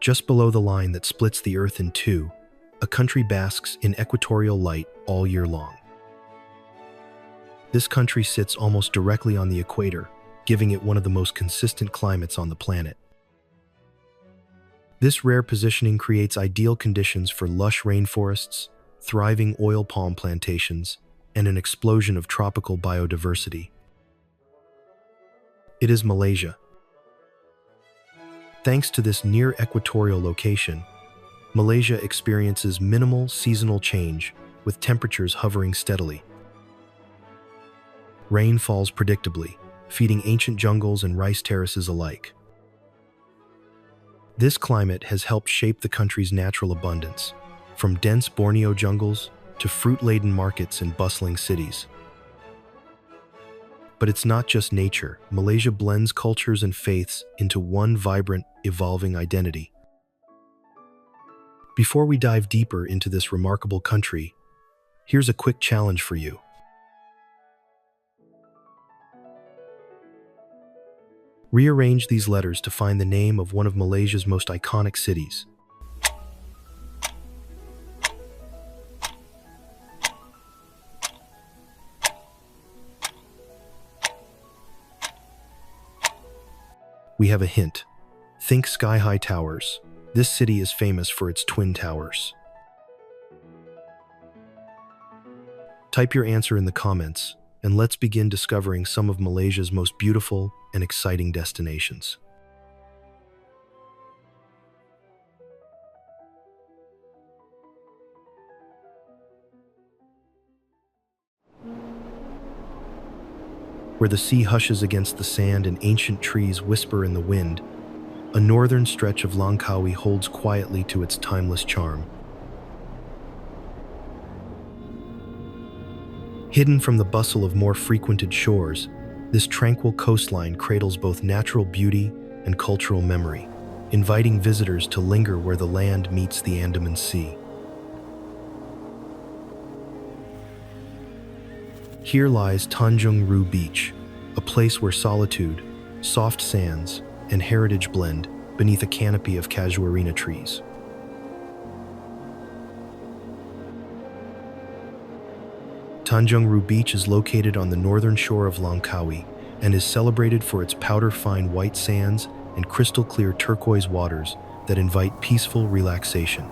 Just below the line that splits the Earth in two, a country basks in equatorial light all year long. This country sits almost directly on the equator, giving it one of the most consistent climates on the planet. This rare positioning creates ideal conditions for lush rainforests, thriving oil palm plantations, and an explosion of tropical biodiversity. It is Malaysia. Thanks to this near-equatorial location, Malaysia experiences minimal seasonal change, with temperatures hovering steadily. Rain falls predictably, feeding ancient jungles and rice terraces alike. This climate has helped shape the country's natural abundance, from dense Borneo jungles to fruit-laden markets and bustling cities. But it's not just nature. Malaysia blends cultures and faiths into one vibrant, evolving identity. Before we dive deeper into this remarkable country, here's a quick challenge for you. Rearrange these letters to find the name of one of Malaysia's most iconic cities. We have a hint. Think sky-high towers. This city is famous for its twin towers. Type your answer in the comments, and let's begin discovering some of Malaysia's most beautiful and exciting destinations. Where the sea hushes against the sand and ancient trees whisper in the wind, a northern stretch of Langkawi holds quietly to its timeless charm. Hidden from the bustle of more frequented shores, this tranquil coastline cradles both natural beauty and cultural memory, inviting visitors to linger where the land meets the Andaman Sea. Here lies Tanjung Rhu Beach, a place where solitude, soft sands, and heritage blend beneath a canopy of casuarina trees. Tanjung Rhu Beach is located on the northern shore of Langkawi and is celebrated for its powder-fine white sands and crystal-clear turquoise waters that invite peaceful relaxation.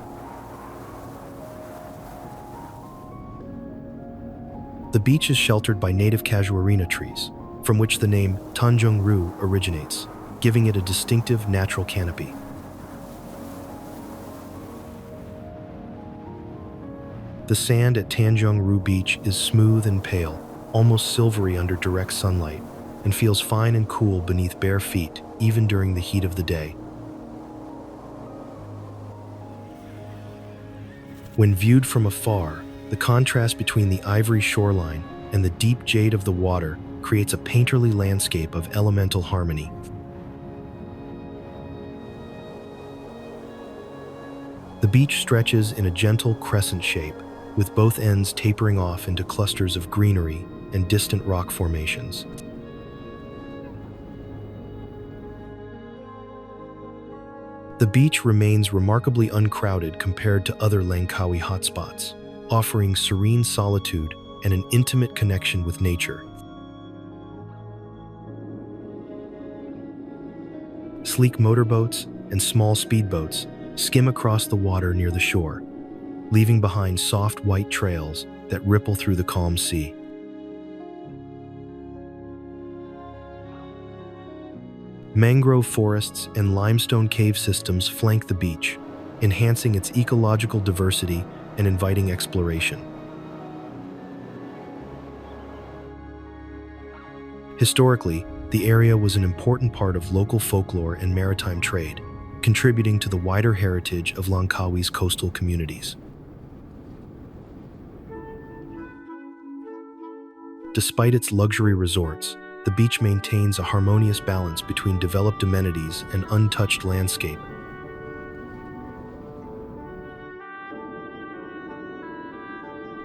The beach is sheltered by native casuarina trees, from which the name Tanjung Rhu originates, giving it a distinctive natural canopy. The sand at Tanjung Rhu Beach is smooth and pale, almost silvery under direct sunlight, and feels fine and cool beneath bare feet, even during the heat of the day. When viewed from afar, the contrast between the ivory shoreline and the deep jade of the water creates a painterly landscape of elemental harmony. The beach stretches in a gentle crescent shape, with both ends tapering off into clusters of greenery and distant rock formations. The beach remains remarkably uncrowded compared to other Langkawi hotspots, offering serene solitude and an intimate connection with nature. Sleek motorboats and small speedboats skim across the water near the shore, leaving behind soft white trails that ripple through the calm sea. Mangrove forests and limestone cave systems flank the beach, enhancing its ecological diversity and inviting exploration. Historically, the area was an important part of local folklore and maritime trade, contributing to the wider heritage of Langkawi's coastal communities. Despite its luxury resorts, the beach maintains a harmonious balance between developed amenities and untouched landscape.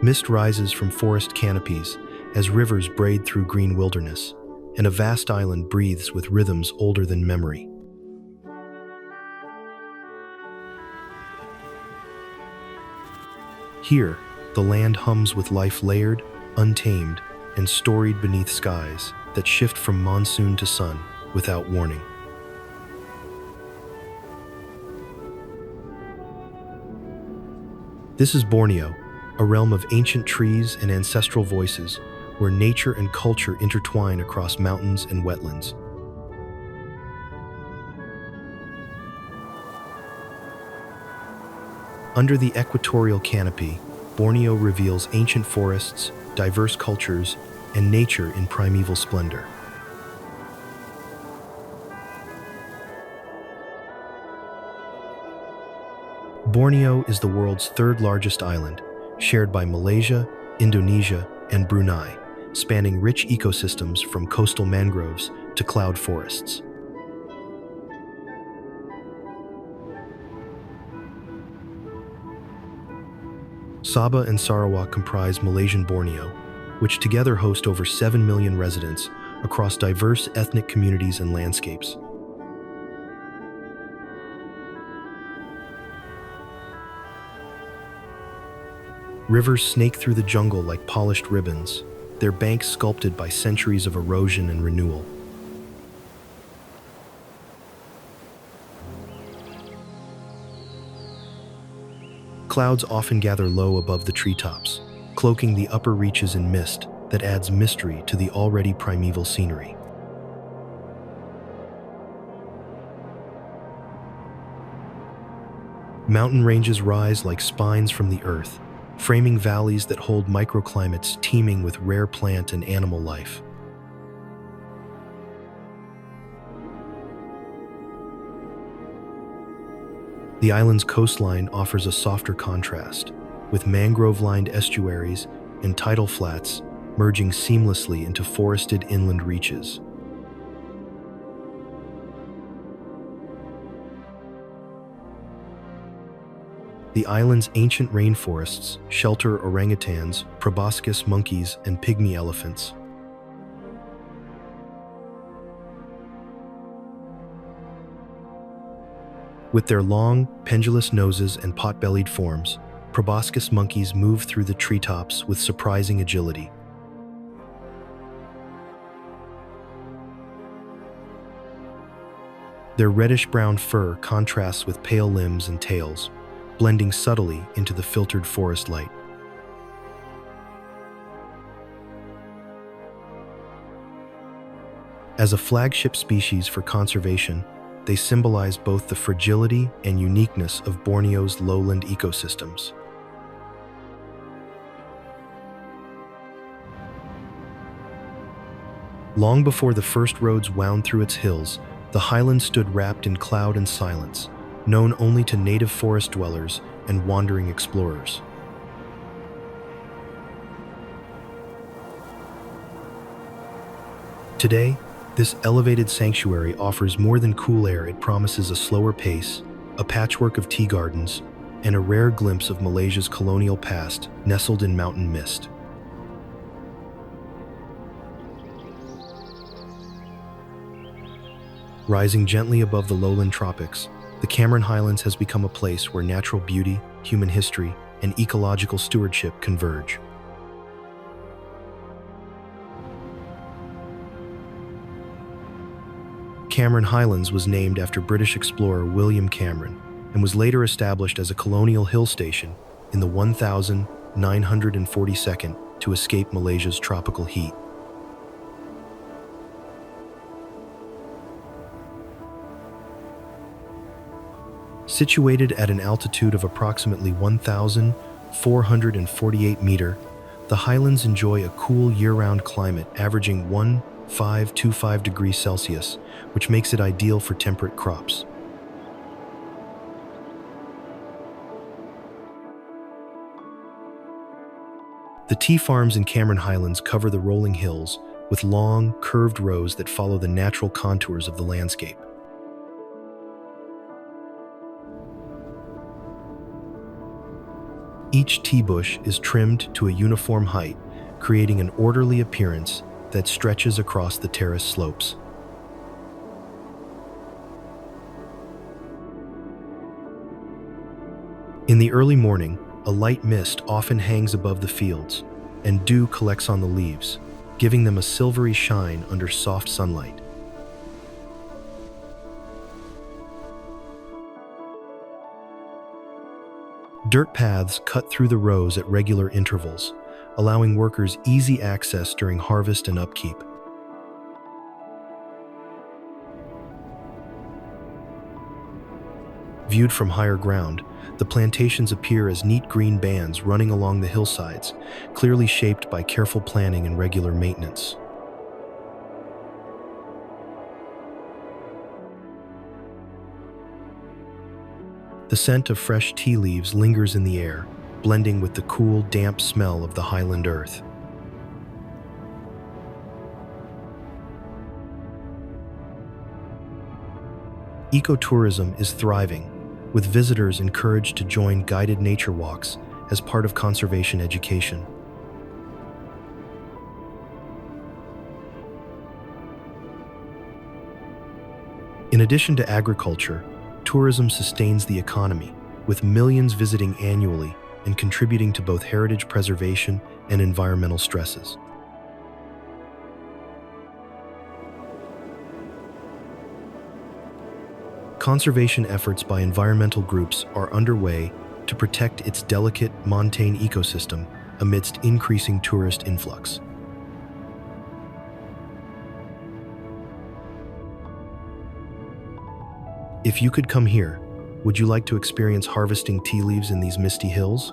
Mist rises from forest canopies as rivers braid through green wilderness, and a vast island breathes with rhythms older than memory. Here, the land hums with life layered, untamed, and storied beneath skies that shift from monsoon to sun without warning. This is Borneo, a realm of ancient trees and ancestral voices, where nature and culture intertwine across mountains and wetlands. Under the equatorial canopy, Borneo reveals ancient forests, diverse cultures, and nature in primeval splendor. Borneo is the world's third largest island, shared by Malaysia, Indonesia, and Brunei, spanning rich ecosystems from coastal mangroves to cloud forests. Sabah and Sarawak comprise Malaysian Borneo, which together host over 7 million residents across diverse ethnic communities and landscapes. Rivers snake through the jungle like polished ribbons, their banks sculpted by centuries of erosion and renewal. Clouds often gather low above the treetops, cloaking the upper reaches in mist that adds mystery to the already primeval scenery. Mountain ranges rise like spines from the earth, framing valleys that hold microclimates teeming with rare plant and animal life. The island's coastline offers a softer contrast, with mangrove-lined estuaries and tidal flats merging seamlessly into forested inland reaches. The island's ancient rainforests shelter orangutans, proboscis monkeys, and pygmy elephants. With their long, pendulous noses and pot-bellied forms, proboscis monkeys move through the treetops with surprising agility. Their reddish-brown fur contrasts with pale limbs and tails, blending subtly into the filtered forest light. As a flagship species for conservation, they symbolize both the fragility and uniqueness of Borneo's lowland ecosystems. Long before the first roads wound through its hills, the highlands stood wrapped in cloud and silence, known only to native forest dwellers and wandering explorers. Today, this elevated sanctuary offers more than cool air. It promises a slower pace, a patchwork of tea gardens, and a rare glimpse of Malaysia's colonial past nestled in mountain mist. Rising gently above the lowland tropics, the Cameron Highlands has become a place where natural beauty, human history, and ecological stewardship converge. Cameron Highlands was named after British explorer William Cameron and was later established as a colonial hill station in the 1942nd to escape Malaysia's tropical heat. Situated at an altitude of approximately 1,448 meters, the highlands enjoy a cool year-round climate averaging 1525 degrees Celsius, which makes it ideal for temperate crops. The tea farms in Cameron Highlands cover the rolling hills with long, curved rows that follow the natural contours of the landscape. Each tea bush is trimmed to a uniform height, creating an orderly appearance that stretches across the terrace slopes. In the early morning, a light mist often hangs above the fields, and dew collects on the leaves, giving them a silvery shine under soft sunlight. Dirt paths cut through the rows at regular intervals, allowing workers easy access during harvest and upkeep. Viewed from higher ground, the plantations appear as neat green bands running along the hillsides, clearly shaped by careful planning and regular maintenance. The scent of fresh tea leaves lingers in the air, blending with the cool, damp smell of the highland earth. Ecotourism is thriving, with visitors encouraged to join guided nature walks as part of conservation education. In addition to agriculture, tourism sustains the economy, with millions visiting annually and contributing to both heritage preservation and environmental stresses. Conservation efforts by environmental groups are underway to protect its delicate montane ecosystem amidst increasing tourist influx. If you could come here, would you like to experience harvesting tea leaves in these misty hills?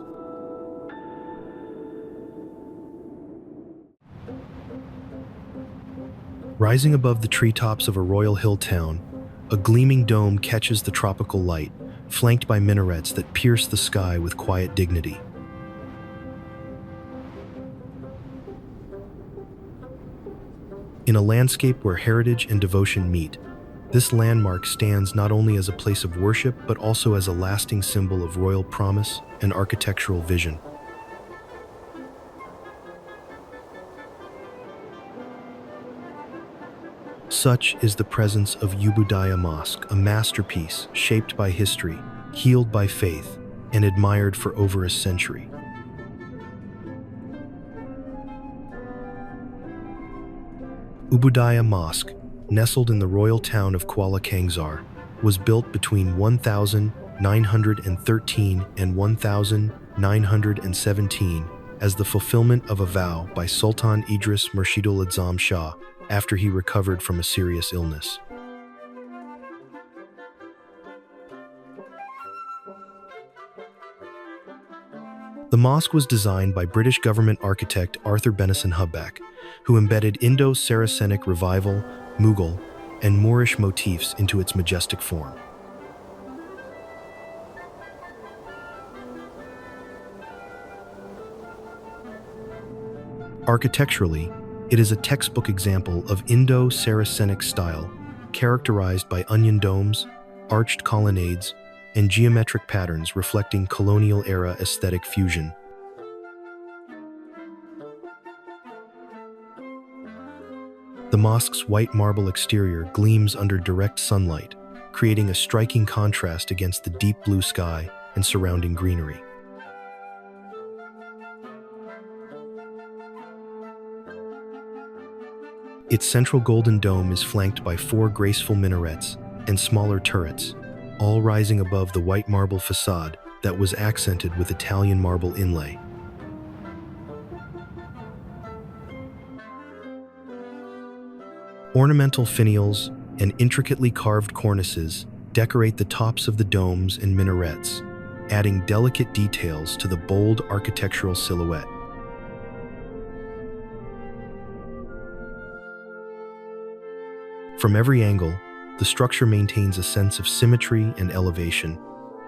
Rising above the treetops of a royal hill town, a gleaming dome catches the tropical light, flanked by minarets that pierce the sky with quiet dignity. In a landscape where heritage and devotion meet, this landmark stands not only as a place of worship, but also as a lasting symbol of royal promise and architectural vision. Such is the presence of Ubudiah Mosque, a masterpiece shaped by history, healed by faith, and admired for over a century. Ubudiah Mosque, nestled in the royal town of Kuala Kangsar, was built between 1913 and 1917 as the fulfillment of a vow by Sultan Idris Murshidul Adzam Shah after he recovered from a serious illness. The mosque was designed by British government architect Arthur Benison Hubback, who embedded Indo-Saracenic revival, Mughal, and Moorish motifs into its majestic form. Architecturally, it is a textbook example of Indo-Saracenic style, characterized by onion domes, arched colonnades, and geometric patterns reflecting colonial-era aesthetic fusion. The mosque's white marble exterior gleams under direct sunlight, creating a striking contrast against the deep blue sky and surrounding greenery. Its central golden dome is flanked by 4 graceful minarets and smaller turrets, all rising above the white marble facade that was accented with Italian marble inlay. Ornamental finials and intricately carved cornices decorate the tops of the domes and minarets, adding delicate details to the bold architectural silhouette. From every angle, the structure maintains a sense of symmetry and elevation,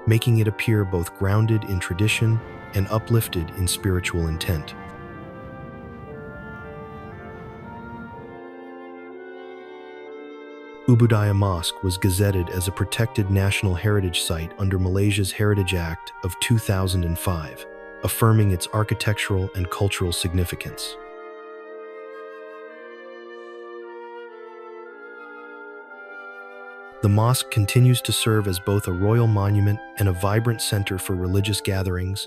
making it appear both grounded in tradition and uplifted in spiritual intent. Ubudiah Mosque was gazetted as a protected national heritage site under Malaysia's Heritage Act of 2005, affirming its architectural and cultural significance. The mosque continues to serve as both a royal monument and a vibrant center for religious gatherings,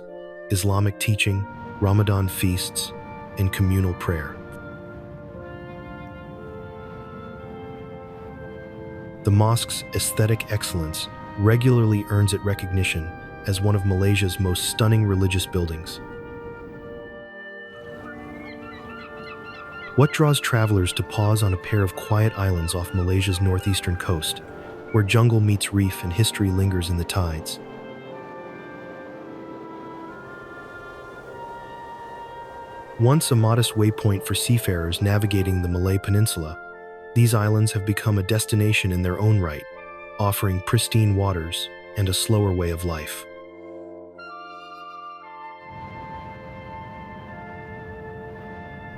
Islamic teaching, Ramadan feasts, and communal prayer. The mosque's aesthetic excellence regularly earns it recognition as one of Malaysia's most stunning religious buildings. What draws travelers to pause on a pair of quiet islands off Malaysia's northeastern coast, where jungle meets reef and history lingers in the tides? Once a modest waypoint for seafarers navigating the Malay Peninsula, these islands have become a destination in their own right, offering pristine waters and a slower way of life.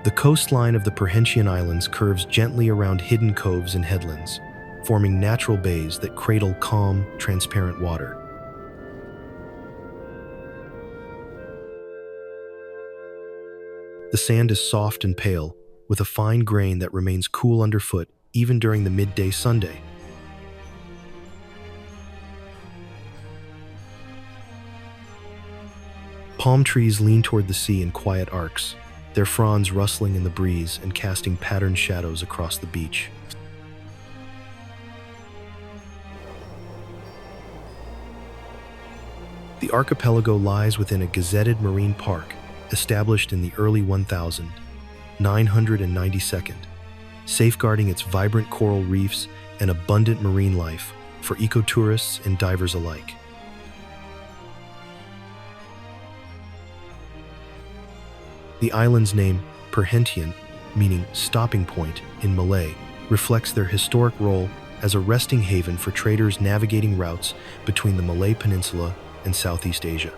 The coastline of the Perhentian Islands curves gently around hidden coves and headlands, forming natural bays that cradle calm, transparent water. The sand is soft and pale, with a fine grain that remains cool underfoot even during the midday sunday. Palm trees lean toward the sea in quiet arcs, their fronds rustling in the breeze and casting patterned shadows across the beach. The archipelago lies within a gazetted marine park established in the early 1992, safeguarding its vibrant coral reefs and abundant marine life for ecotourists and divers alike. The island's name, Perhentian, meaning stopping point in Malay, reflects their historic role as a resting haven for traders navigating routes between the Malay Peninsula and Southeast Asia.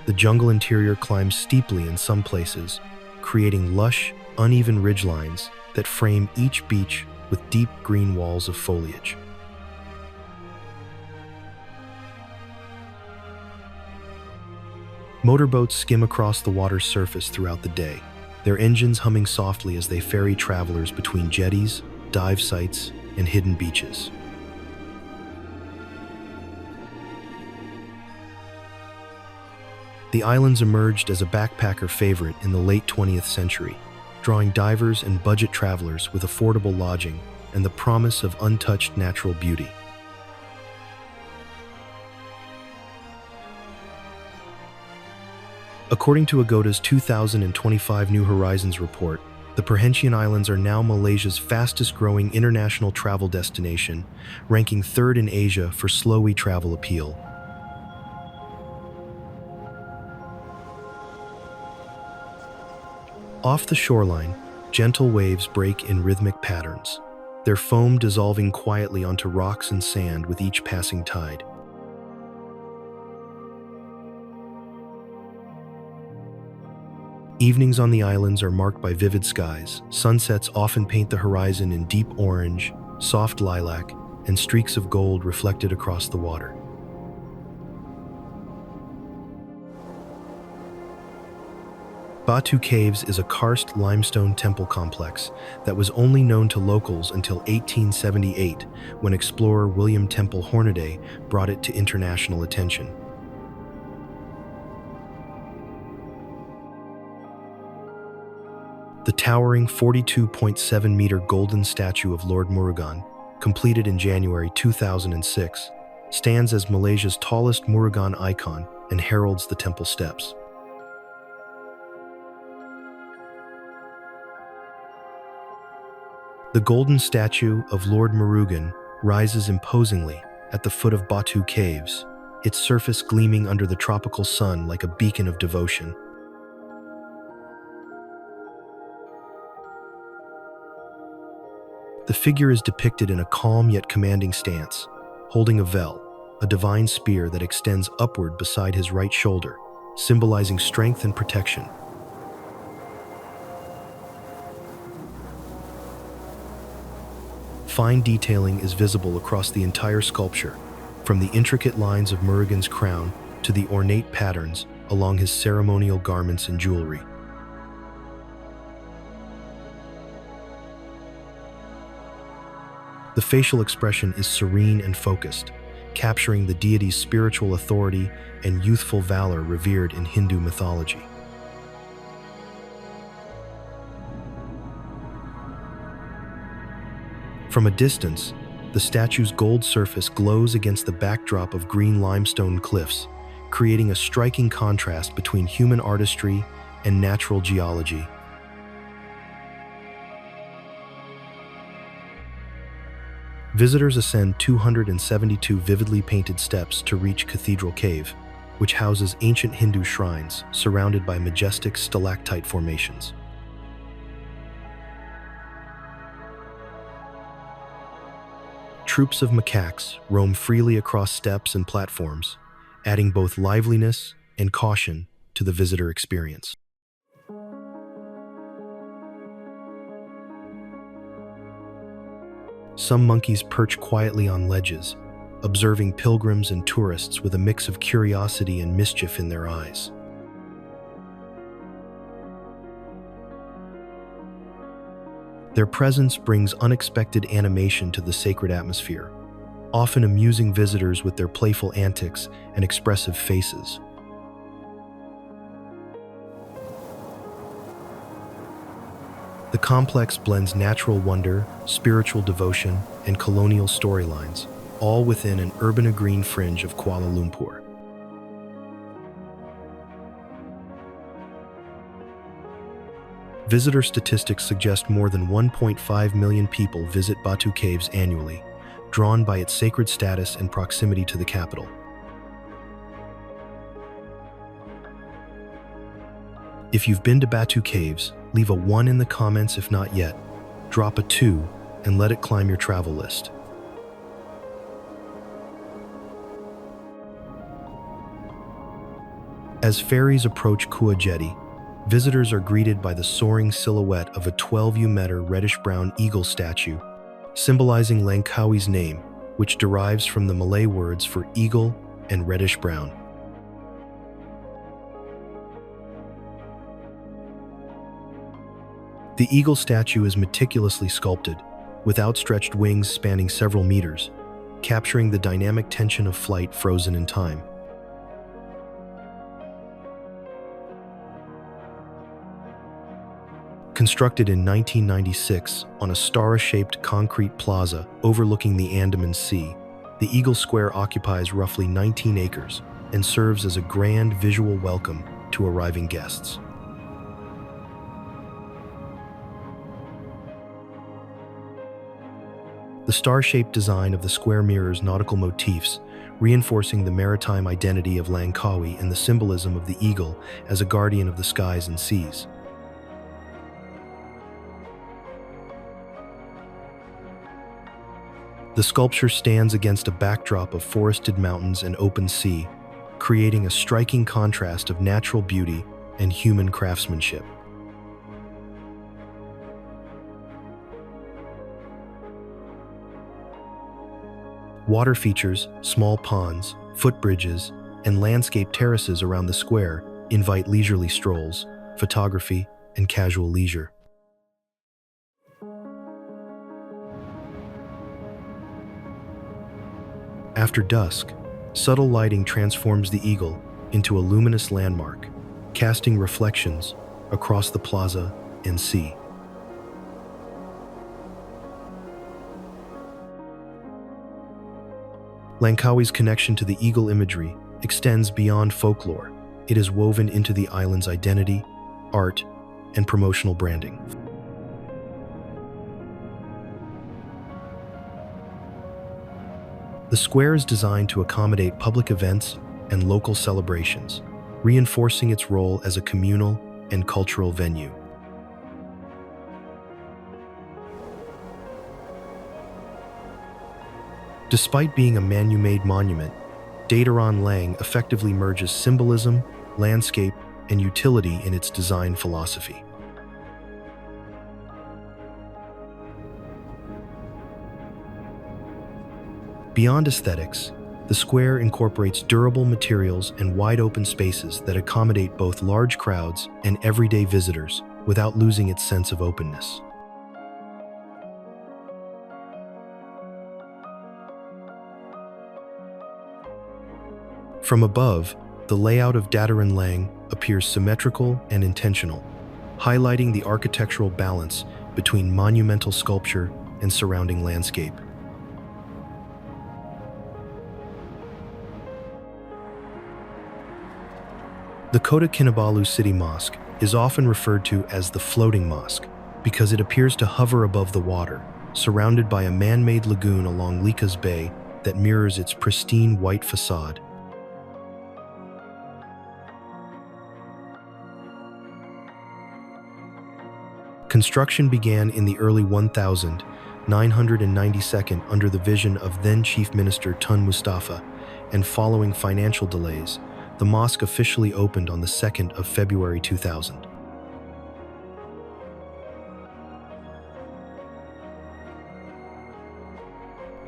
The jungle interior climbs steeply in some places, creating lush, uneven ridgelines that frame each beach with deep green walls of foliage. Motorboats skim across the water's surface throughout the day, their engines humming softly as they ferry travelers between jetties, dive sites, and hidden beaches. The islands emerged as a backpacker favorite in the late 20th century, drawing divers and budget travelers with affordable lodging and the promise of untouched natural beauty. According to Agoda's 2025 New Horizons report, the Perhentian Islands are now Malaysia's fastest-growing international travel destination, ranking third in Asia for slow travel appeal. Off the shoreline, gentle waves break in rhythmic patterns, their foam dissolving quietly onto rocks and sand with each passing tide. Evenings on the islands are marked by vivid skies. Sunsets often paint the horizon in deep orange, soft lilac, and streaks of gold reflected across the water. Batu Caves is a karst limestone temple complex that was only known to locals until 1878, when explorer William Temple Hornaday brought it to international attention. The towering 42.7-meter golden statue of Lord Murugan, completed in January 2006, stands as Malaysia's tallest Murugan icon and heralds the temple steps. The golden statue of Lord Murugan rises imposingly at the foot of Batu Caves, its surface gleaming under the tropical sun like a beacon of devotion. The figure is depicted in a calm yet commanding stance, holding a vel, a divine spear that extends upward beside his right shoulder, symbolizing strength and protection. Fine detailing is visible across the entire sculpture, from the intricate lines of Murugan's crown to the ornate patterns along his ceremonial garments and jewelry. The facial expression is serene and focused, capturing the deity's spiritual authority and youthful valor revered in Hindu mythology. From a distance, the statue's gold surface glows against the backdrop of green limestone cliffs, creating a striking contrast between human artistry and natural geology. Visitors ascend 272 vividly painted steps to reach Cathedral Cave, which houses ancient Hindu shrines surrounded by majestic stalactite formations. Troops of macaques roam freely across steps and platforms, adding both liveliness and caution to the visitor experience. Some monkeys perch quietly on ledges, observing pilgrims and tourists with a mix of curiosity and mischief in their eyes. Their presence brings unexpected animation to the sacred atmosphere, often amusing visitors with their playful antics and expressive faces. The complex blends natural wonder, spiritual devotion, and colonial storylines, all within an urban green fringe of Kuala Lumpur. Visitor statistics suggest more than 1.5 million people visit Batu Caves annually, drawn by its sacred status and proximity to the capital. If you've been to Batu Caves, leave a 1 in the comments if not yet, drop a 2, and let it climb your travel list. As ferries approach Kua Jetty, visitors are greeted by the soaring silhouette of a 12-meter reddish-brown eagle statue, symbolizing Langkawi's name, which derives from the Malay words for eagle and reddish-brown. The eagle statue is meticulously sculpted, with outstretched wings spanning several meters, capturing the dynamic tension of flight frozen in time. Constructed in 1996 on a star-shaped concrete plaza overlooking the Andaman Sea, the Eagle Square occupies roughly 19 acres and serves as a grand visual welcome to arriving guests. The star-shaped design of the square mirrors nautical motifs, reinforcing the maritime identity of Langkawi and the symbolism of the eagle as a guardian of the skies and seas. The sculpture stands against a backdrop of forested mountains and open sea, creating a striking contrast of natural beauty and human craftsmanship. Water features, small ponds, footbridges, and landscape terraces around the square invite leisurely strolls, photography, and casual leisure. After dusk, subtle lighting transforms the eagle into a luminous landmark, casting reflections across the plaza and sea. Langkawi's connection to the eagle imagery extends beyond folklore. It is woven into the island's identity, art, and promotional branding. The square is designed to accommodate public events and local celebrations, reinforcing its role as a communal and cultural venue. Despite being a man-made monument, Dataran Lang effectively merges symbolism, landscape, and utility in its design philosophy. Beyond aesthetics, the square incorporates durable materials and wide-open spaces that accommodate both large crowds and everyday visitors without losing its sense of openness. From above, the layout of Dataran Lang appears symmetrical and intentional, highlighting the architectural balance between monumental sculpture and surrounding landscape. The Kota Kinabalu City Mosque is often referred to as the floating mosque because it appears to hover above the water, surrounded by a man-made lagoon along Likas Bay that mirrors its pristine white facade. Construction began in the early 1992 under the vision of then Chief Minister Tun Mustafa, and following financial delays, the mosque officially opened on the 2nd of February 2000.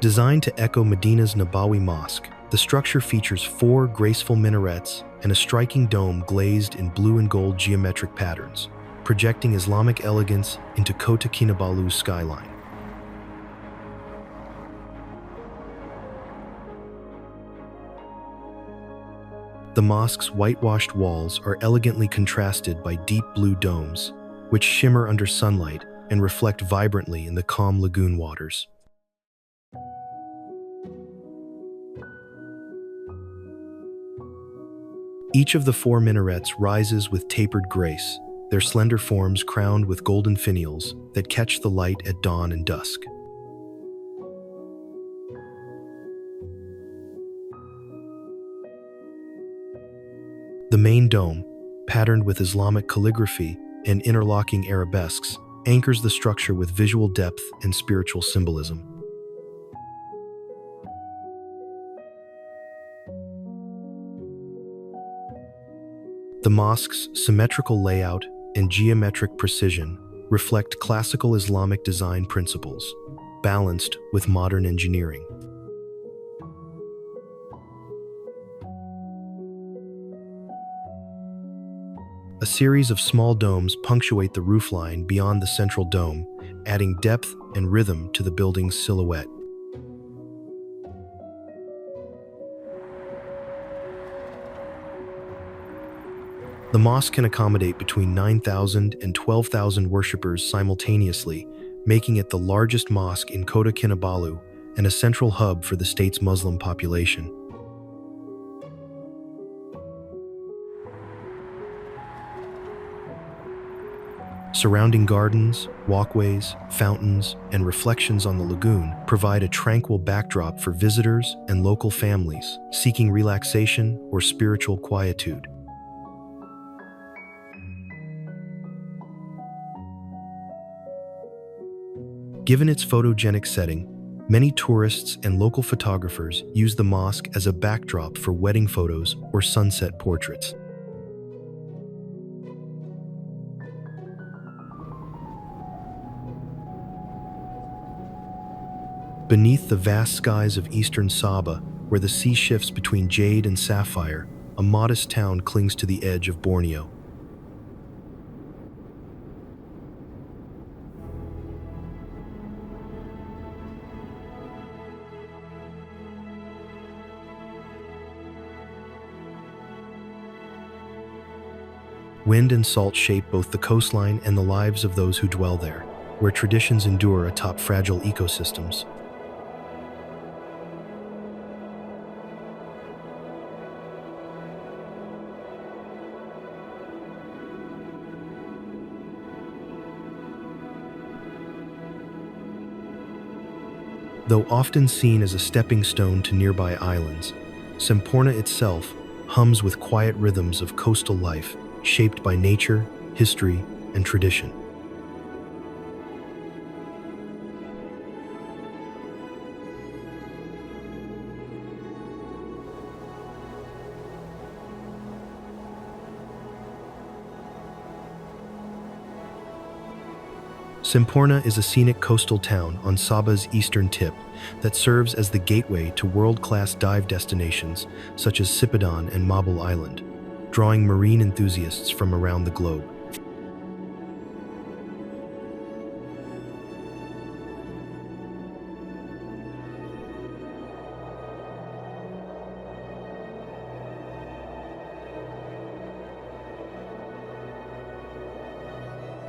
Designed to echo Medina's Nabawi Mosque, the structure features 4 graceful minarets and a striking dome glazed in blue and gold geometric patterns, projecting Islamic elegance into Kota Kinabalu's skyline. The mosque's whitewashed walls are elegantly contrasted by deep blue domes, which shimmer under sunlight and reflect vibrantly in the calm lagoon waters. Each of the 4 minarets rises with tapered grace, their slender forms crowned with golden finials that catch the light at dawn and dusk. The main dome, patterned with Islamic calligraphy and interlocking arabesques, anchors the structure with visual depth and spiritual symbolism. The mosque's symmetrical layout and geometric precision reflect classical Islamic design principles, balanced with modern engineering. A series of small domes punctuate the roofline beyond the central dome, adding depth and rhythm to the building's silhouette. The mosque can accommodate between 9,000 and 12,000 worshippers simultaneously, making it the largest mosque in Kota Kinabalu and a central hub for the state's Muslim population. Surrounding gardens, walkways, fountains, and reflections on the lagoon provide a tranquil backdrop for visitors and local families seeking relaxation or spiritual quietude. Given its photogenic setting, many tourists and local photographers use the mosque as a backdrop for wedding photos or sunset portraits. Beneath the vast skies of eastern Sabah, where the sea shifts between jade and sapphire, a modest town clings to the edge of Borneo. Wind and salt shape both the coastline and the lives of those who dwell there, where traditions endure atop fragile ecosystems. Though often seen as a stepping stone to nearby islands, Semporna itself hums with quiet rhythms of coastal life, shaped by nature, history, and tradition. Semporna is a scenic coastal town on Sabah's eastern tip that serves as the gateway to world-class dive destinations such as Sipadan and Mabul Island, drawing marine enthusiasts from around the globe.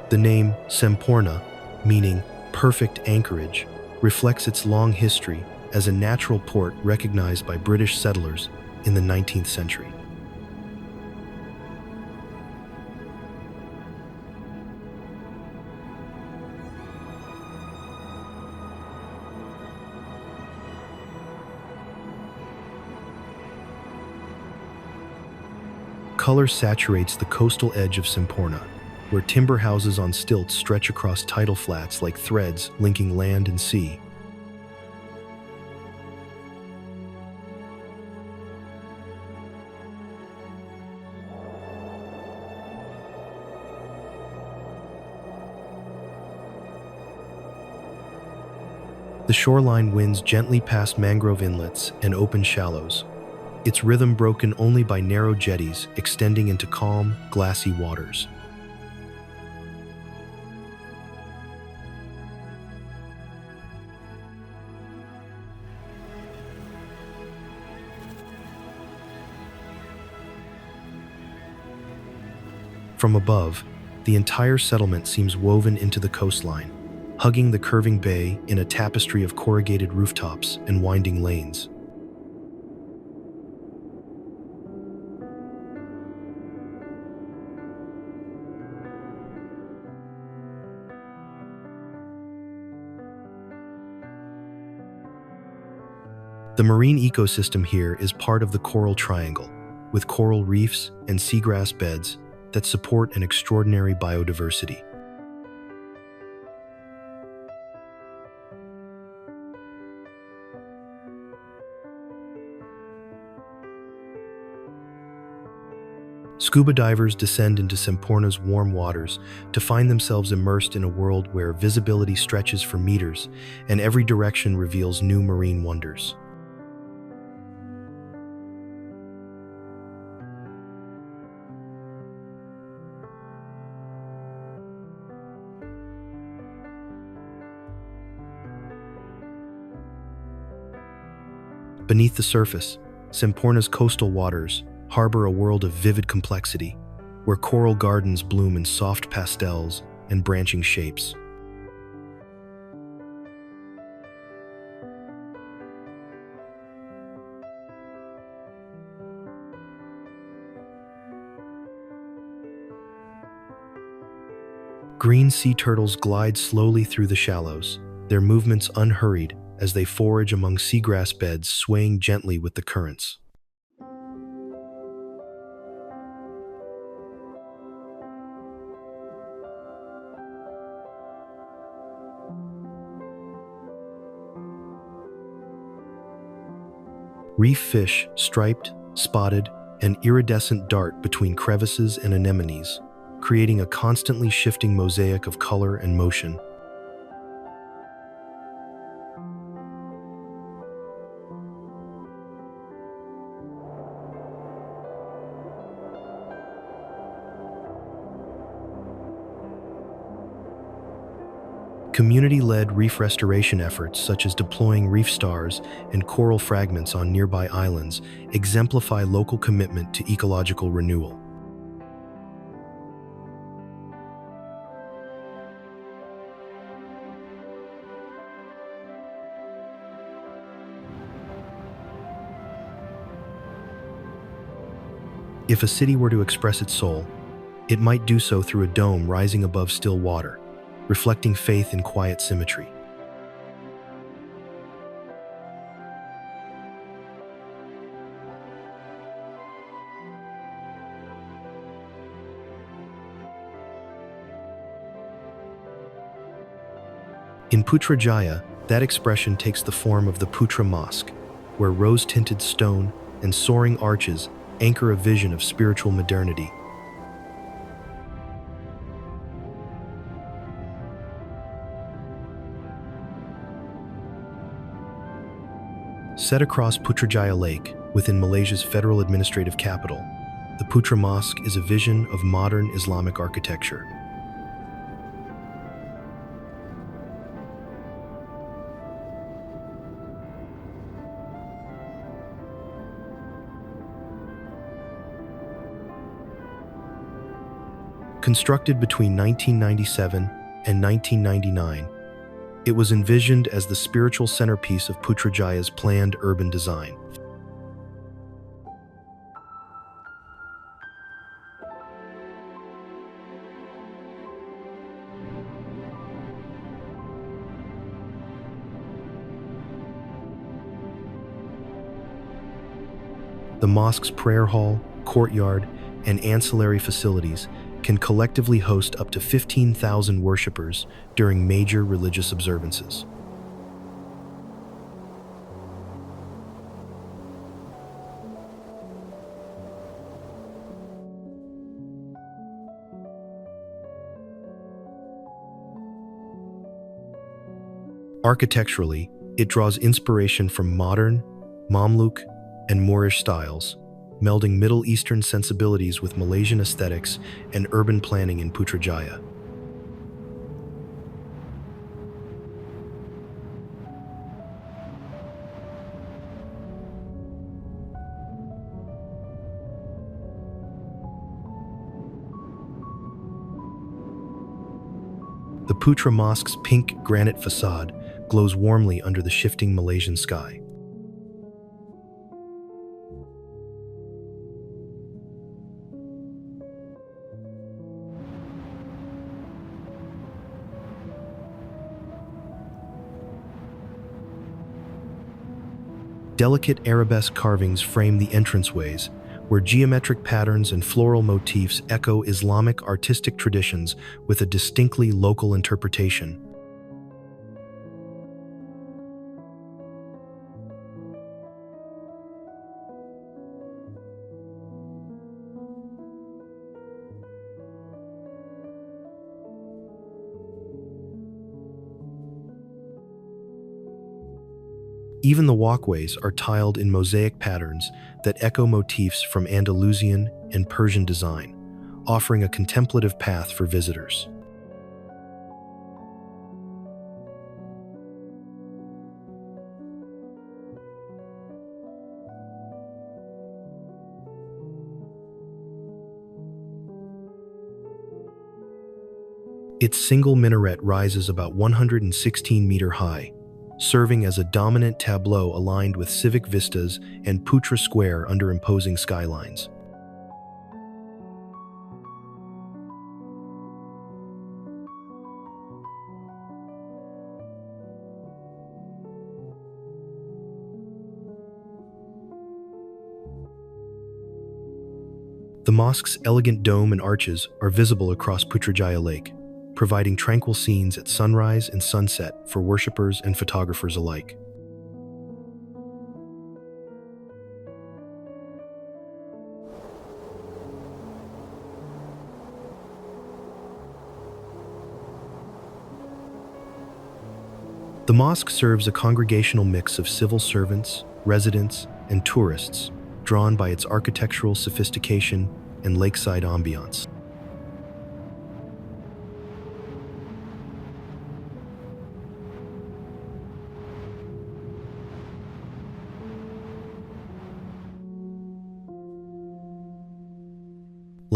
The name Semporna, meaning perfect anchorage, reflects its long history as a natural port recognized by British settlers in the 19th century. Color saturates the coastal edge of Semporna, where timber houses on stilts stretch across tidal flats like threads linking land and sea. The shoreline winds gently past mangrove inlets and open shallows, its rhythm broken only by narrow jetties extending into calm, glassy waters. From above, the entire settlement seems woven into the coastline, hugging the curving bay in a tapestry of corrugated rooftops and winding lanes. The marine ecosystem here is part of the Coral Triangle, with coral reefs and seagrass beds that support an extraordinary biodiversity. Scuba divers descend into Semporna's warm waters to find themselves immersed in a world where visibility stretches for meters and every direction reveals new marine wonders. Beneath the surface, Semporna's coastal waters harbor a world of vivid complexity, where coral gardens bloom in soft pastels and branching shapes. Green sea turtles glide slowly through the shallows, their movements unhurried as they forage among seagrass beds swaying gently with the currents. Reef fish, striped, spotted, and iridescent, dart between crevices and anemones, creating a constantly shifting mosaic of color and motion. Community-led reef restoration efforts such as deploying reef stars and coral fragments on nearby islands exemplify local commitment to ecological renewal. If a city were to express its soul, it might do so through a dome rising above still water, reflecting faith in quiet symmetry. In Putrajaya, that expression takes the form of the Putra Mosque, where rose-tinted stone and soaring arches anchor a vision of spiritual modernity. Set across Putrajaya Lake, within Malaysia's federal administrative capital, the Putra Mosque is a vision of modern Islamic architecture. Constructed between 1997 and 1999, it was envisioned as the spiritual centerpiece of Putrajaya's planned urban design. The mosque's prayer hall, courtyard, and ancillary facilities can collectively host up to 15,000 worshippers during major religious observances. Architecturally, it draws inspiration from modern, Mamluk, and Moorish styles, melding Middle Eastern sensibilities with Malaysian aesthetics and urban planning in Putrajaya. The Putra Mosque's pink granite facade glows warmly under the shifting Malaysian sky. Delicate arabesque carvings frame the entranceways, where geometric patterns and floral motifs echo Islamic artistic traditions with a distinctly local interpretation. Even the walkways are tiled in mosaic patterns that echo motifs from Andalusian and Persian design, offering a contemplative path for visitors. Its single minaret rises about 116 meters high, serving as a dominant tableau aligned with civic vistas and Putra Square under imposing skylines. The mosque's elegant dome and arches are visible across Putrajaya Lake, providing tranquil scenes at sunrise and sunset for worshippers and photographers alike. The mosque serves a congregational mix of civil servants, residents, and tourists, drawn by its architectural sophistication and lakeside ambiance.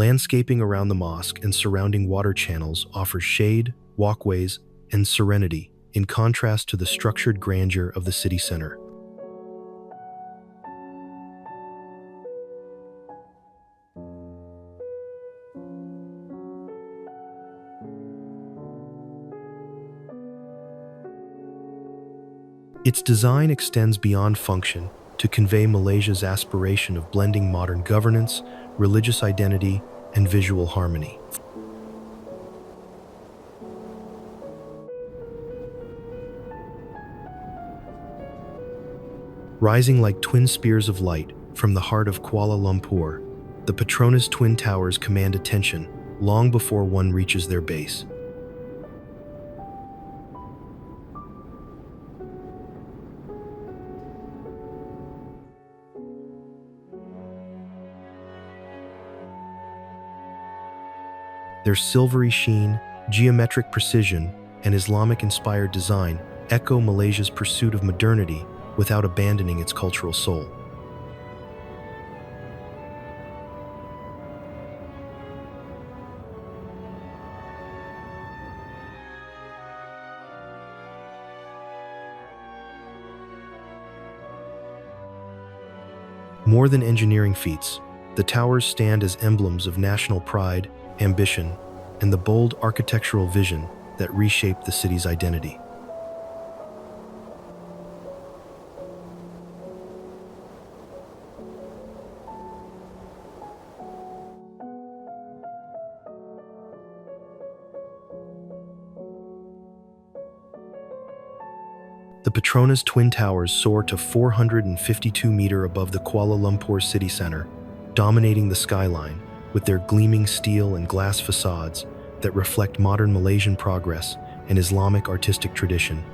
Landscaping around the mosque and surrounding water channels offers shade, walkways, and serenity, in contrast to the structured grandeur of the city center. Its design extends beyond function to convey Malaysia's aspiration of blending modern governance, religious identity, and visual harmony. Rising like twin spears of light from the heart of Kuala Lumpur, the Petronas Twin Towers command attention long before one reaches their base. Their silvery sheen, geometric precision, and Islamic-inspired design echo Malaysia's pursuit of modernity without abandoning its cultural soul. More than engineering feats, the towers stand as emblems of national pride, ambition, and the bold architectural vision that reshaped the city's identity. The Petronas Twin Towers soar to 452 meters above the Kuala Lumpur city center, dominating the skyline with their gleaming steel and glass facades that reflect modern Malaysian progress and Islamic artistic tradition.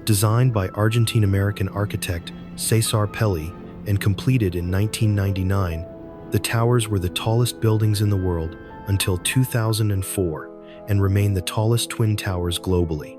Designed by Argentine-American architect Cesar Pelli and completed in 1999, the towers were the tallest buildings in the world until 2004 and remain the tallest twin towers globally.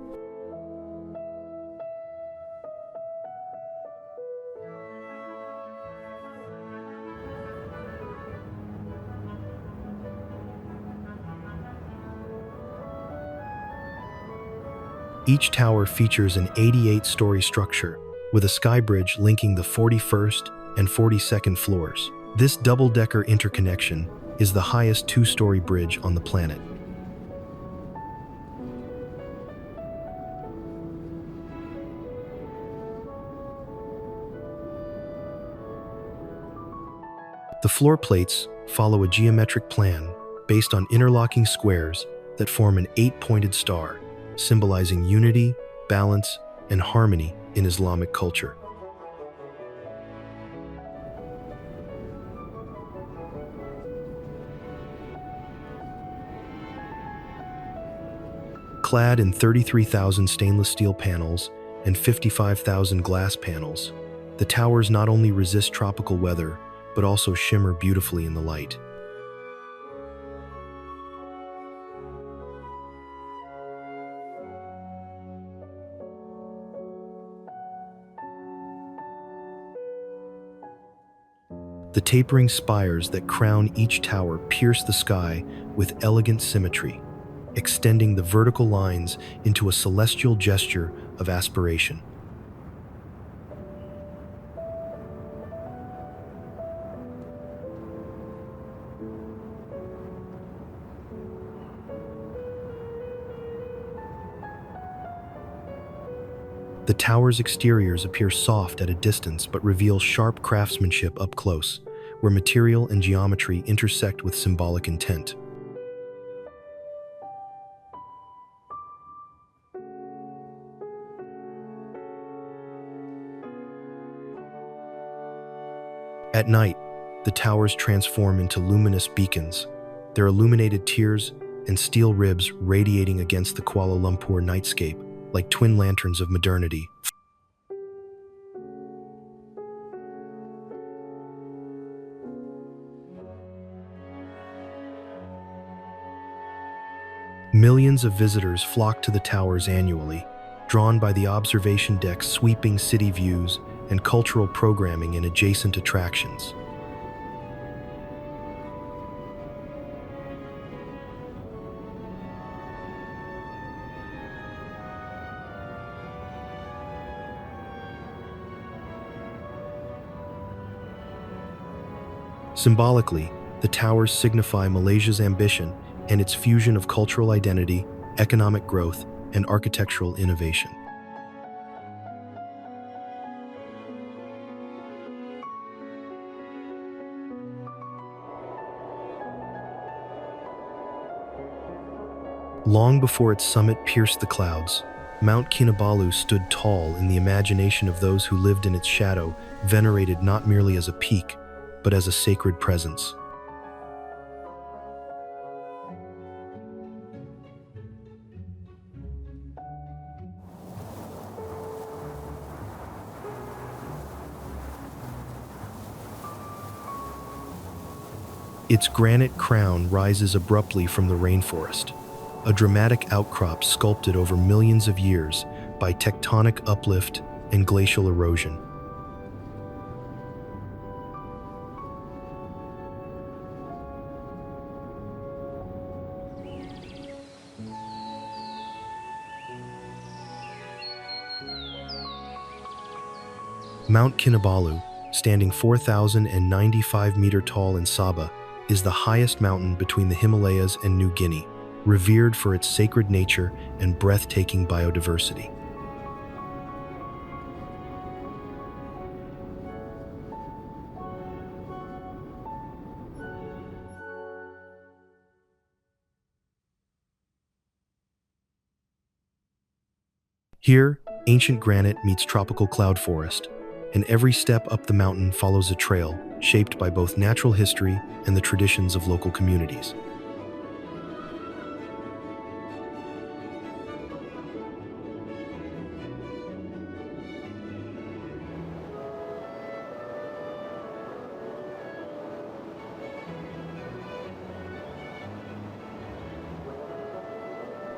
Each tower features an 88-story structure with a sky bridge linking the 41st and 42nd floors. This double-decker interconnection is the highest two-story bridge on the planet. The floor plates follow a geometric plan based on interlocking squares that form an 8-pointed star, symbolizing unity, balance, and harmony in Islamic culture. Clad in 33,000 stainless steel panels and 55,000 glass panels, the towers not only resist tropical weather, but also shimmer beautifully in the light. The tapering spires that crown each tower pierce the sky with elegant symmetry, extending the vertical lines into a celestial gesture of aspiration. The tower's exteriors appear soft at a distance but reveal sharp craftsmanship up close, where material and geometry intersect with symbolic intent. At night, the towers transform into luminous beacons, their illuminated tiers and steel ribs radiating against the Kuala Lumpur nightscape like twin lanterns of modernity. Millions of visitors flock to the towers annually, drawn by the observation deck's sweeping city views and cultural programming in adjacent attractions. Symbolically, the towers signify Malaysia's ambition and its fusion of cultural identity, economic growth, and architectural innovation. Long before its summit pierced the clouds, Mount Kinabalu stood tall in the imagination of those who lived in its shadow, venerated not merely as a peak, but as a sacred presence. Its granite crown rises abruptly from the rainforest, a dramatic outcrop sculpted over millions of years by tectonic uplift and glacial erosion. Mount Kinabalu, standing 4,095 meter tall in Sabah, is the highest mountain between the Himalayas and New Guinea, revered for its sacred nature and breathtaking biodiversity. Here, ancient granite meets tropical cloud forest, and every step up the mountain follows a trail shaped by both natural history and the traditions of local communities.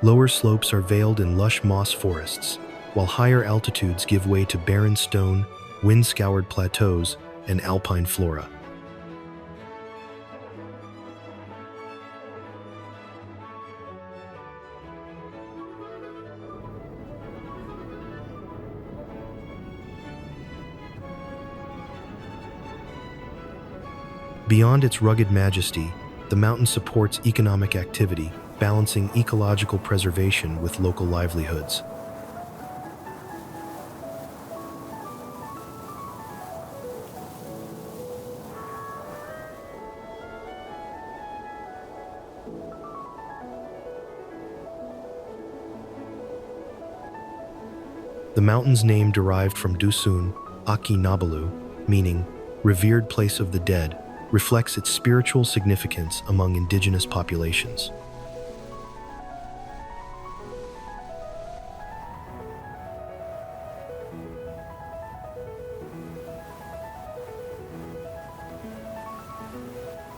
Lower slopes are veiled in lush moss forests, while higher altitudes give way to barren stone, wind-scoured plateaus, and alpine flora. Beyond its rugged majesty, the mountain supports economic activity, balancing ecological preservation with local livelihoods. The mountain's name derived from Dusun, Kinabalu, meaning revered place of the dead, reflects its spiritual significance among indigenous populations.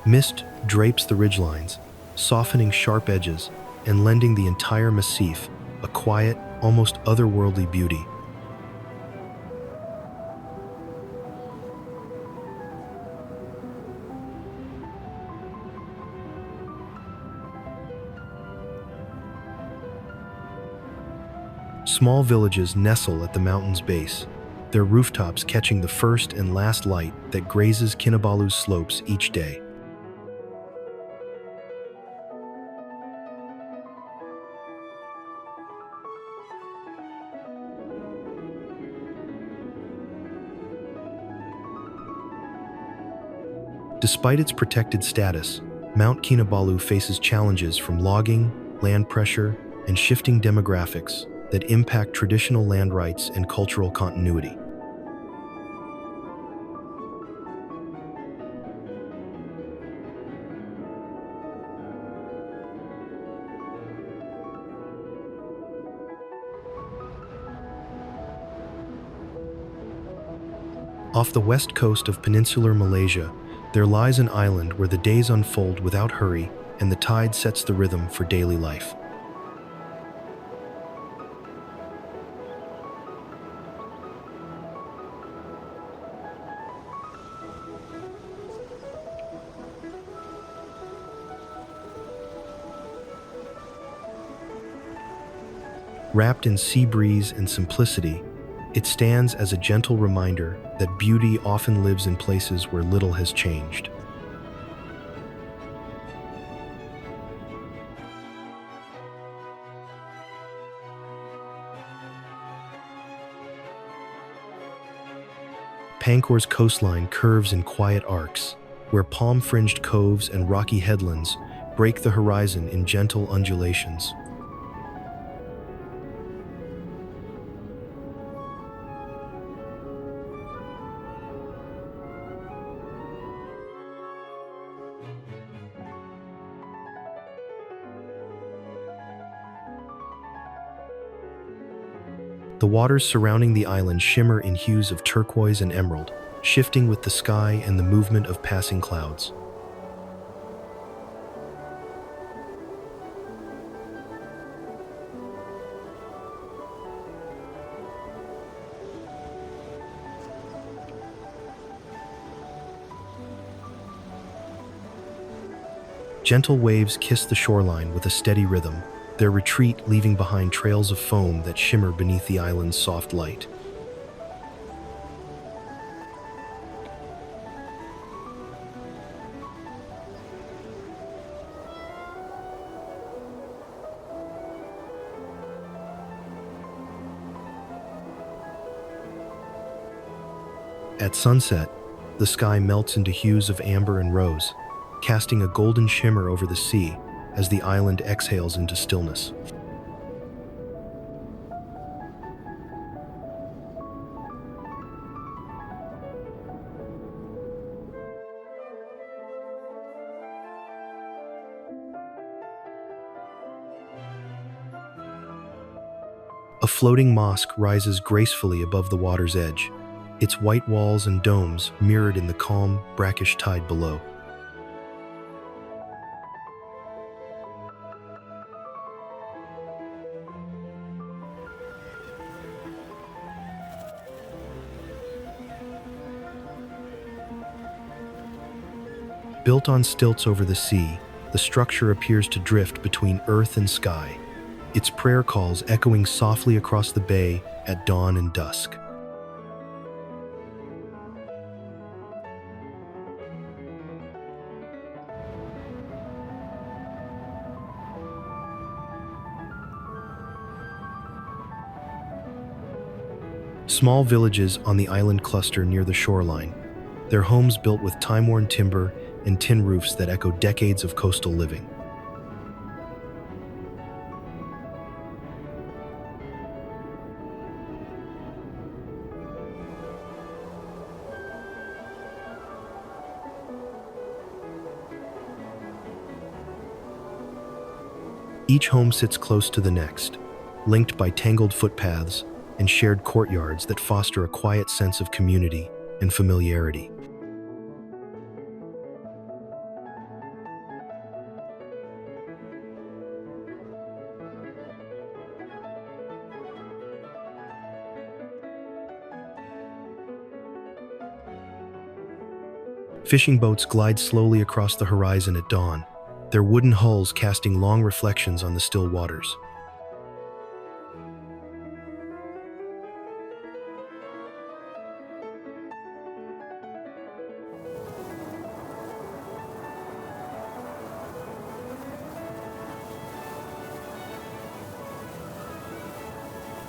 Mist drapes the ridgelines, softening sharp edges and lending the entire massif a quiet, almost otherworldly beauty. Small villages nestle at the mountain's base, their rooftops catching the first and last light that grazes Kinabalu's slopes each day. Despite its protected status, Mount Kinabalu faces challenges from logging, land pressure, and shifting demographics that impact traditional land rights and cultural continuity. Off the west coast of peninsular Malaysia, there lies an island where the days unfold without hurry and the tide sets the rhythm for daily life. Wrapped in sea breeze and simplicity, it stands as a gentle reminder that beauty often lives in places where little has changed. Pangkor's coastline curves in quiet arcs, where palm-fringed coves and rocky headlands break the horizon in gentle undulations. The waters surrounding the island shimmer in hues of turquoise and emerald, shifting with the sky and the movement of passing clouds. Gentle waves kiss the shoreline with a steady rhythm, their retreat leaving behind trails of foam that shimmer beneath the island's soft light. At sunset, the sky melts into hues of amber and rose, casting a golden shimmer over the sea as the island exhales into stillness. A floating mosque rises gracefully above the water's edge, its white walls and domes mirrored in the calm, brackish tide below. Built on stilts over the sea, the structure appears to drift between earth and sky, its prayer calls echoing softly across the bay at dawn and dusk. Small villages on the island cluster near the shoreline, their homes built with time-worn timber and tin roofs that echo decades of coastal living. Each home sits close to the next, linked by tangled footpaths and shared courtyards that foster a quiet sense of community and familiarity. Fishing boats glide slowly across the horizon at dawn, their wooden hulls casting long reflections on the still waters.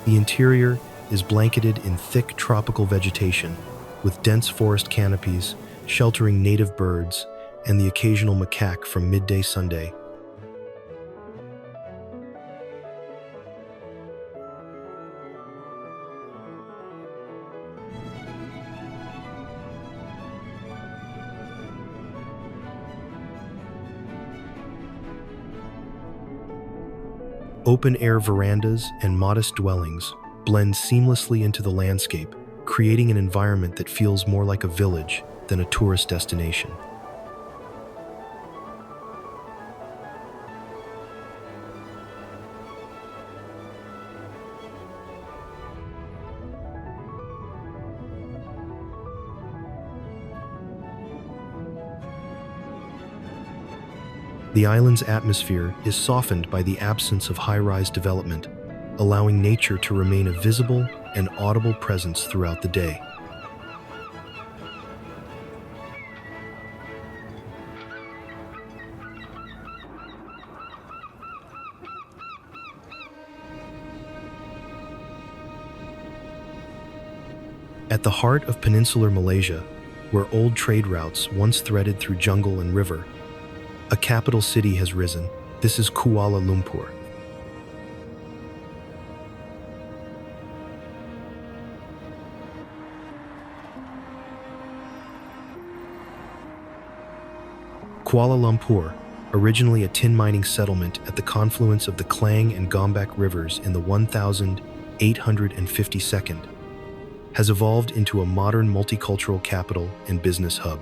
The interior is blanketed in thick tropical vegetation, with dense forest canopies sheltering native birds and the occasional macaque from midday Sunday. Open-air verandas and modest dwellings blend seamlessly into the landscape, creating an environment that feels more like a village than a tourist destination. The island's atmosphere is softened by the absence of high-rise development, allowing nature to remain a visible and audible presence throughout the day. At the heart of peninsular Malaysia, where old trade routes once threaded through jungle and river, a capital city has risen. This is Kuala Lumpur. Kuala Lumpur, originally a tin mining settlement at the confluence of the Klang and Gombak rivers in the 1852nd, has evolved into a modern multicultural capital and business hub.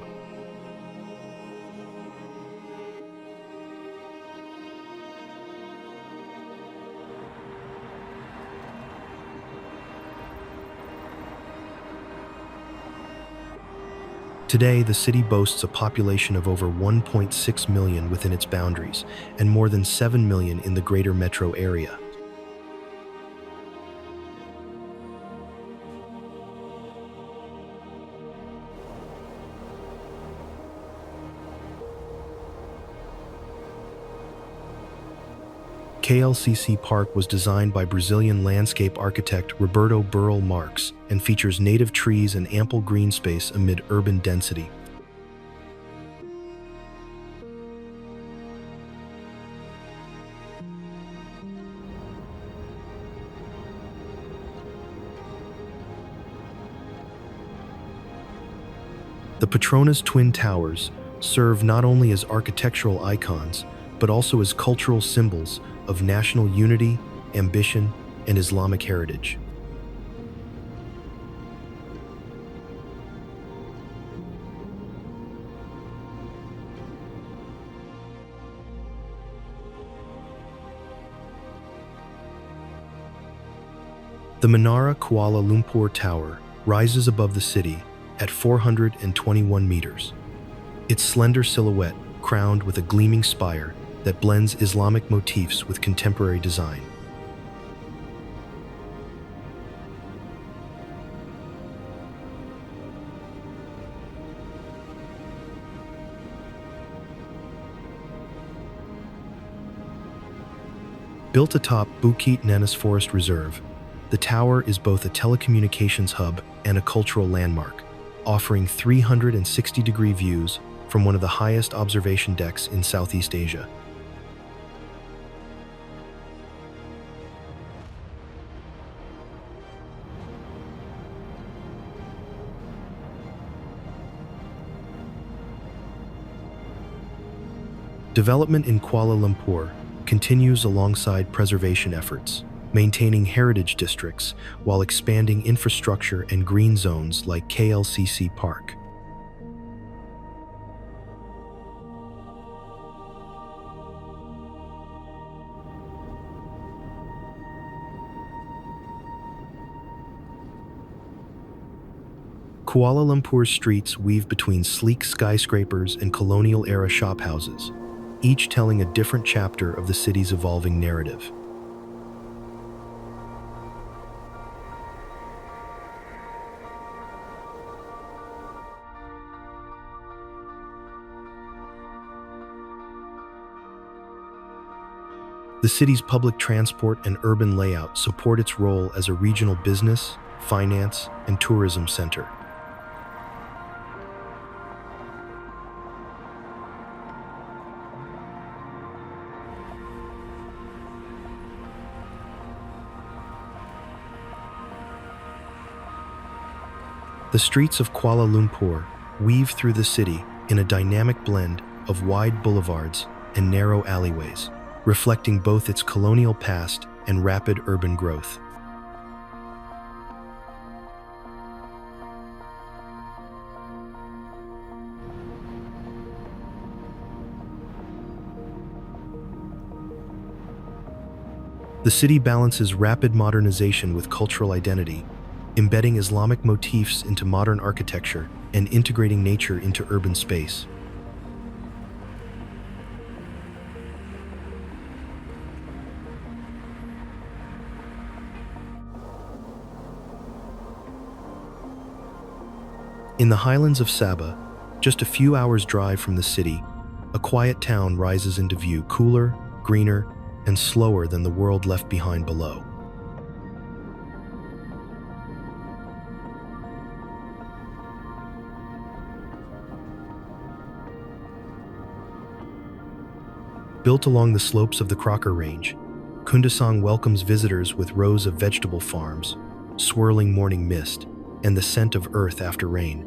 Today, the city boasts a population of over 1.6 million within its boundaries and more than 7 million in the greater metro area. KLCC Park was designed by Brazilian landscape architect Roberto Burle Marx and features native trees and ample green space amid urban density. The Petronas Twin Towers serve not only as architectural icons, but also as cultural symbols of national unity, ambition, and Islamic heritage. The Menara Kuala Lumpur Tower rises above the city at 421 meters. Its slender silhouette crowned with a gleaming spire that blends Islamic motifs with contemporary design. Built atop Bukit Nenes Forest Reserve, the tower is both a telecommunications hub and a cultural landmark, offering 360-degree views from one of the highest observation decks in Southeast Asia. Development in Kuala Lumpur continues alongside preservation efforts, maintaining heritage districts while expanding infrastructure and green zones like KLCC Park. Kuala Lumpur's streets weave between sleek skyscrapers and colonial-era shophouses, each telling a different chapter of the city's evolving narrative. The city's public transport and urban layout support its role as a regional business, finance, and tourism center. The streets of Kuala Lumpur weave through the city in a dynamic blend of wide boulevards and narrow alleyways, reflecting both its colonial past and rapid urban growth. The city balances rapid modernization with cultural identity, embedding Islamic motifs into modern architecture and integrating nature into urban space. In the highlands of Sabah, just a few hours' drive from the city, a quiet town rises into view, cooler, greener, and slower than the world left behind below. Built along the slopes of the Crocker Range, Kundasang welcomes visitors with rows of vegetable farms, swirling morning mist, and the scent of earth after rain.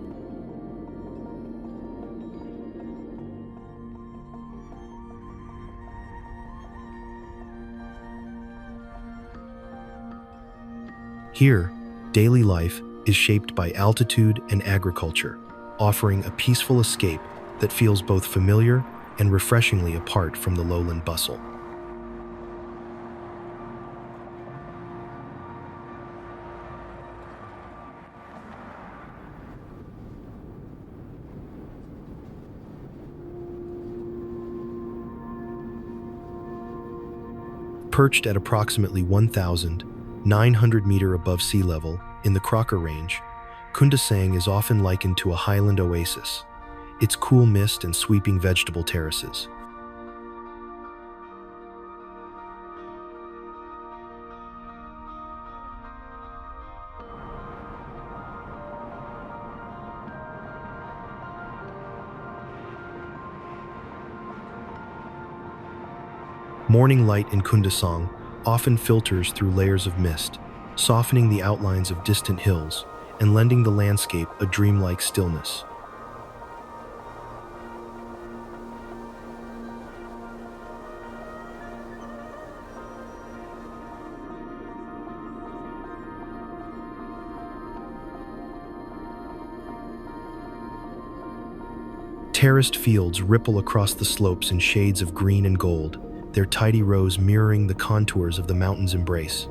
Here, daily life is shaped by altitude and agriculture, offering a peaceful escape that feels both familiar and refreshingly apart from the lowland bustle. Perched at approximately 1,900 meters above sea level in the Crocker Range, Kundasang is often likened to a highland oasis, its cool mist and sweeping vegetable terraces. Morning light in Kundasang often filters through layers of mist, softening the outlines of distant hills and lending the landscape a dreamlike stillness. Terraced fields ripple across the slopes in shades of green and gold, their tidy rows mirroring the contours of the mountain's embrace.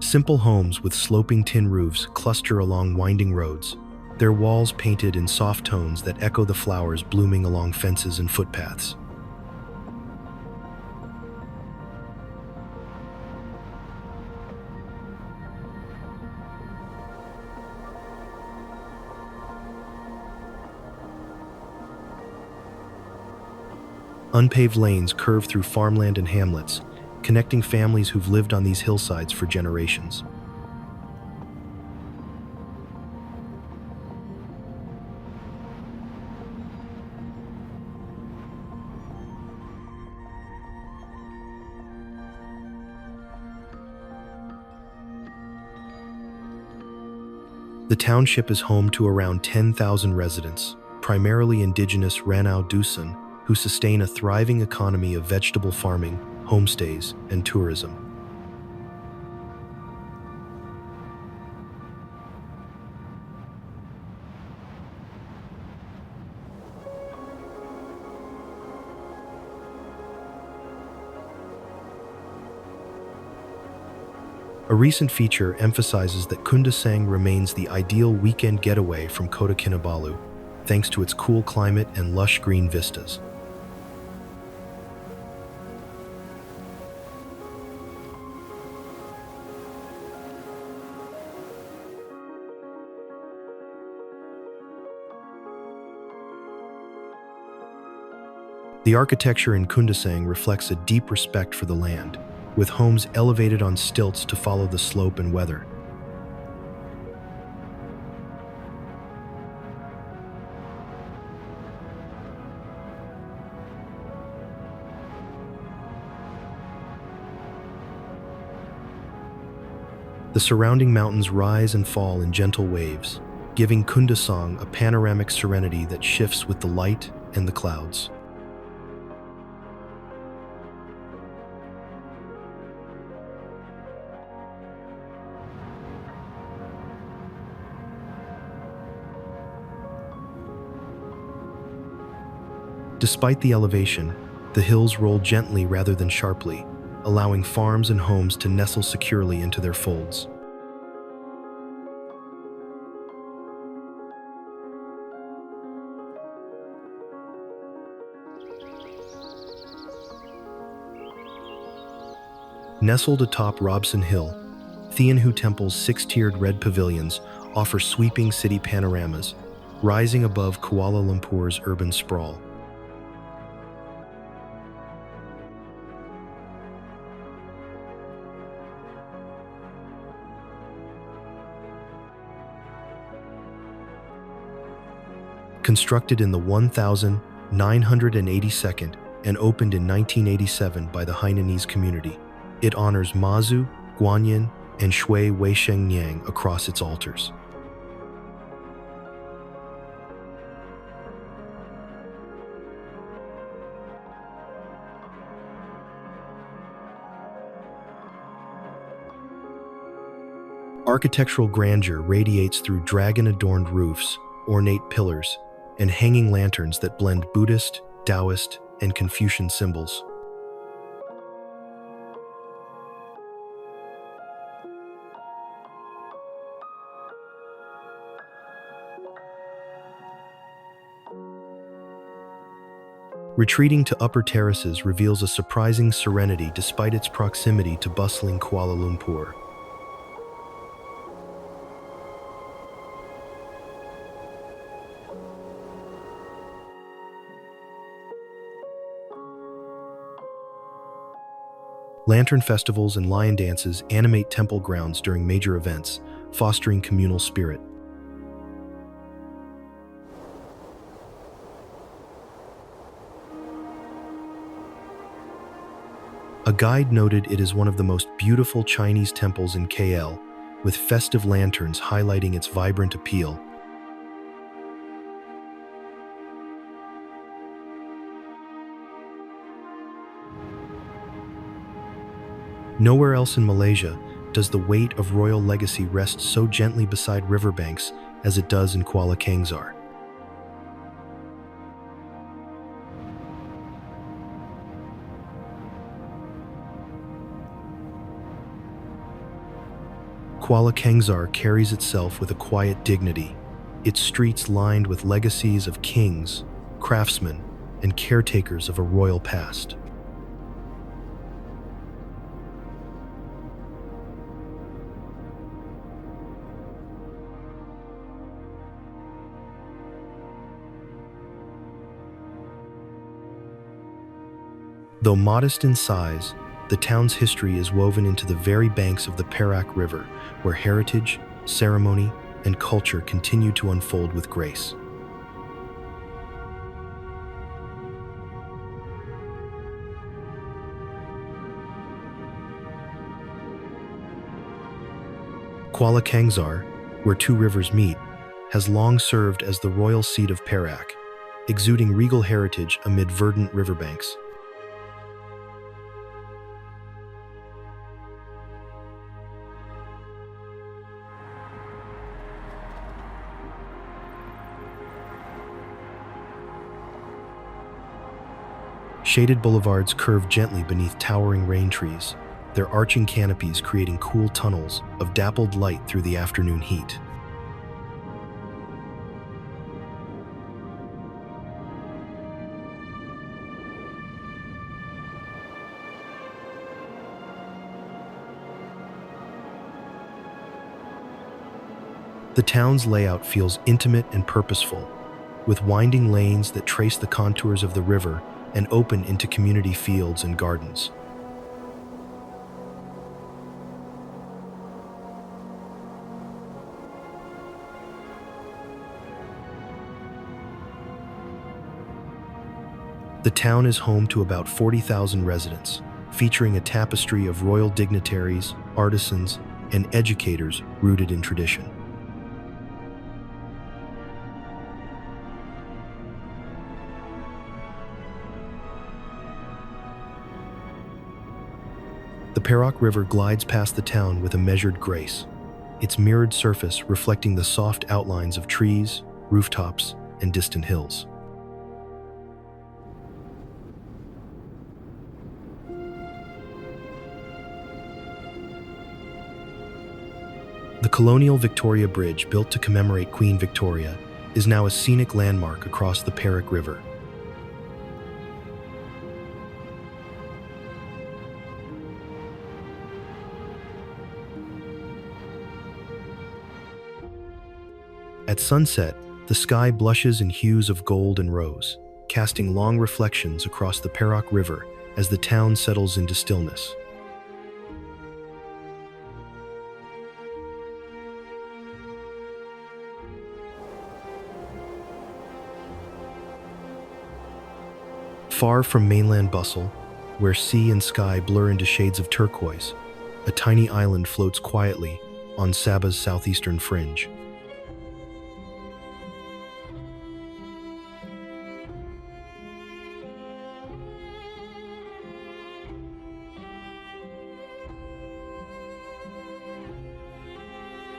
Simple homes with sloping tin roofs cluster along winding roads, their walls painted in soft tones that echo the flowers blooming along fences and footpaths. Unpaved lanes curve through farmland and hamlets, connecting families who've lived on these hillsides for generations. The township is home to around 10,000 residents, primarily indigenous Ranau Dusun, who sustain a thriving economy of vegetable farming, homestays, and tourism. A recent feature emphasizes that Kundasang remains the ideal weekend getaway from Kota Kinabalu, thanks to its cool climate and lush green vistas. The architecture in Kundasang reflects a deep respect for the land, with homes elevated on stilts to follow the slope and weather. The surrounding mountains rise and fall in gentle waves, giving Kundasang a panoramic serenity that shifts with the light and the clouds. Despite the elevation, the hills roll gently rather than sharply, allowing farms and homes to nestle securely into their folds. Nestled atop Robson Hill, Thean Hou Temple's six-tiered red pavilions offer sweeping city panoramas, rising above Kuala Lumpur's urban sprawl. Constructed in the 1982nd and opened in 1987 by the Hainanese community, it honors Mazu, Guanyin, and Shui Weisheng Niang across its altars. Architectural grandeur radiates through dragon-adorned roofs, ornate pillars, and hanging lanterns that blend Buddhist, Taoist, and Confucian symbols. Retreating to upper terraces reveals a surprising serenity despite its proximity to bustling Kuala Lumpur. Lantern festivals and lion dances animate temple grounds during major events, fostering communal spirit. A guide noted it is one of the most beautiful Chinese temples in KL, with festive lanterns highlighting its vibrant appeal. Nowhere else in Malaysia does the weight of royal legacy rest so gently beside riverbanks as it does in Kuala Kangsar. Kuala Kangsar carries itself with a quiet dignity, its streets lined with legacies of kings, craftsmen, and caretakers of a royal past. Though modest in size, the town's history is woven into the very banks of the Perak River, where heritage, ceremony, and culture continue to unfold with grace. Kuala Kangsar, where two rivers meet, has long served as the royal seat of Perak, exuding regal heritage amid verdant riverbanks. Shaded boulevards curve gently beneath towering rain trees, their arching canopies creating cool tunnels of dappled light through the afternoon heat. The town's layout feels intimate and purposeful, with winding lanes that trace the contours of the river and open into community fields and gardens. The town is home to about 40,000 residents, featuring a tapestry of royal dignitaries, artisans, and educators rooted in tradition. The Perak River glides past the town with a measured grace, its mirrored surface reflecting the soft outlines of trees, rooftops, and distant hills. The colonial Victoria Bridge, built to commemorate Queen Victoria, is now a scenic landmark across the Perak River. At sunset, the sky blushes in hues of gold and rose, casting long reflections across the Perak River as the town settles into stillness. Far from mainland bustle, where sea and sky blur into shades of turquoise, a tiny island floats quietly on Sabah's southeastern fringe.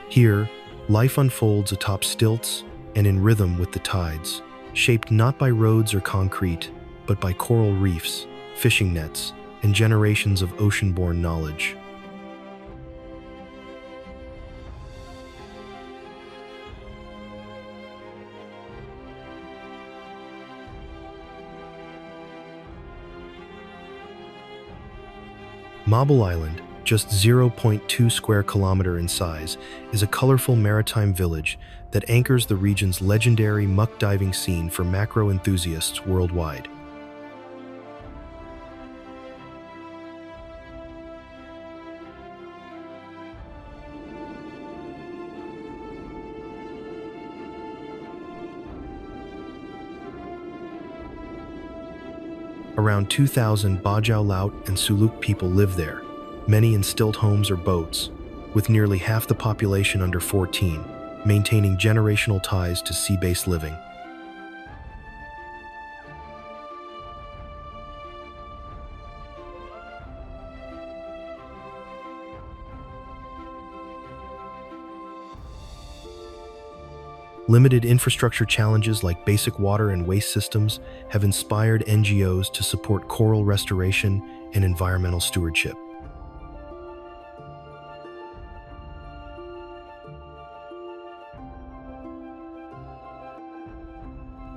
Here, life unfolds atop stilts and in rhythm with the tides, shaped not by roads or concrete, but by coral reefs, fishing nets, and generations of ocean-borne knowledge. Mabul Island, just 0.2 square kilometer in size, is a colorful maritime village that anchors the region's legendary muck diving scene for macro enthusiasts worldwide. Around 2,000 Bajau Laut and Suluk people live there, many in stilt homes or boats, with nearly half the population under 14, maintaining generational ties to sea-based living. Limited infrastructure challenges like basic water and waste systems have inspired NGOs to support coral restoration and environmental stewardship.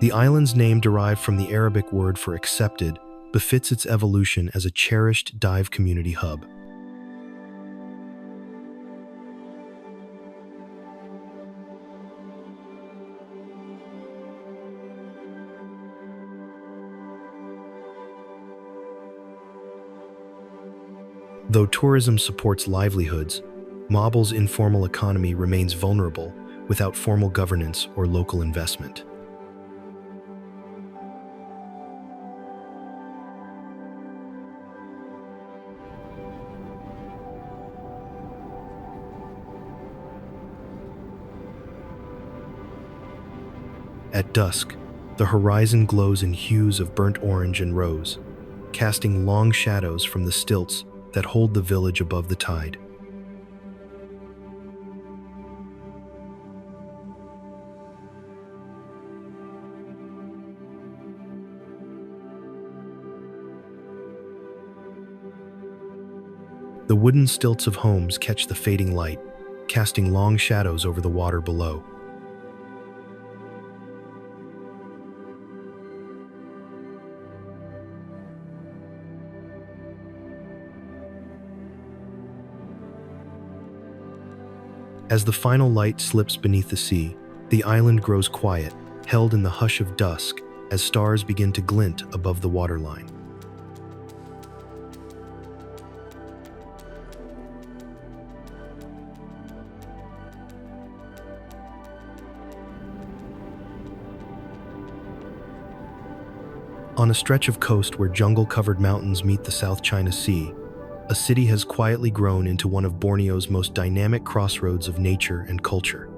The island's name, derived from the Arabic word for accepted, befits its evolution as a cherished dive community hub. Though tourism supports livelihoods, Mabul's informal economy remains vulnerable without formal governance or local investment. At dusk, the horizon glows in hues of burnt orange and rose, casting long shadows from the stilts that hold the village above the tide. The wooden stilts of homes catch the fading light, casting long shadows over the water below. As the final light slips beneath the sea, the island grows quiet, held in the hush of dusk as stars begin to glint above the waterline. On a stretch of coast where jungle-covered mountains meet the South China Sea, a city has quietly grown into one of Borneo's most dynamic crossroads of nature and culture.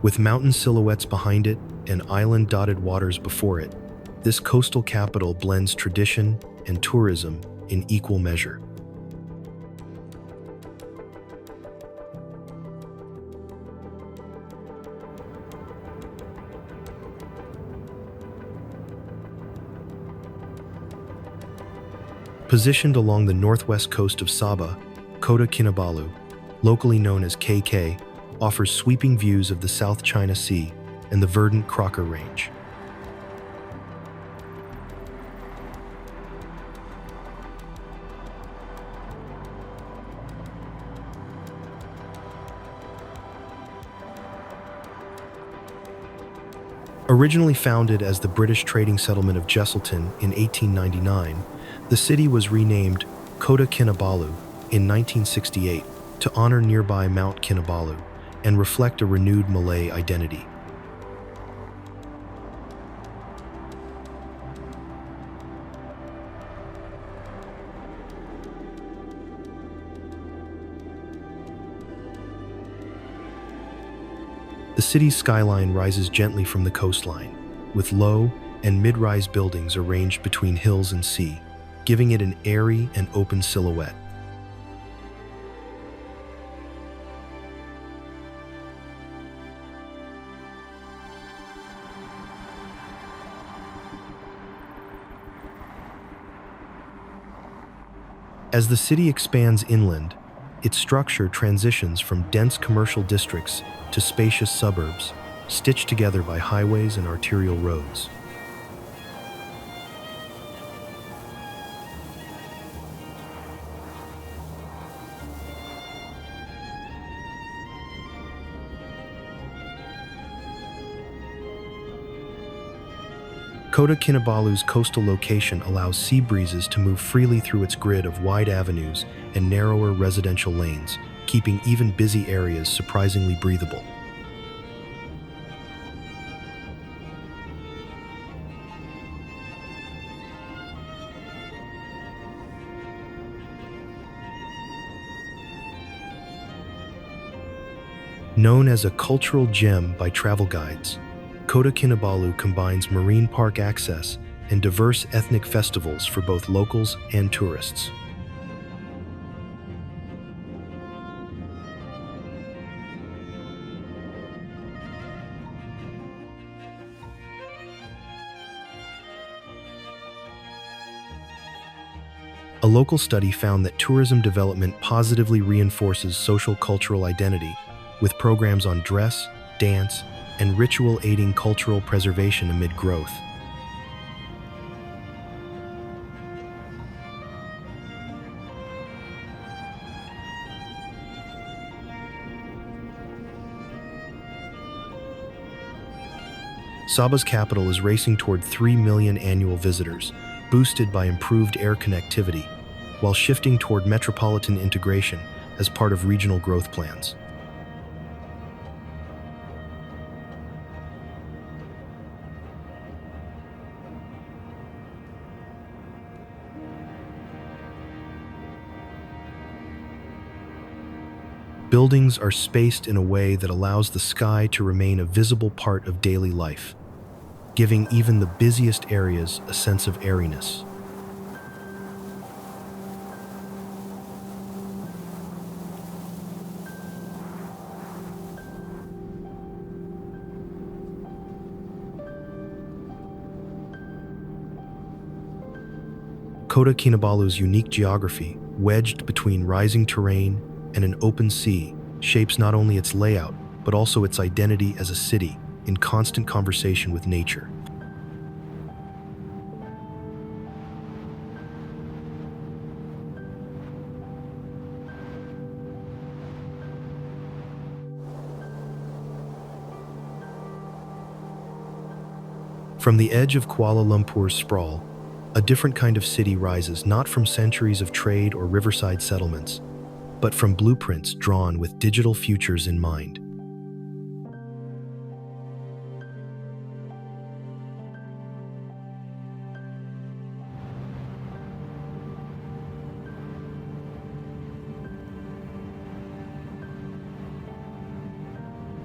With mountain silhouettes behind it and island-dotted waters before it, this coastal capital blends tradition and tourism in equal measure. Positioned along the northwest coast of Sabah, Kota Kinabalu, locally known as KK, offers sweeping views of the South China Sea and the verdant Crocker Range. Originally founded as the British trading settlement of Jesselton in 1899, the city was renamed Kota Kinabalu in 1968 to honor nearby Mount Kinabalu and reflect a renewed Malay identity. The city's skyline rises gently from the coastline, with low and mid-rise buildings arranged between hills and sea, giving it an airy and open silhouette. As the city expands inland, its structure transitions from dense commercial districts to spacious suburbs, stitched together by highways and arterial roads. Kota Kinabalu's coastal location allows sea breezes to move freely through its grid of wide avenues and narrower residential lanes, keeping even busy areas surprisingly breathable. Known as a cultural gem by travel guides, Kota Kinabalu combines marine park access and diverse ethnic festivals for both locals and tourists. A local study found that tourism development positively reinforces social cultural identity, with programs on dress, dance, and ritual aiding cultural preservation amid growth. Sabah's capital is racing toward 3 million annual visitors, boosted by improved air connectivity, while shifting toward metropolitan integration as part of regional growth plans. Buildings are spaced in a way that allows the sky to remain a visible part of daily life, giving even the busiest areas a sense of airiness. Kota Kinabalu's unique geography, wedged between rising terrain and an open sea, shapes not only its layout, but also its identity as a city in constant conversation with nature. From the edge of Kuala Lumpur's sprawl, a different kind of city rises not from centuries of trade or riverside settlements, but from blueprints drawn with digital futures in mind.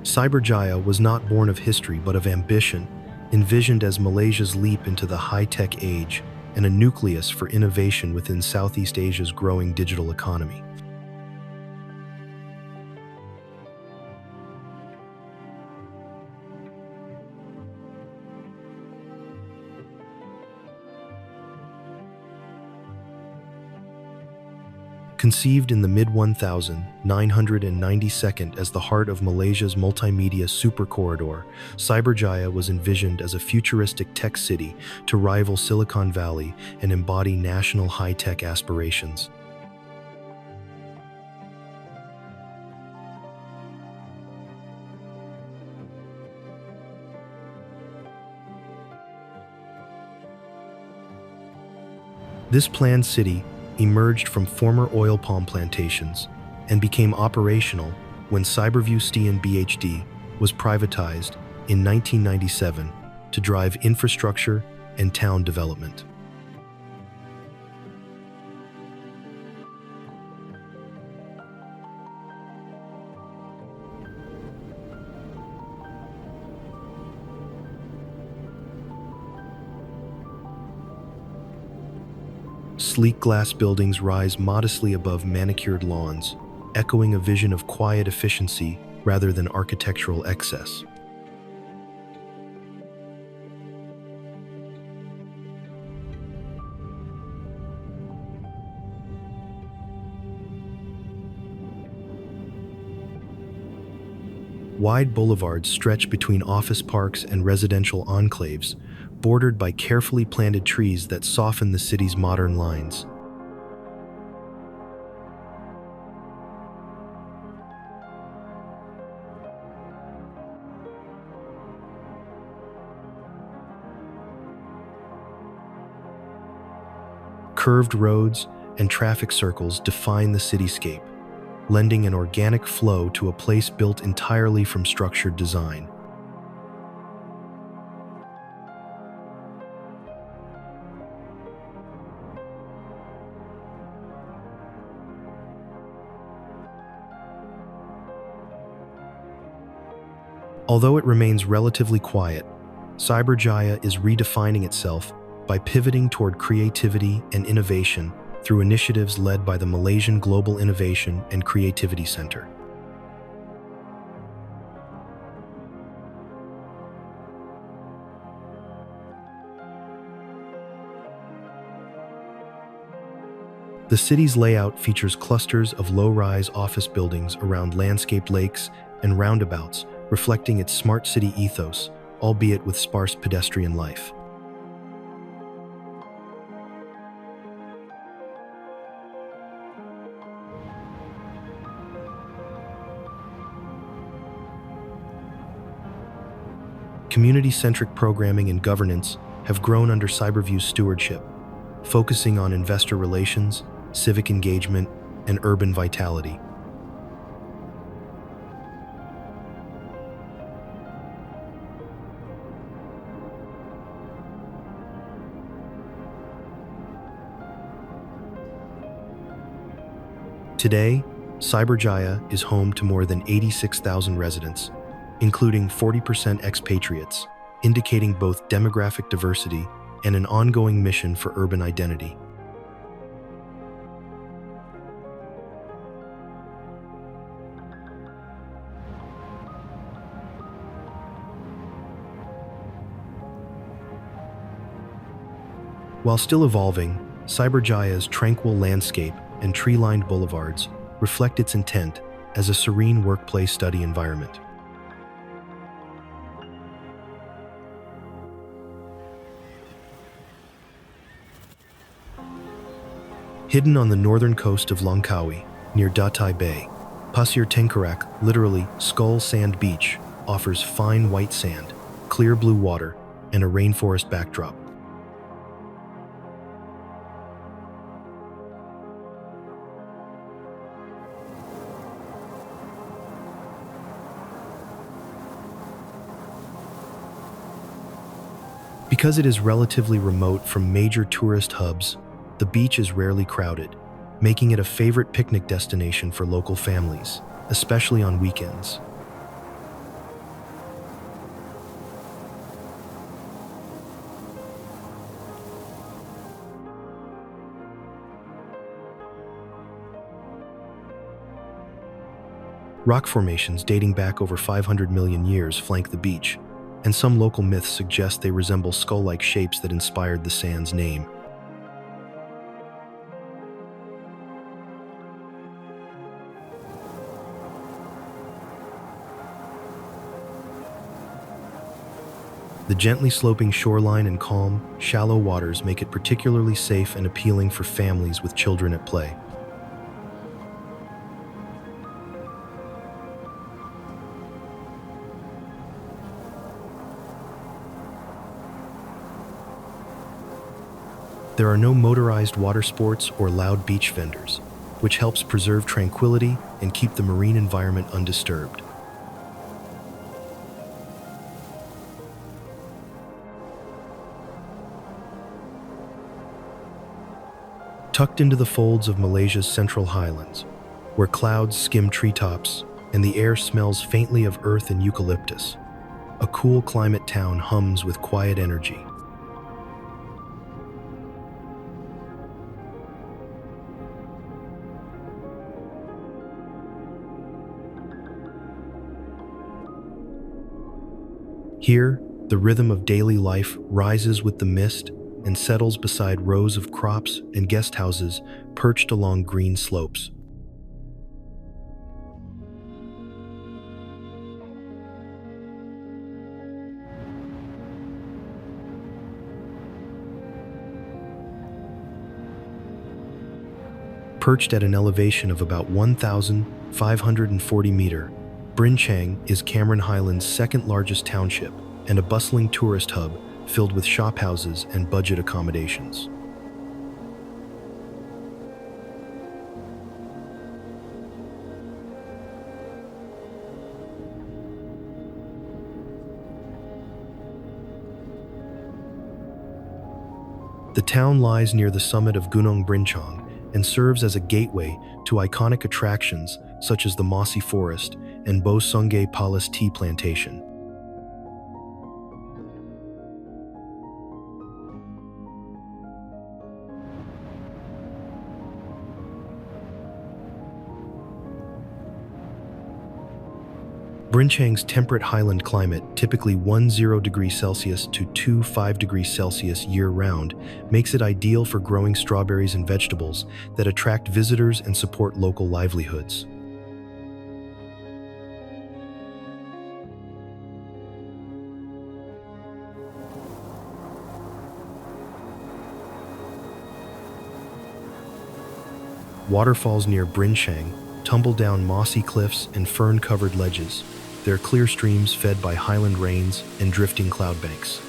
Cyberjaya was not born of history but of ambition, envisioned as Malaysia's leap into the high-tech age and a nucleus for innovation within Southeast Asia's growing digital economy. Conceived in the mid-1992 as the heart of Malaysia's multimedia supercorridor, Cyberjaya was envisioned as a futuristic tech city to rival Silicon Valley and embody national high-tech aspirations. This planned city emerged from former oil palm plantations and became operational when Cyberview Thean BHD was privatized in 1997 to drive infrastructure and town development. Sleek glass buildings rise modestly above manicured lawns, echoing a vision of quiet efficiency rather than architectural excess. Wide boulevards stretch between office parks and residential enclaves, bordered by carefully planted trees that soften the city's modern lines. Curved roads and traffic circles define the cityscape, lending an organic flow to a place built entirely from structured design. Although it remains relatively quiet, Cyberjaya is redefining itself by pivoting toward creativity and innovation through initiatives led by the Malaysian Global Innovation and Creativity Center. The city's layout features clusters of low-rise office buildings around landscaped lakes and roundabouts, reflecting its smart city ethos, albeit with sparse pedestrian life. Community-centric programming and governance have grown under Cyberview's stewardship, focusing on investor relations, civic engagement, and urban vitality. Today, Cyberjaya is home to more than 86,000 residents, including 40% expatriates, indicating both demographic diversity and an ongoing mission for urban identity. While still evolving, Cyberjaya's tranquil landscape and tree-lined boulevards reflect its intent as a serene workplace study environment. Hidden on the northern coast of Langkawi, near Datai Bay, Pasir Tengkorak, literally Skull Sand Beach, offers fine white sand, clear blue water, and a rainforest backdrop. Because it is relatively remote from major tourist hubs, the beach is rarely crowded, making it a favorite picnic destination for local families, especially on weekends. Rock formations dating back over 500 million years flank the beach, and some local myths suggest they resemble skull-like shapes that inspired the sand's name. The gently sloping shoreline and calm, shallow waters make it particularly safe and appealing for families with children at play. There are no motorized water sports or loud beach vendors, which helps preserve tranquility and keep the marine environment undisturbed. Tucked into the folds of Malaysia's Central Highlands, where clouds skim treetops and the air smells faintly of earth and eucalyptus, a cool climate town hums with quiet energy. Here, the rhythm of daily life rises with the mist and settles beside rows of crops and guest houses perched along green slopes. Perched at an elevation of about 1,540 meters, Brinchang is Cameron Highlands' second largest township and a bustling tourist hub filled with shophouses and budget accommodations. The town lies near the summit of Gunung Brinchang and serves as a gateway to iconic attractions such as the Mossy Forest and Bo Sungay Palace Tea Plantation. Brinchang's temperate highland climate, typically 10 degrees Celsius to 25 degrees Celsius year-round, makes it ideal for growing strawberries and vegetables that attract visitors and support local livelihoods. Waterfalls near Brinchang tumble down mossy cliffs and fern-covered ledges, their clear streams fed by highland rains and drifting cloud banks.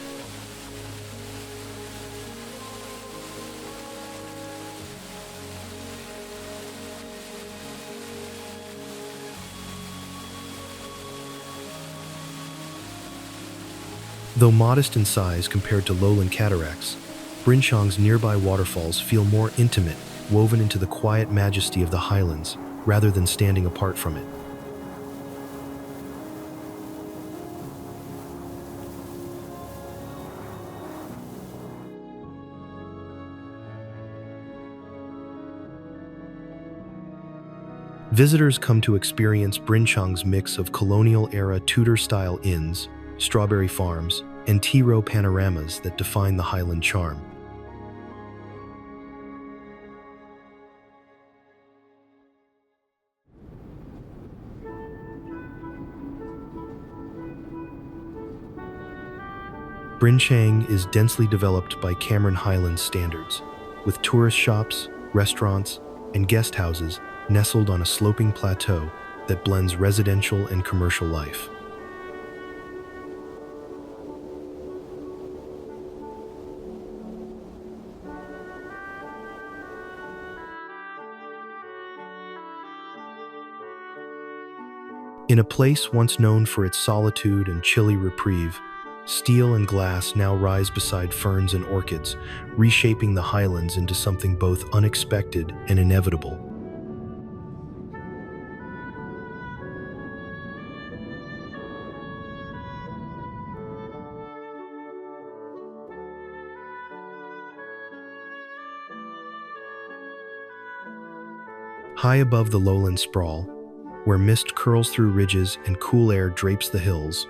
Though modest in size compared to lowland cataracts, Brinchang's nearby waterfalls feel more intimate, woven into the quiet majesty of the highlands, rather than standing apart from it. Visitors come to experience Brinchang's mix of colonial-era Tudor-style inns, strawberry farms, and tea row panoramas that define the highland charm. Brinchang is densely developed by Cameron Highlands standards, with tourist shops, restaurants, and guest houses nestled on a sloping plateau that blends residential and commercial life. In a place once known for its solitude and chilly reprieve, steel and glass now rise beside ferns and orchids, reshaping the highlands into something both unexpected and inevitable. High above the lowland sprawl, where mist curls through ridges and cool air drapes the hills,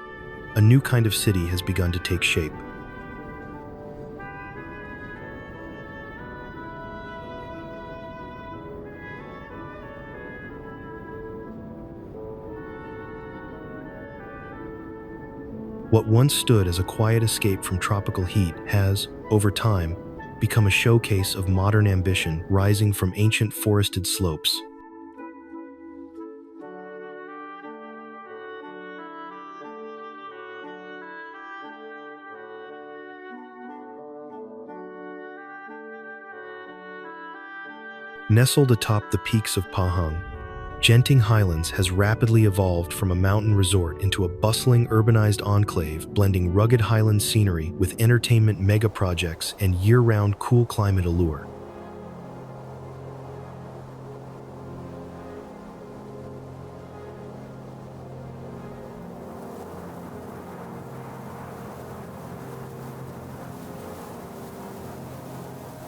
a new kind of city has begun to take shape. What once stood as a quiet escape from tropical heat has, over time, become a showcase of modern ambition rising from ancient forested slopes. Nestled atop the peaks of Pahang, Genting Highlands has rapidly evolved from a mountain resort into a bustling urbanized enclave blending rugged highland scenery with entertainment mega-projects and year-round cool climate allure.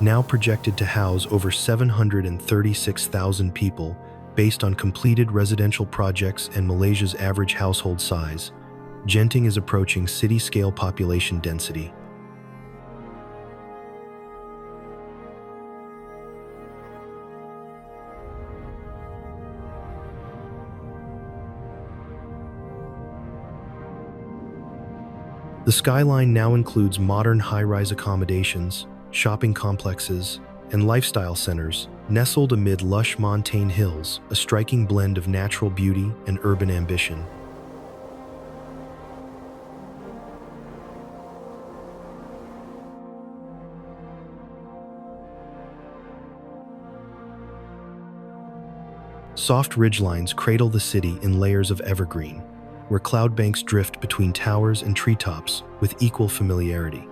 Now projected to house over 736,000 people, based on completed residential projects and Malaysia's average household size, Genting is approaching city-scale population density. The skyline now includes modern high-rise accommodations, shopping complexes, and lifestyle centers nestled amid lush montane hills, a striking blend of natural beauty and urban ambition. Soft ridgelines cradle the city in layers of evergreen, where cloud banks drift between towers and treetops with equal familiarity.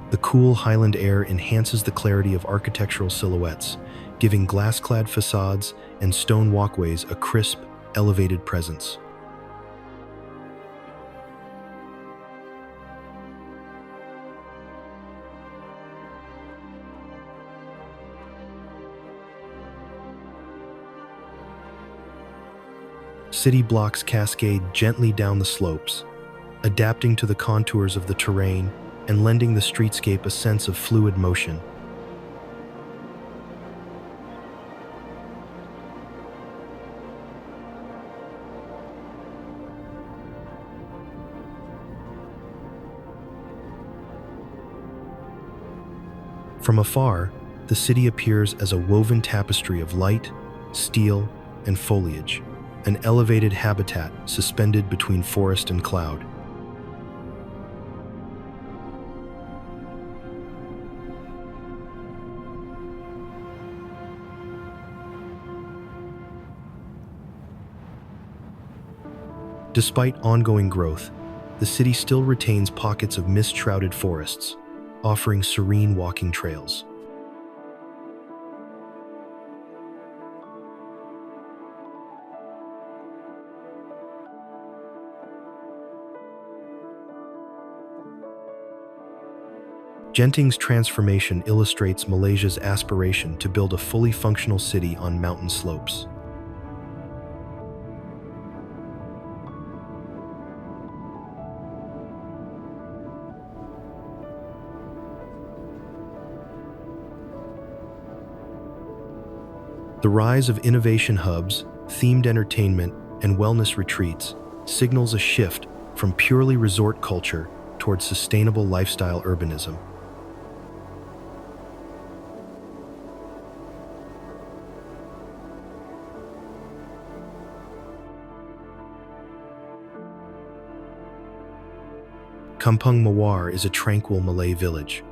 The cool highland air enhances the clarity of architectural silhouettes, giving glass-clad facades and stone walkways a crisp, elevated presence. City blocks cascade gently down the slopes, adapting to the contours of the terrain and lending the streetscape a sense of fluid motion. From afar, the city appears as a woven tapestry of light, steel, and foliage, an elevated habitat suspended between forest and cloud. Despite ongoing growth, the city still retains pockets of mist-shrouded forests, offering serene walking trails. Genting's transformation illustrates Malaysia's aspiration to build a fully functional city on mountain slopes. The rise of innovation hubs, themed entertainment, and wellness retreats signals a shift from purely resort culture towards sustainable lifestyle urbanism. Kampung Mawar is a tranquil Malay village.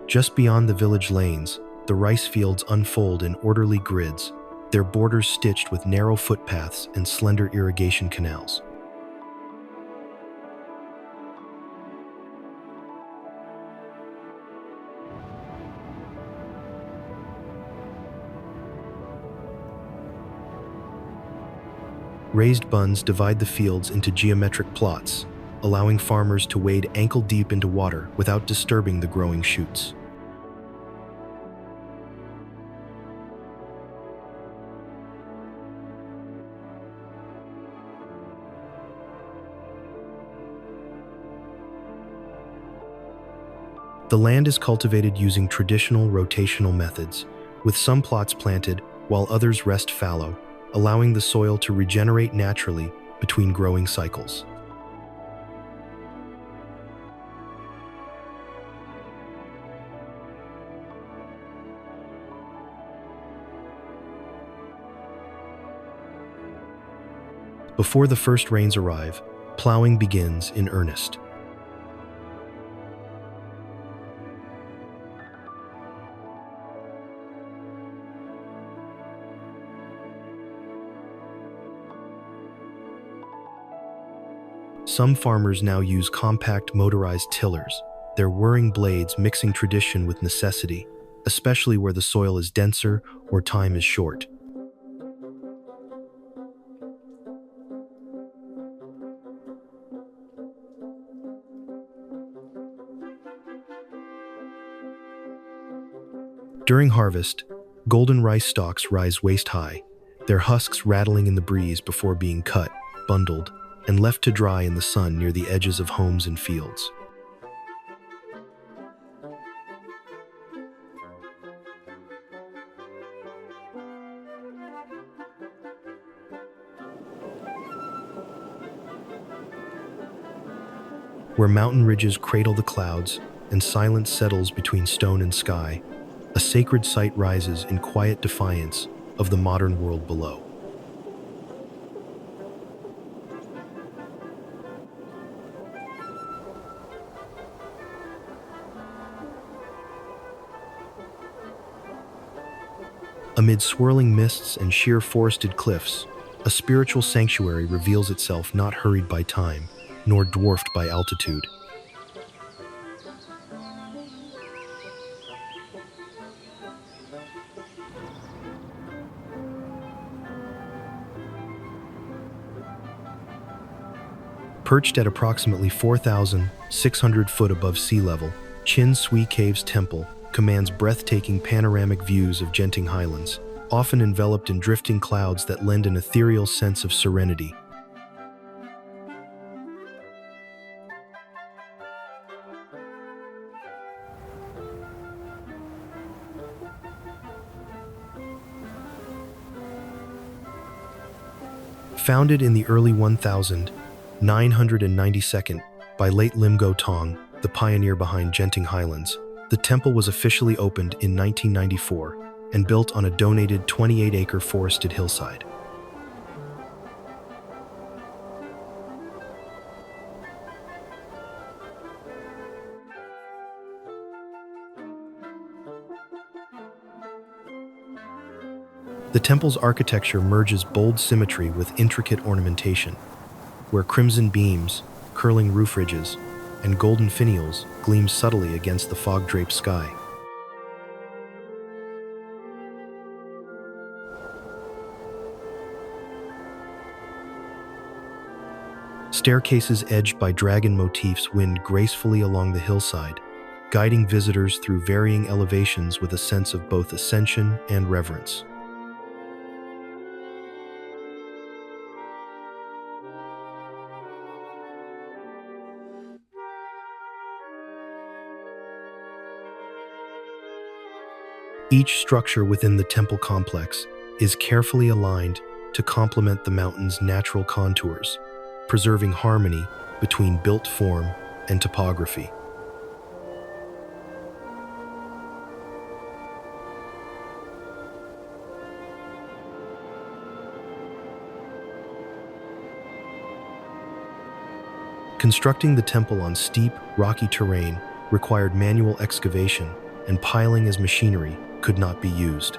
Just beyond the village lanes, the rice fields unfold in orderly grids, their borders stitched with narrow footpaths and slender irrigation canals. Raised bunds divide the fields into geometric plots, allowing farmers to wade ankle-deep into water without disturbing the growing shoots. The land is cultivated using traditional rotational methods, with some plots planted while others rest fallow, allowing the soil to regenerate naturally between growing cycles. Before the first rains arrive, plowing begins in earnest. Some farmers now use compact motorized tillers, their whirring blades mixing tradition with necessity, especially where the soil is denser or time is short. During harvest, golden rice stalks rise waist-high, their husks rattling in the breeze before being cut, bundled, and left to dry in the sun near the edges of homes and fields. Where mountain ridges cradle the clouds and silence settles between stone and sky, a sacred site rises in quiet defiance of the modern world below. Amid swirling mists and sheer forested cliffs, a spiritual sanctuary reveals itself not hurried by time, nor dwarfed by altitude. Perched at approximately 4,600 foot above sea level, Chin Swee Caves Temple commands breathtaking panoramic views of Genting Highlands, often enveloped in drifting clouds that lend an ethereal sense of serenity. Founded in the early 1992 by late Lim Go Tong, the pioneer behind Genting Highlands, the temple was officially opened in 1994 and built on a donated 28-acre forested hillside. The temple's architecture merges bold symmetry with intricate ornamentation, where crimson beams, curling roof ridges, and golden finials gleam subtly against the fog-draped sky. Staircases edged by dragon motifs wind gracefully along the hillside, guiding visitors through varying elevations with a sense of both ascension and reverence. Each structure within the temple complex is carefully aligned to complement the mountain's natural contours, preserving harmony between built form and topography. Constructing the temple on steep, rocky terrain required manual excavation and piling as machinery could not be used.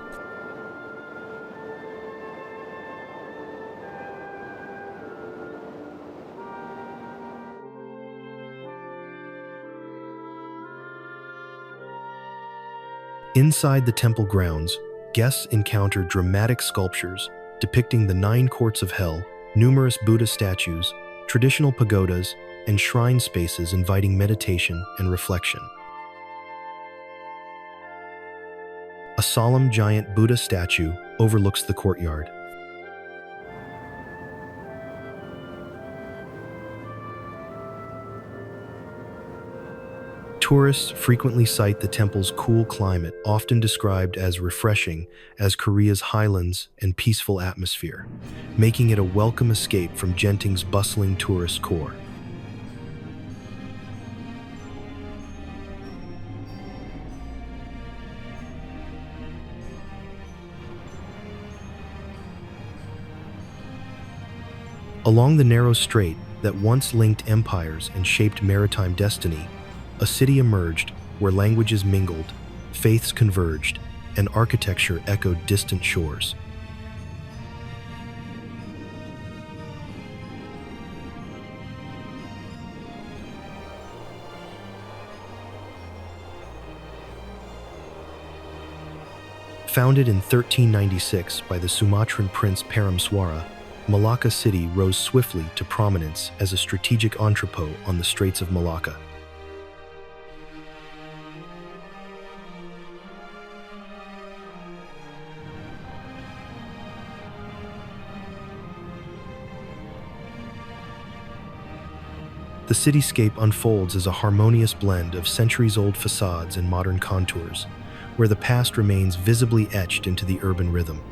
Inside the temple grounds, guests encountered dramatic sculptures depicting the 9 courts of hell, numerous Buddha statues, traditional pagodas, and shrine spaces inviting meditation and reflection. A solemn giant Buddha statue overlooks the courtyard. Tourists frequently cite the temple's cool climate, often described as refreshing as Korea's highlands and peaceful atmosphere, making it a welcome escape from Genting's bustling tourist core. Along the narrow strait that once linked empires and shaped maritime destiny, a city emerged where languages mingled, faiths converged, and architecture echoed distant shores. Founded in 1396 by the Sumatran prince Parameswara, Malacca City rose swiftly to prominence as a strategic entrepot on the Straits of Malacca. The cityscape unfolds as a harmonious blend of centuries-old facades and modern contours, where the past remains visibly etched into the urban rhythm.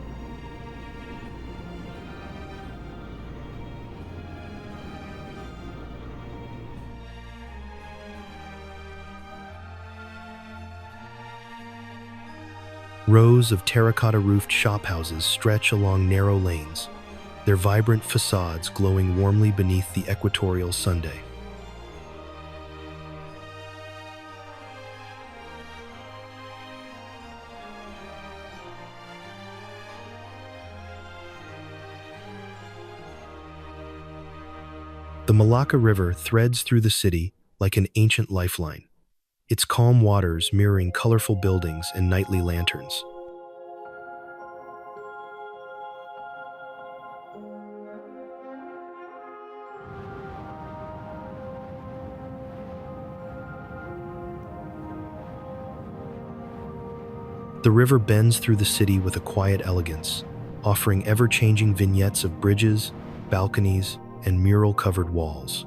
Rows of terracotta-roofed shophouses stretch along narrow lanes, their vibrant facades glowing warmly beneath the equatorial sunday. The Malacca River threads through the city like an ancient lifeline, its calm waters mirroring colorful buildings and nightly lanterns. The river bends through the city with a quiet elegance, offering ever-changing vignettes of bridges, balconies, and mural-covered walls.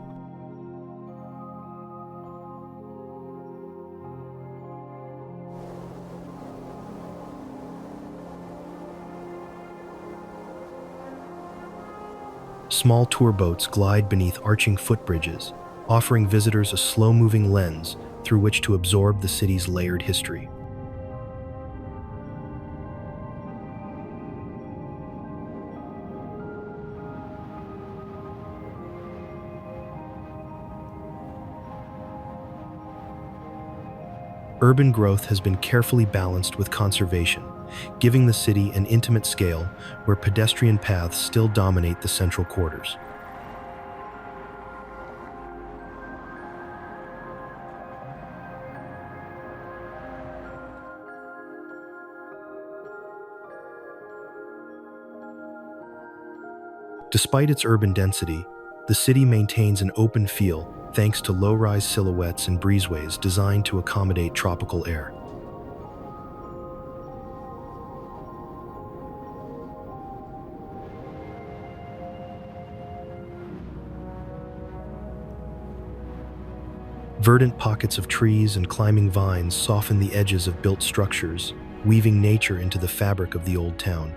Small tour boats glide beneath arching footbridges, offering visitors a slow-moving lens through which to absorb the city's layered history. Urban growth has been carefully balanced with conservation, giving the city an intimate scale where pedestrian paths still dominate the central quarters. Despite its urban density, the city maintains an open feel thanks to low-rise silhouettes and breezeways designed to accommodate tropical air. Verdant pockets of trees and climbing vines soften the edges of built structures, weaving nature into the fabric of the old town.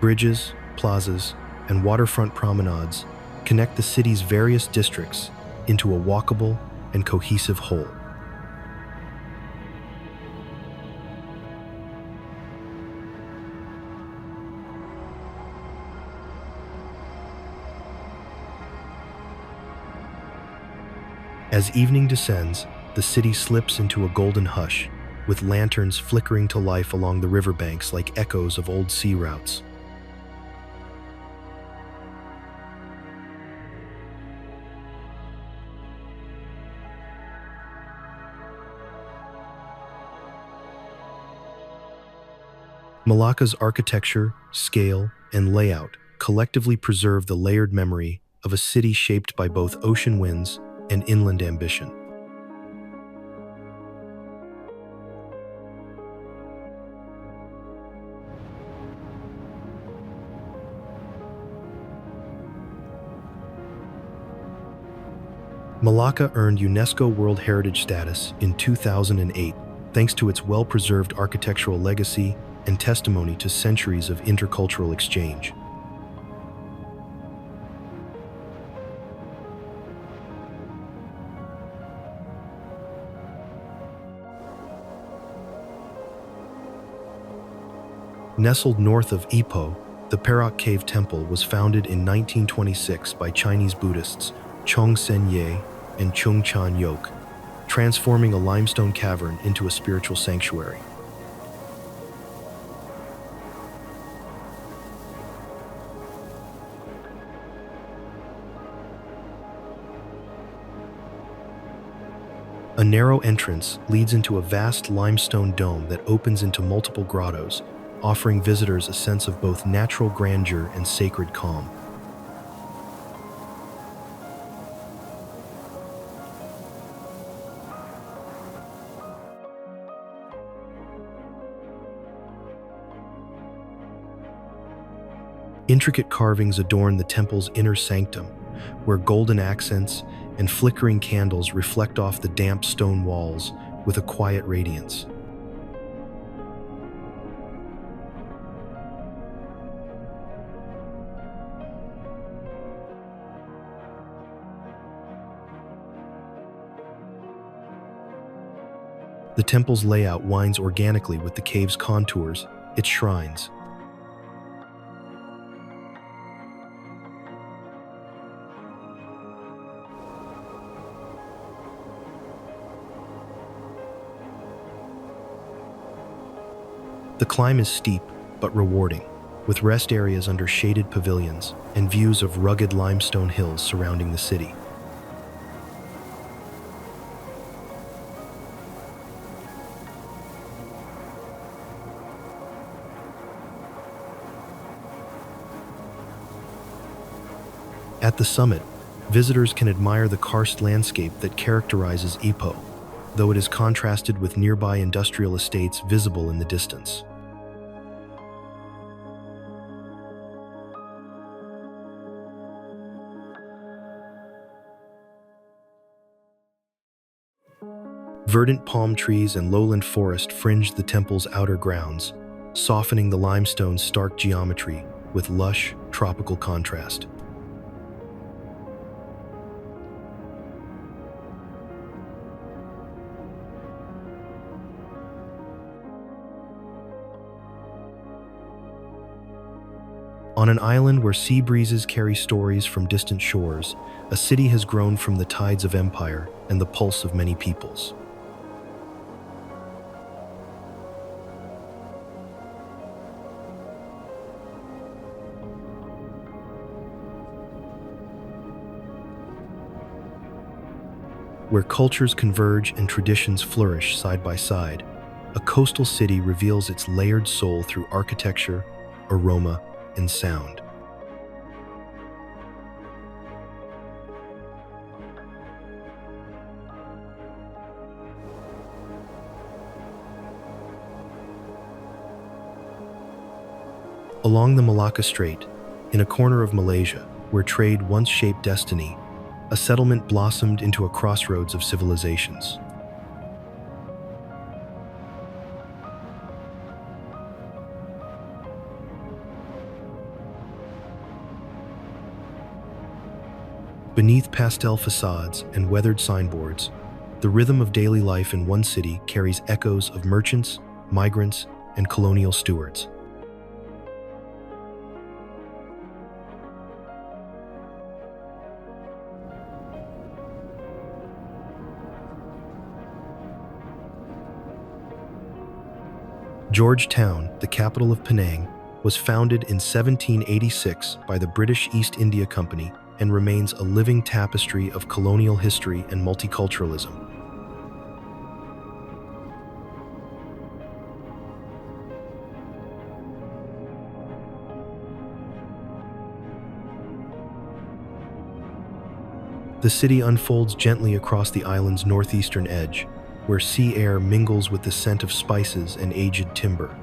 Bridges, plazas, and waterfront promenades connect the city's various districts into a walkable and cohesive whole. As evening descends, the city slips into a golden hush, with lanterns flickering to life along the riverbanks like echoes of old sea routes. Malacca's architecture, scale, and layout collectively preserve the layered memory of a city shaped by both ocean winds and inland ambition. Malacca earned UNESCO World Heritage status in 2008 thanks to its well-preserved architectural legacy and testimony to centuries of intercultural exchange. Nestled north of Ipoh, the Perak Cave Temple was founded in 1926 by Chinese Buddhists Chong Sen Ye and Chung Chan Yok, transforming a limestone cavern into a spiritual sanctuary. A narrow entrance leads into a vast limestone dome that opens into multiple grottos, offering visitors a sense of both natural grandeur and sacred calm. Intricate carvings adorn the temple's inner sanctum, where golden accents and flickering candles reflect off the damp stone walls with a quiet radiance. The temple's layout winds organically with the cave's contours, its shrines. The climb is steep, but rewarding, with rest areas under shaded pavilions and views of rugged limestone hills surrounding the city. At the summit, visitors can admire the karst landscape that characterizes Ipoh, though it is contrasted with nearby industrial estates visible in the distance. Verdant palm trees and lowland forest fringe the temple's outer grounds, softening the limestone's stark geometry with lush, tropical contrast. On an island where sea breezes carry stories from distant shores, a city has grown from the tides of empire and the pulse of many peoples. Where cultures converge and traditions flourish side by side, a coastal city reveals its layered soul through architecture, aroma, and sound. Along the Malacca Strait, in a corner of Malaysia, where trade once shaped destiny, a settlement blossomed into a crossroads of civilizations. Beneath pastel facades and weathered signboards, the rhythm of daily life in one city carries echoes of merchants, migrants, and colonial stewards. Georgetown, the capital of Penang, was founded in 1786 by the British East India Company and remains a living tapestry of colonial history and multiculturalism. The city unfolds gently across the island's northeastern edge, where sea air mingles with the scent of spices and aged timber.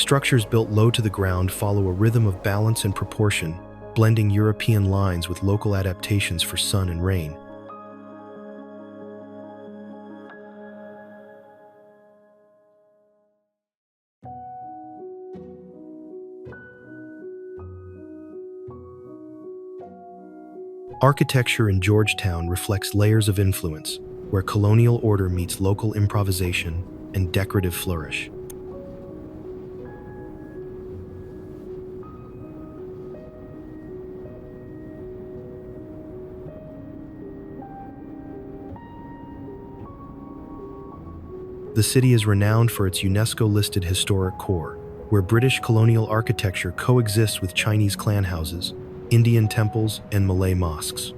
Structures built low to the ground follow a rhythm of balance and proportion, blending European lines with local adaptations for sun and rain. Architecture in Georgetown reflects layers of influence, where colonial order meets local improvisation and decorative flourish. The city is renowned for its UNESCO-listed historic core, where British colonial architecture coexists with Chinese clan houses, Indian temples, and Malay mosques.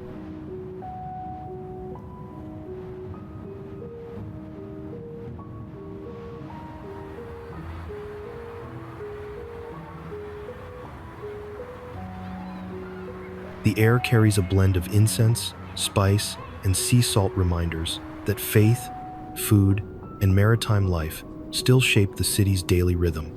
The air carries a blend of incense, spice, and sea salt reminders that faith, food, and maritime life still shape the city's daily rhythm.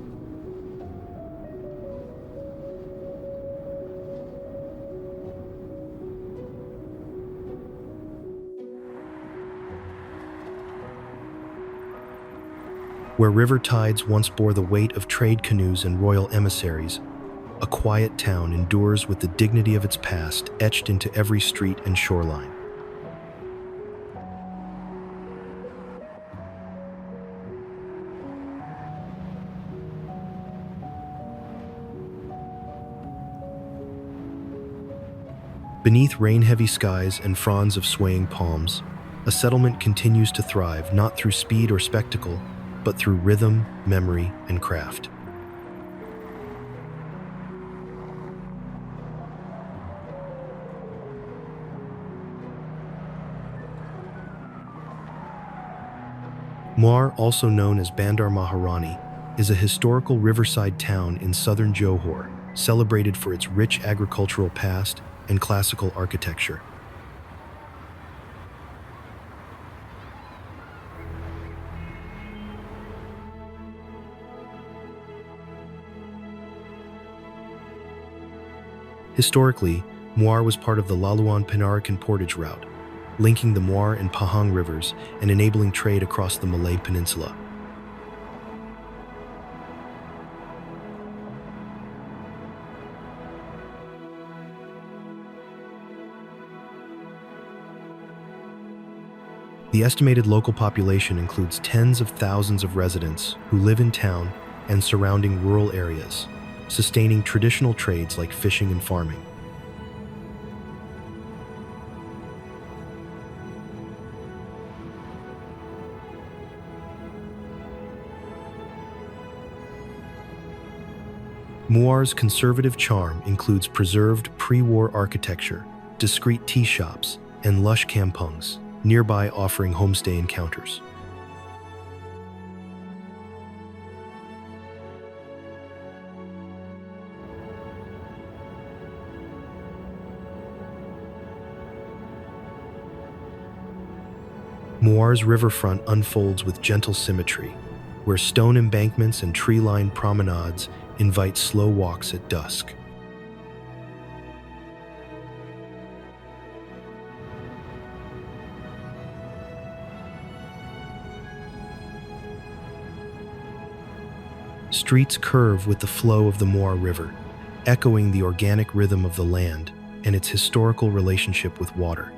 Where river tides once bore the weight of trade canoes and royal emissaries, a quiet town endures with the dignity of its past etched into every street and shoreline. Beneath rain-heavy skies and fronds of swaying palms, a settlement continues to thrive not through speed or spectacle, but through rhythm, memory, and craft. Mawar, also known as Bandar Maharani, is a historical riverside town in southern Johor, celebrated for its rich agricultural past and classical architecture. Historically, Mawar was part of the Laluan-Penarikan portage route, linking the Mawar and Pahang rivers and enabling trade across the Malay Peninsula. The estimated local population includes tens of thousands of residents who live in town and surrounding rural areas, sustaining traditional trades like fishing and farming. Mawar's conservative charm includes preserved pre-war architecture, discreet tea shops, and lush kampungs, nearby offering homestay encounters. Mawar's riverfront unfolds with gentle symmetry, where stone embankments and tree-lined promenades invite slow walks at dusk. Streets curve with the flow of the Mawar River, echoing the organic rhythm of the land and its historical relationship with water.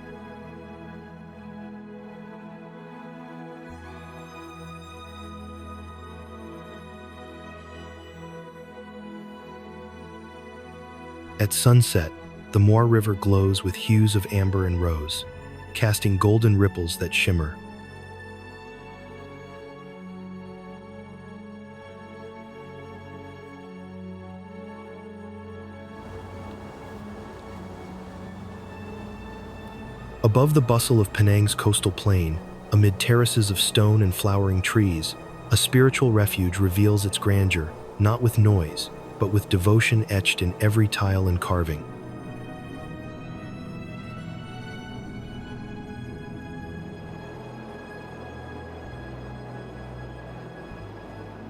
At sunset, the Mawar River glows with hues of amber and rose, casting golden ripples that shimmer. Above the bustle of Penang's coastal plain, amid terraces of stone and flowering trees, a spiritual refuge reveals its grandeur, not with noise, but with devotion etched in every tile and carving.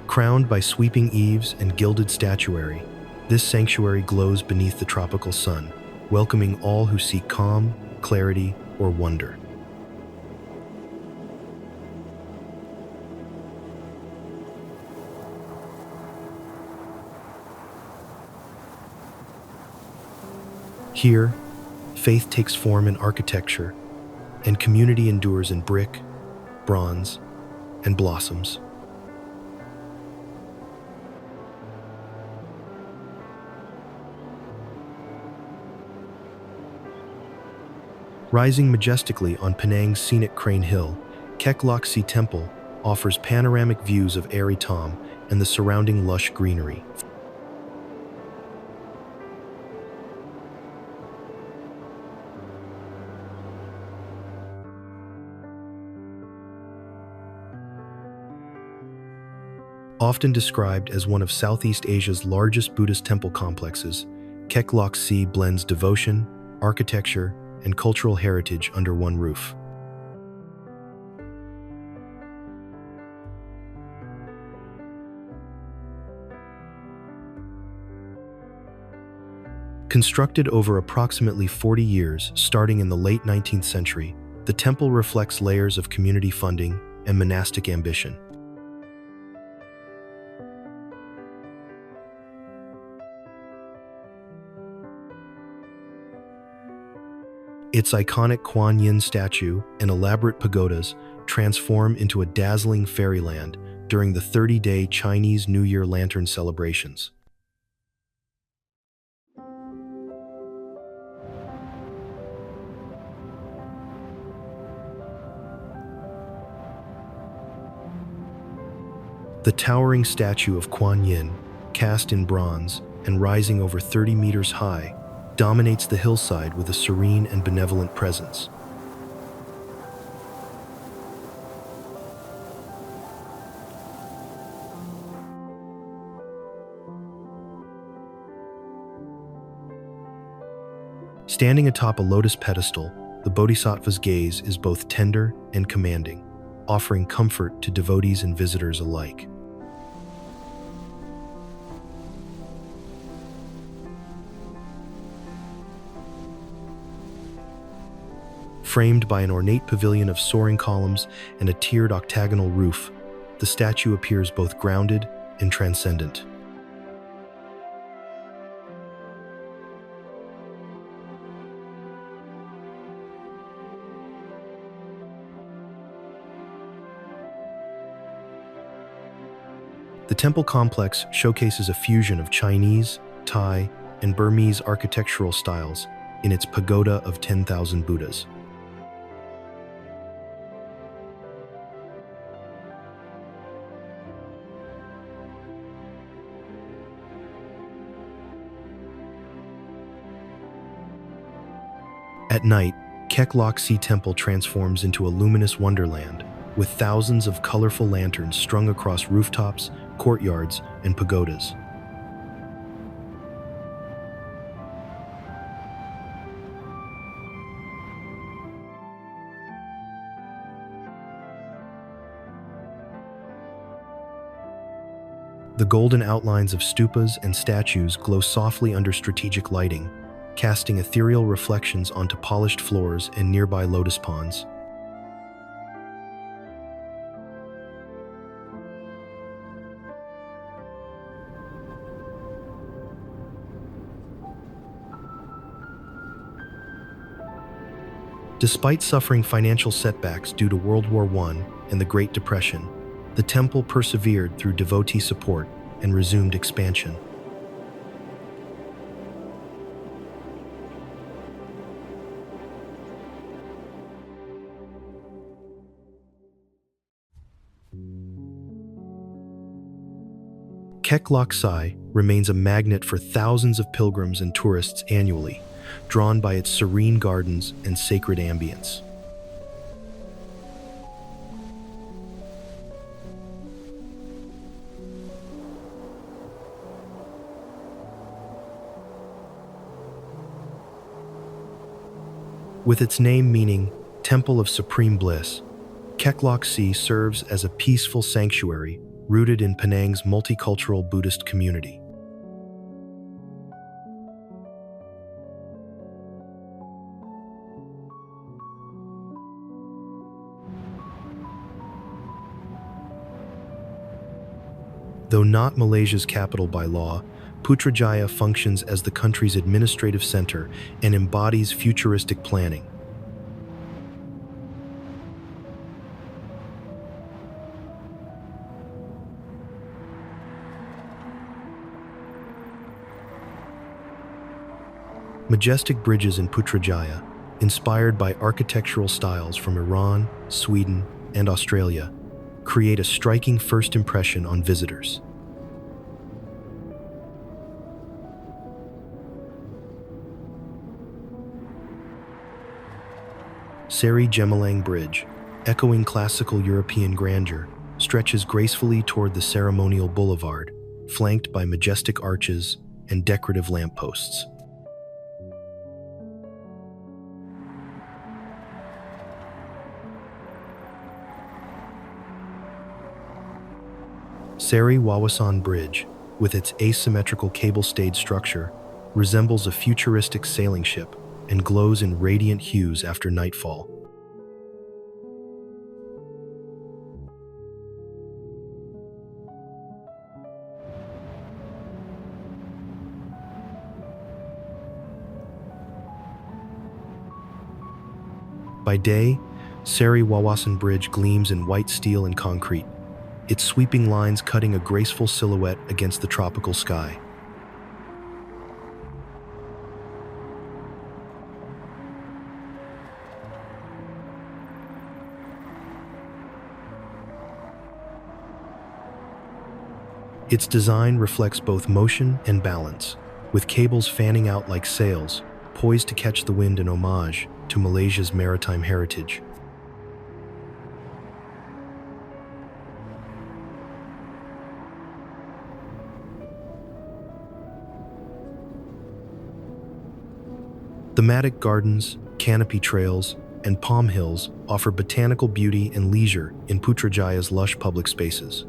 Crowned by sweeping eaves and gilded statuary, this sanctuary glows beneath the tropical sun, welcoming all who seek calm, clarity, or wonder. Here, faith takes form in architecture, and community endures in brick, bronze, and blossoms. Rising majestically on Penang's scenic Crane Hill, Kek Lok Si Temple offers panoramic views of Airy Tom and the surrounding lush greenery. Often described as one of Southeast Asia's largest Buddhist temple complexes, Kek Lok Si blends devotion, architecture, and cultural heritage under one roof. Constructed over approximately 40 years, starting in the late 19th century, the temple reflects layers of community funding and monastic ambition. Its iconic Kuan Yin statue and elaborate pagodas transform into a dazzling fairyland during the 30-day Chinese New Year lantern celebrations. The towering statue of Kuan Yin, cast in bronze and rising over 30 meters high, dominates the hillside with a serene and benevolent presence. Standing atop a lotus pedestal, the Bodhisattva's gaze is both tender and commanding, offering comfort to devotees and visitors alike. Framed by an ornate pavilion of soaring columns and a tiered octagonal roof, the statue appears both grounded and transcendent. The temple complex showcases a fusion of Chinese, Thai, and Burmese architectural styles in its pagoda of 10,000 Buddhas. At night, Kek Lok Si Temple transforms into a luminous wonderland, with thousands of colorful lanterns strung across rooftops, courtyards, and pagodas. The golden outlines of stupas and statues glow softly under strategic lighting, casting ethereal reflections onto polished floors and nearby lotus ponds. Despite suffering financial setbacks due to World War I and the Great Depression, the temple persevered through devotee support and resumed expansion. Kek Lok Si remains a magnet for thousands of pilgrims and tourists annually, drawn by its serene gardens and sacred ambience. With its name meaning Temple of Supreme Bliss, Kek Lok Si serves as a peaceful sanctuary rooted in Penang's multicultural Buddhist community. Though not Malaysia's capital by law, Putrajaya functions as the country's administrative center and embodies futuristic planning. Majestic bridges in Putrajaya, inspired by architectural styles from Iran, Sweden, and Australia, create a striking first impression on visitors. Seri Gemalang Bridge, echoing classical European grandeur, stretches gracefully toward the ceremonial boulevard, flanked by majestic arches and decorative lampposts. Seri Wawasan Bridge, with its asymmetrical cable-stayed structure, resembles a futuristic sailing ship and glows in radiant hues after nightfall. By day, Seri Wawasan Bridge gleams in white steel and concrete, its sweeping lines cutting a graceful silhouette against the tropical sky. Its design reflects both motion and balance, with cables fanning out like sails, poised to catch the wind in homage to Malaysia's maritime heritage. Thematic gardens, canopy trails, and palm hills offer botanical beauty and leisure in Putrajaya's lush public spaces.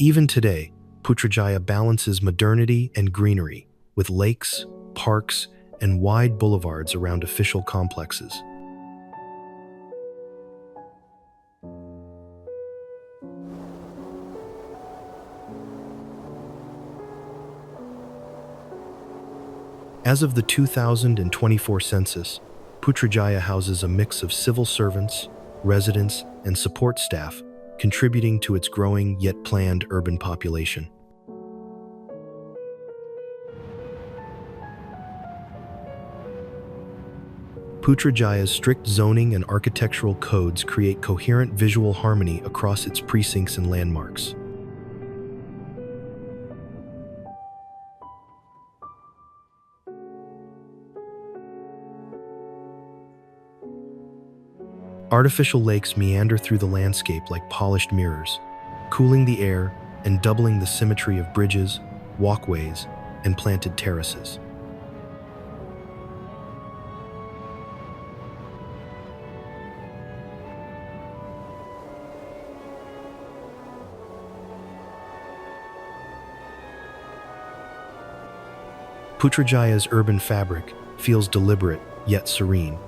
Even today, Putrajaya balances modernity and greenery, with lakes, parks, and wide boulevards around official complexes. As of the 2024 census, Putrajaya houses a mix of civil servants, residents, and support staff, contributing to its growing yet planned urban population. Putrajaya's strict zoning and architectural codes create coherent visual harmony across its precincts and landmarks. Artificial lakes meander through the landscape like polished mirrors, cooling the air and doubling the symmetry of bridges, walkways, and planted terraces. Putrajaya's urban fabric feels deliberate yet serene,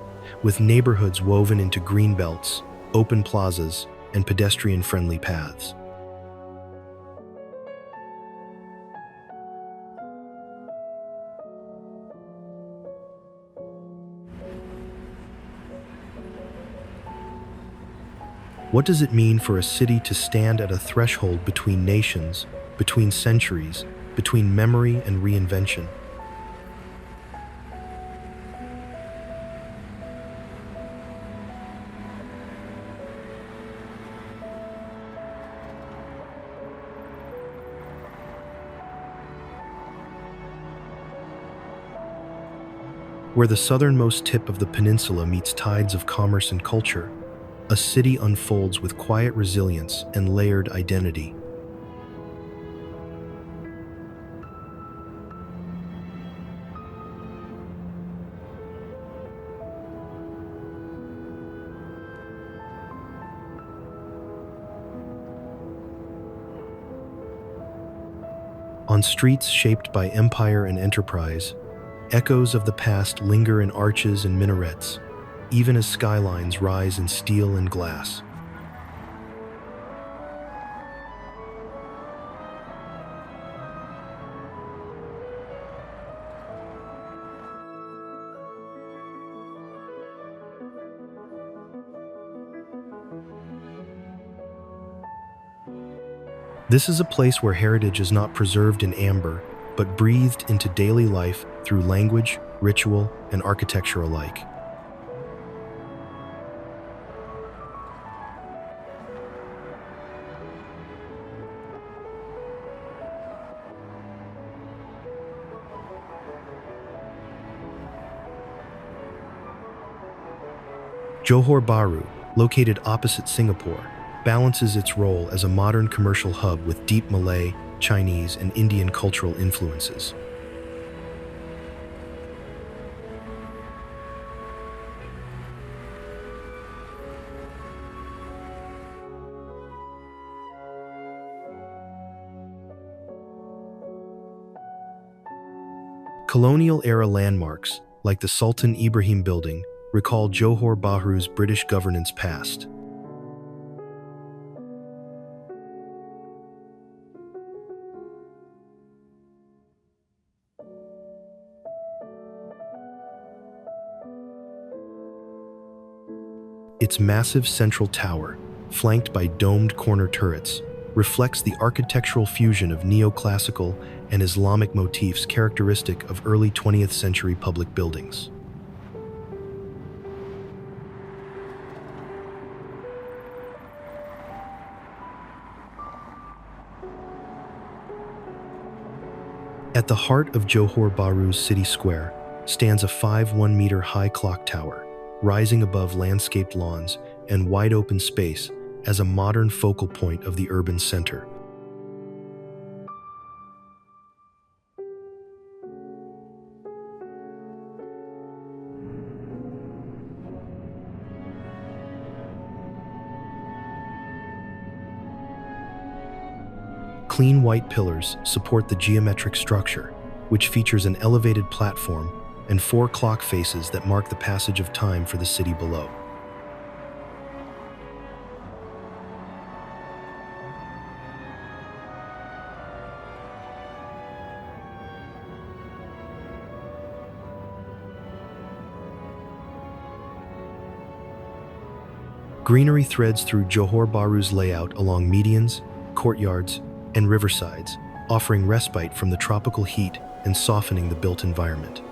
with neighborhoods woven into green belts, open plazas, and pedestrian-friendly paths. What does it mean for a city to stand at a threshold between nations, between centuries, between memory and reinvention? Where the southernmost tip of the peninsula meets tides of commerce and culture, a city unfolds with quiet resilience and layered identity. On streets shaped by empire and enterprise, echoes of the past linger in arches and minarets, even as skylines rise in steel and glass. This is a place where heritage is not preserved in amber, but breathed into daily life through language, ritual, and architecture alike. Johor Bahru, located opposite Singapore, balances its role as a modern commercial hub with deep Malay, Chinese, and Indian cultural influences. Colonial-era landmarks, like the Sultan Ibrahim Building, recall Johor Bahru's British governance past. Its massive central tower, flanked by domed corner turrets, reflects the architectural fusion of neoclassical and Islamic motifs characteristic of early 20th century public buildings. At the heart of Johor Bahru's city square stands a 5 1-meter-high clock tower, rising above landscaped lawns and wide-open space as a modern focal point of the urban center. Clean white pillars support the geometric structure, which features an elevated platform and 4 clock faces that mark the passage of time for the city below. Greenery threads through Johor Bahru's layout along medians, courtyards, and riversides, offering respite from the tropical heat and softening the built environment.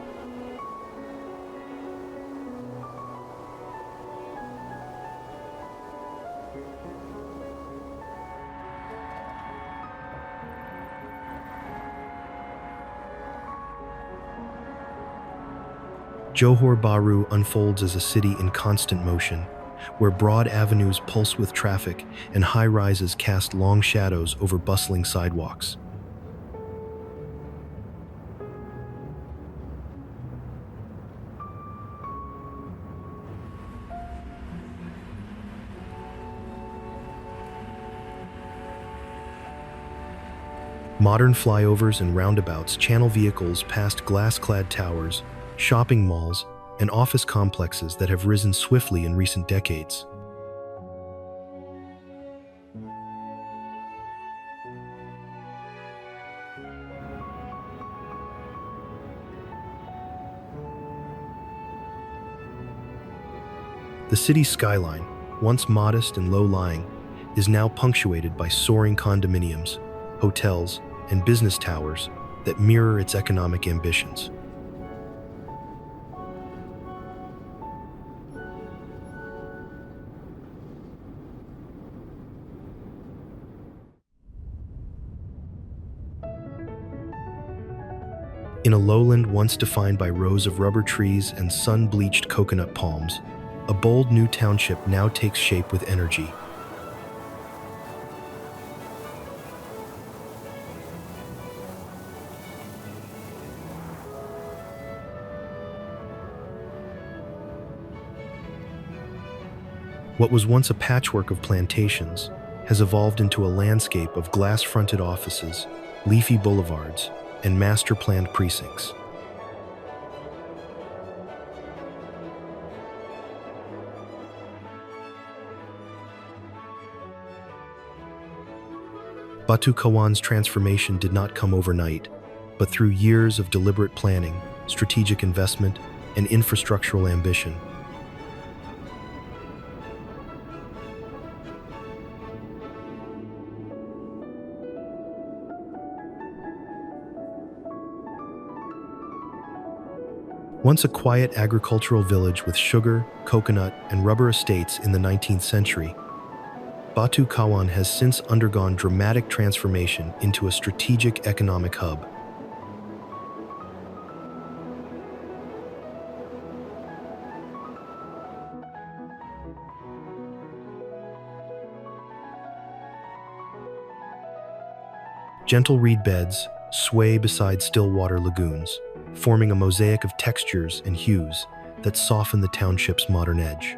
Johor Bahru unfolds as a city in constant motion, where broad avenues pulse with traffic and high-rises cast long shadows over bustling sidewalks. Modern flyovers and roundabouts channel vehicles past glass-clad towers, shopping malls, and office complexes that have risen swiftly in recent decades. The city's skyline, once modest and low-lying, is now punctuated by soaring condominiums, hotels, and business towers that mirror its economic ambitions. In a lowland once defined by rows of rubber trees and sun-bleached coconut palms, a bold new township now takes shape with energy. What was once a patchwork of plantations has evolved into a landscape of glass-fronted offices, leafy boulevards, and master-planned precincts. Batu Kawan's transformation did not come overnight, but through years of deliberate planning, strategic investment, and infrastructural ambition. Once a quiet agricultural village with sugar, coconut, and rubber estates in the 19th century, Batu Kawan has since undergone dramatic transformation into a strategic economic hub. Gentle reed beds sway beside still water lagoons, forming a mosaic of textures and hues that soften the township's modern edge.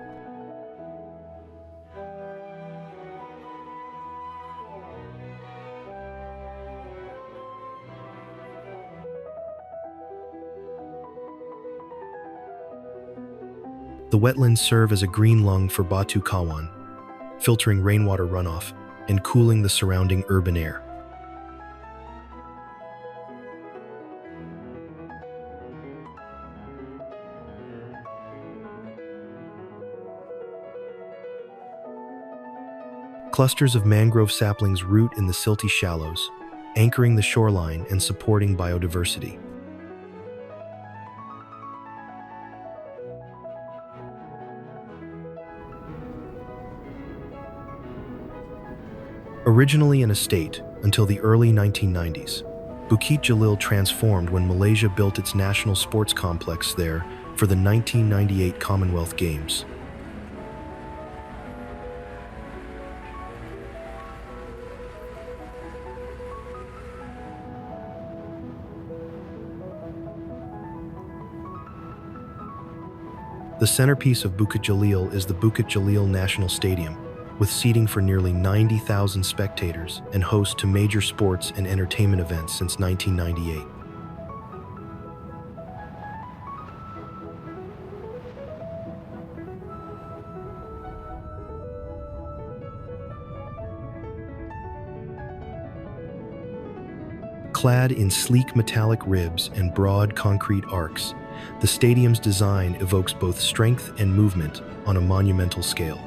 The wetlands serve as a green lung for Batu Kawan, filtering rainwater runoff and cooling the surrounding urban air. Clusters of mangrove saplings root in the silty shallows, anchoring the shoreline and supporting biodiversity. Originally an estate until the early 1990s, Bukit Jalil transformed when Malaysia built its national sports complex there for the 1998 Commonwealth Games. The centerpiece of Bukit Jalil is the Bukit Jalil National Stadium, with seating for nearly 90,000 spectators and host to major sports and entertainment events since 1998. Clad in sleek metallic ribs and broad concrete arcs, the stadium's design evokes both strength and movement on a monumental scale.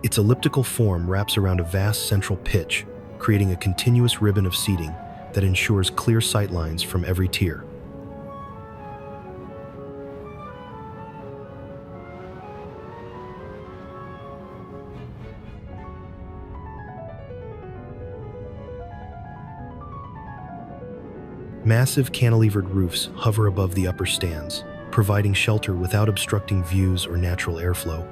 Its elliptical form wraps around a vast central pitch, creating a continuous ribbon of seating that ensures clear sightlines from every tier. Massive cantilevered roofs hover above the upper stands, providing shelter without obstructing views or natural airflow.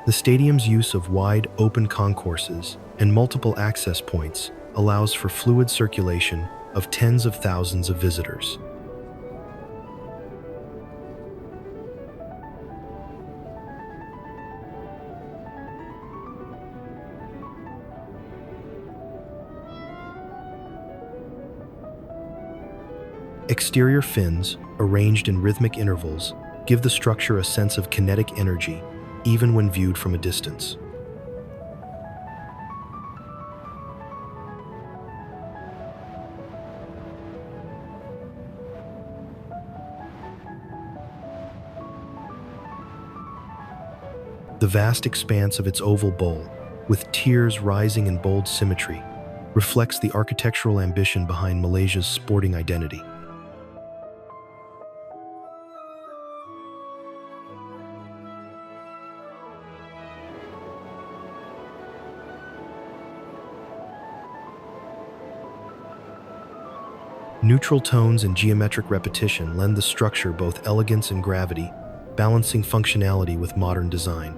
The stadium's use of wide, open concourses and multiple access points allows for fluid circulation of tens of thousands of visitors. Exterior fins, arranged in rhythmic intervals, give the structure a sense of kinetic energy, even when viewed from a distance. The vast expanse of its oval bowl, with tiers rising in bold symmetry, reflects the architectural ambition behind Malaysia's sporting identity. Neutral tones and geometric repetition lend the structure both elegance and gravity, balancing functionality with modern design.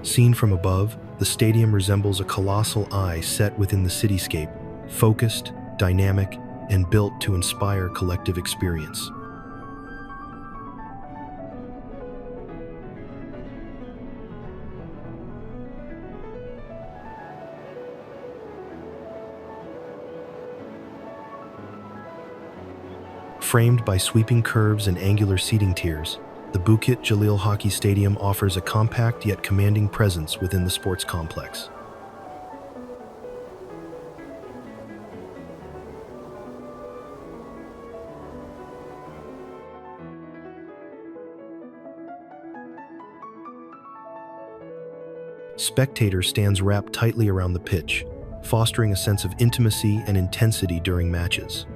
Seen from above, the stadium resembles a colossal eye set within the cityscape, focused, dynamic, and built to inspire collective experience. Framed by sweeping curves and angular seating tiers, the Bukit Jalil Hockey Stadium offers a compact yet commanding presence within the sports complex. Spectators stands wrapped tightly around the pitch, fostering a sense of intimacy and intensity during matches.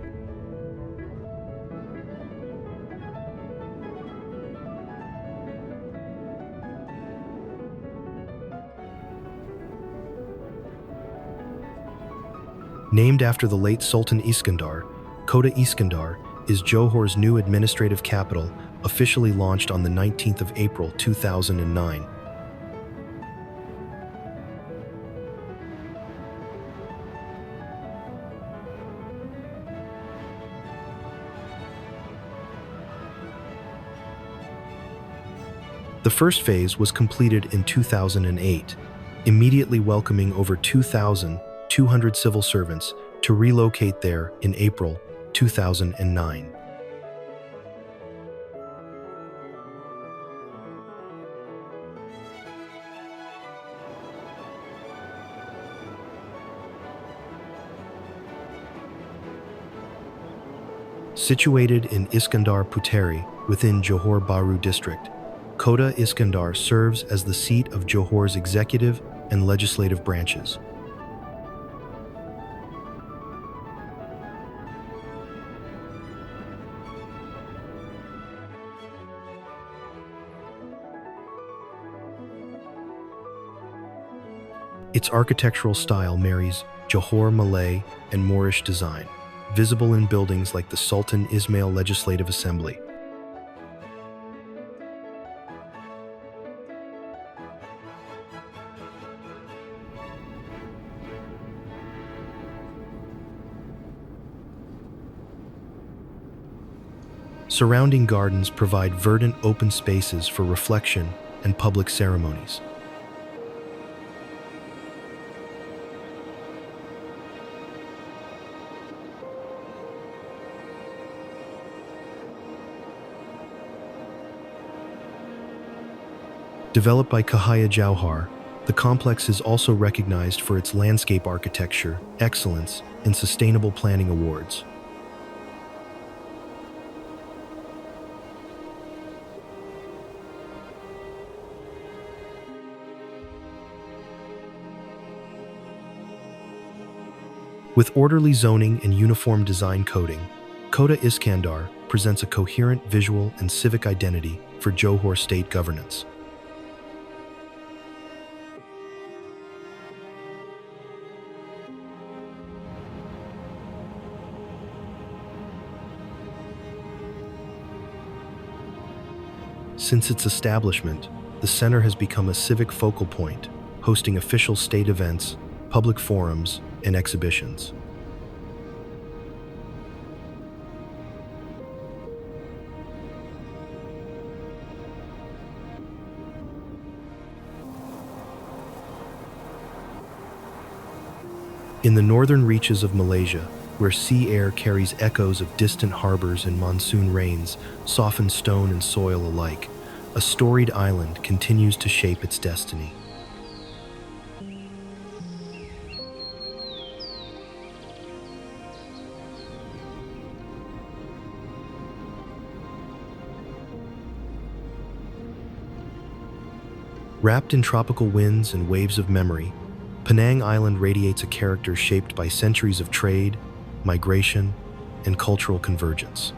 Named after the late Sultan Iskandar, Kota Iskandar is Johor's new administrative capital, officially launched on the 19th of April 2009. first phase was completed in 2008, immediately welcoming over 2,200 civil servants to relocate there in April 2009. Situated in Iskandar Puteri within Johor Bahru district, Kota Iskandar serves as the seat of Johor's executive and legislative branches. Its architectural style marries Johor Malay and Moorish design, visible in buildings like the Sultan Ismail Legislative Assembly. Surrounding gardens provide verdant open spaces for reflection and public ceremonies. Developed by Cahaya Jauhar, the complex is also recognized for its landscape architecture, excellence, and sustainable planning awards. With orderly zoning and uniform design coding, Kota Iskandar presents a coherent visual and civic identity for Johor state governance. Since its establishment, the center has become a civic focal point, hosting official state events, public forums, and exhibitions. In the northern reaches of Malaysia, where sea air carries echoes of distant harbors and monsoon rains soften stone and soil alike, a storied island continues to shape its destiny. Wrapped in tropical winds and waves of memory, Penang Island radiates a character shaped by centuries of trade, migration, and cultural convergence.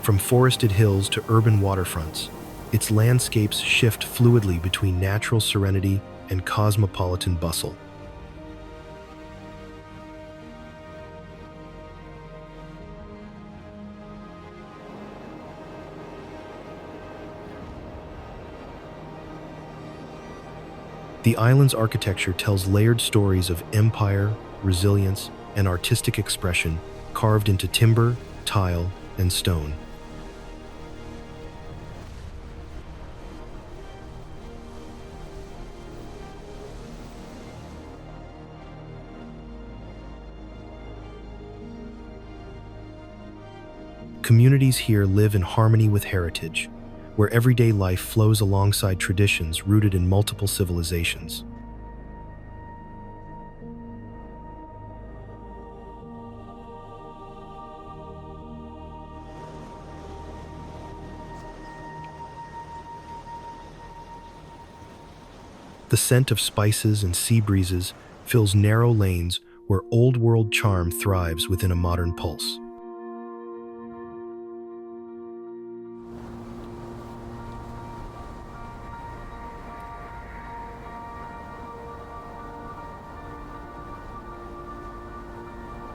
From forested hills to urban waterfronts, its landscapes shift fluidly between natural serenity and cosmopolitan bustle. The island's architecture tells layered stories of empire, resilience, and artistic expression carved into timber, tile, and stone. Communities here live in harmony with heritage, where everyday life flows alongside traditions rooted in multiple civilizations. The scent of spices and sea breezes fills narrow lanes where old-world charm thrives within a modern pulse.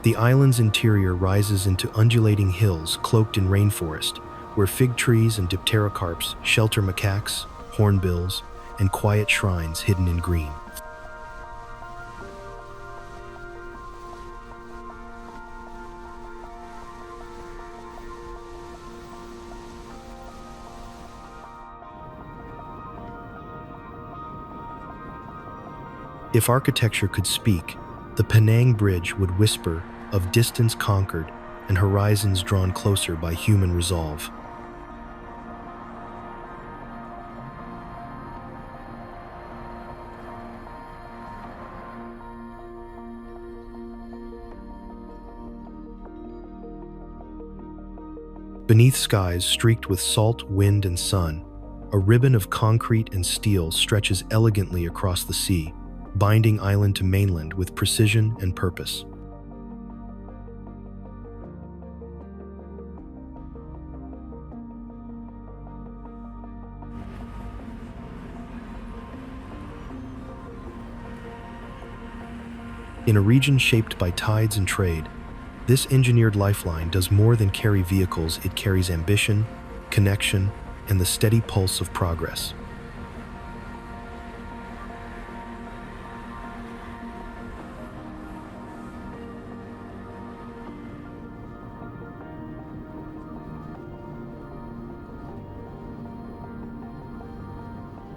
The island's interior rises into undulating hills cloaked in rainforest, where fig trees and dipterocarps shelter macaques, hornbills, and quiet shrines hidden in green. If architecture could speak, the Penang Bridge would whisper of distance conquered and horizons drawn closer by human resolve. Beneath skies streaked with salt, wind, and sun, a ribbon of concrete and steel stretches elegantly across the sea, binding island to mainland with precision and purpose. In a region shaped by tides and trade, this engineered lifeline does more than carry vehicles. It carries ambition, connection, and the steady pulse of progress.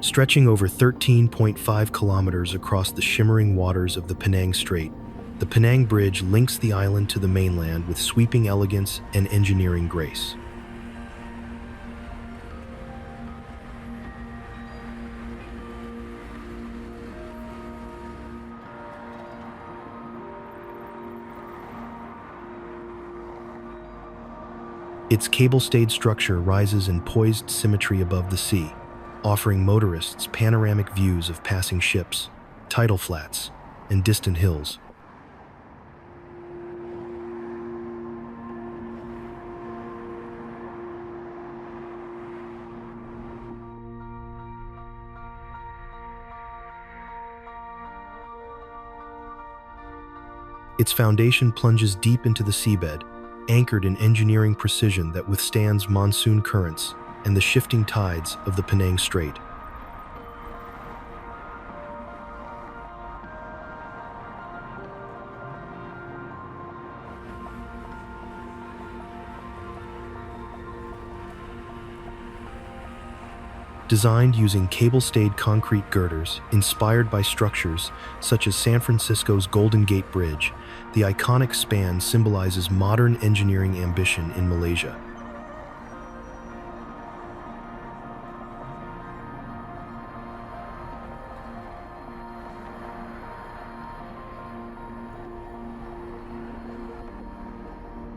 Stretching over 13.5 kilometers across the shimmering waters of the Penang Strait, the Penang Bridge links the island to the mainland with sweeping elegance and engineering grace. Its cable-stayed structure rises in poised symmetry above the sea, offering motorists panoramic views of passing ships, tidal flats, and distant hills. Its foundation plunges deep into the seabed, anchored in engineering precision that withstands monsoon currents and the shifting tides of the Penang Strait. Designed using cable-stayed concrete girders, inspired by structures such as San Francisco's Golden Gate Bridge, the iconic span symbolizes modern engineering ambition in Malaysia.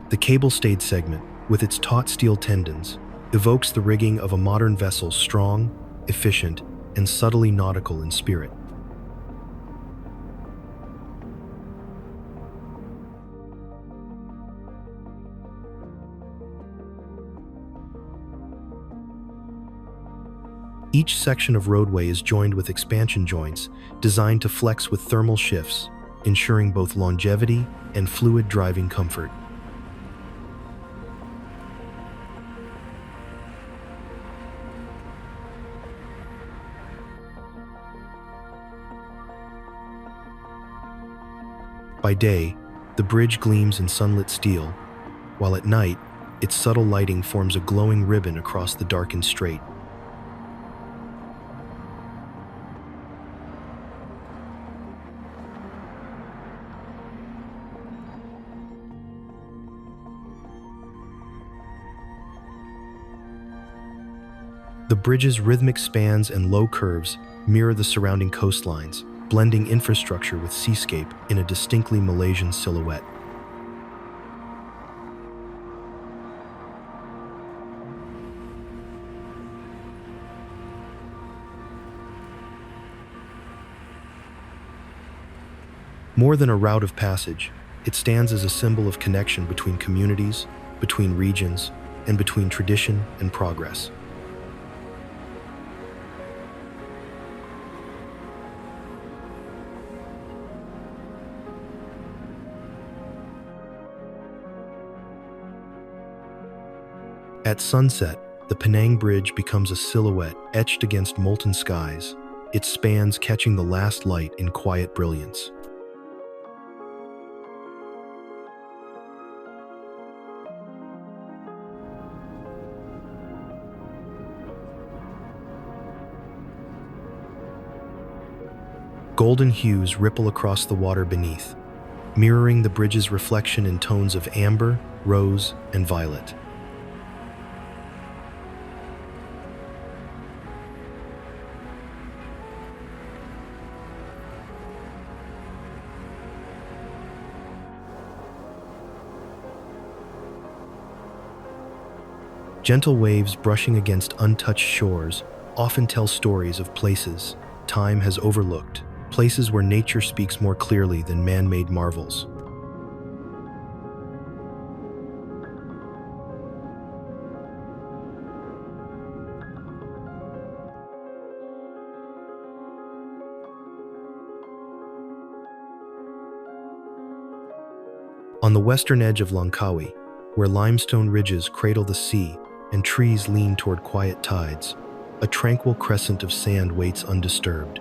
The cable-stayed segment, with its taut steel tendons, evokes the rigging of a modern vessel, strong, efficient, and subtly nautical in spirit. Each section of roadway is joined with expansion joints designed to flex with thermal shifts, ensuring both longevity and fluid driving comfort. By day, the bridge gleams in sunlit steel, while at night, its subtle lighting forms a glowing ribbon across the darkened strait. The bridge's rhythmic spans and low curves mirror the surrounding coastlines, blending infrastructure with seascape in a distinctly Malaysian silhouette. More than a route of passage, it stands as a symbol of connection between communities, between regions, and between tradition and progress. At sunset, the Penang Bridge becomes a silhouette etched against molten skies, its spans catching the last light in quiet brilliance. Golden hues ripple across the water beneath, mirroring the bridge's reflection in tones of amber, rose, and violet. Gentle waves brushing against untouched shores often tell stories of places time has overlooked, places where nature speaks more clearly than man-made marvels. On the western edge of Langkawi, where limestone ridges cradle the sea and trees lean toward quiet tides, a tranquil crescent of sand waits undisturbed.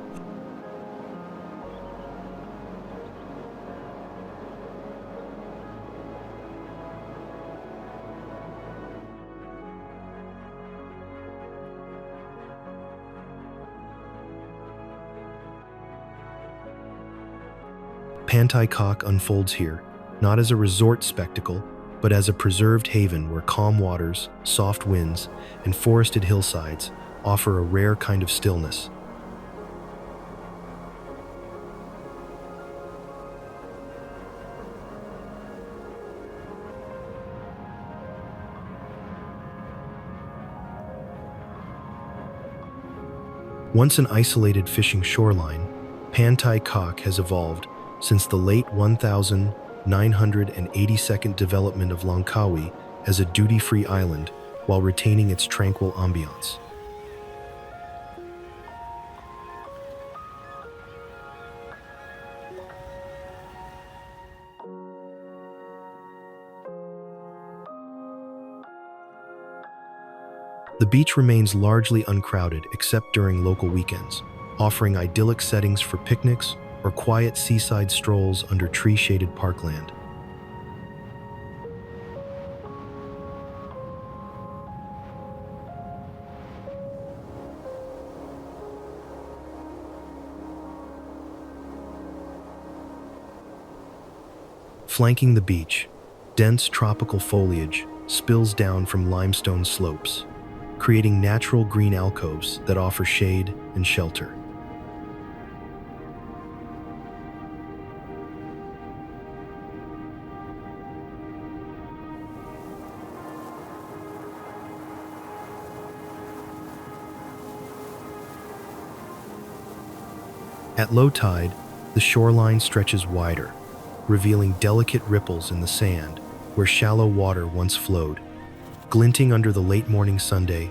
Pantai Kok unfolds here, not as a resort spectacle, but as a preserved haven where calm waters, soft winds, and forested hillsides offer a rare kind of stillness. Once an isolated fishing shoreline, Pantai Kok has evolved since the late 1982nd development of Langkawi as a duty-free island while retaining its tranquil ambiance. The beach remains largely uncrowded except during local weekends, offering idyllic settings for picnics or quiet seaside strolls under tree-shaded parkland. Flanking the beach, dense tropical foliage spills down from limestone slopes, creating natural green alcoves that offer shade and shelter. At low tide, the shoreline stretches wider, revealing delicate ripples in the sand where shallow water once flowed, glinting under the late morning sunday.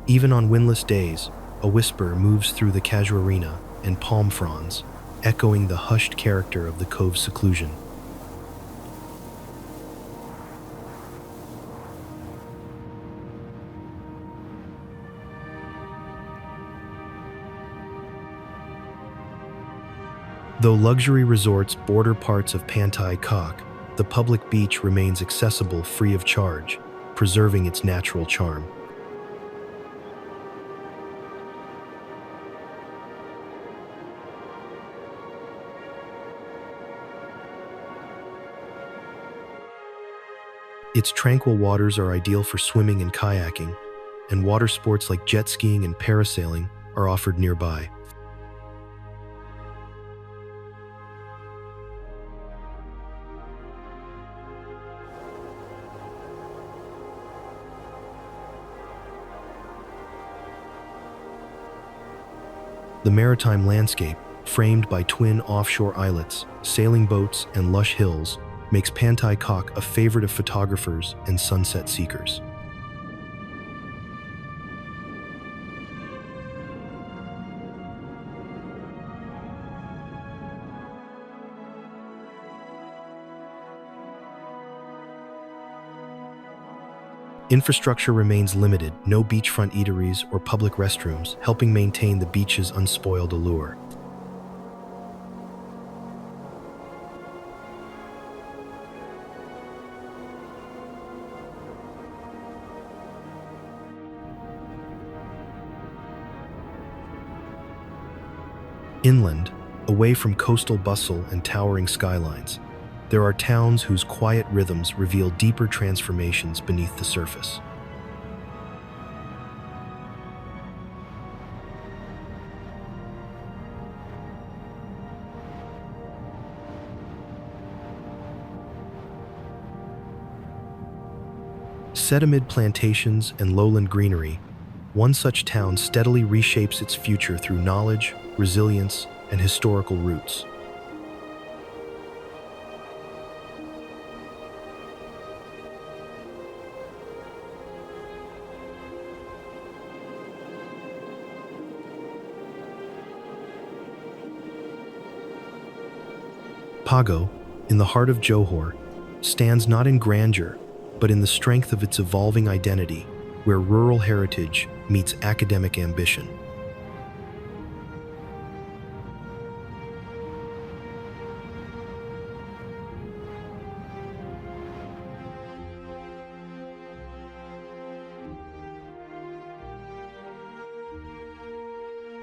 Even on windless days, a whisper moves through the casuarina and palm fronds, echoing the hushed character of the cove's seclusion. Though luxury resorts border parts of Pantai Kok, the public beach remains accessible free of charge, preserving its natural charm. Its tranquil waters are ideal for swimming and kayaking, and water sports like jet skiing and parasailing are offered nearby. The maritime landscape, framed by twin offshore islets, sailing boats, and lush hills, makes Pantai Kok a favorite of photographers and sunset seekers. Infrastructure remains limited, no beachfront eateries or public restrooms, helping maintain the beach's unspoiled allure. Inland, away from coastal bustle and towering skylines, there are towns whose quiet rhythms reveal deeper transformations beneath the surface. Set amid plantations and lowland greenery, one such town steadily reshapes its future through knowledge, resilience, and historical roots. Pago, in the heart of Johor, stands not in grandeur, but in the strength of its evolving identity, where rural heritage meets academic ambition.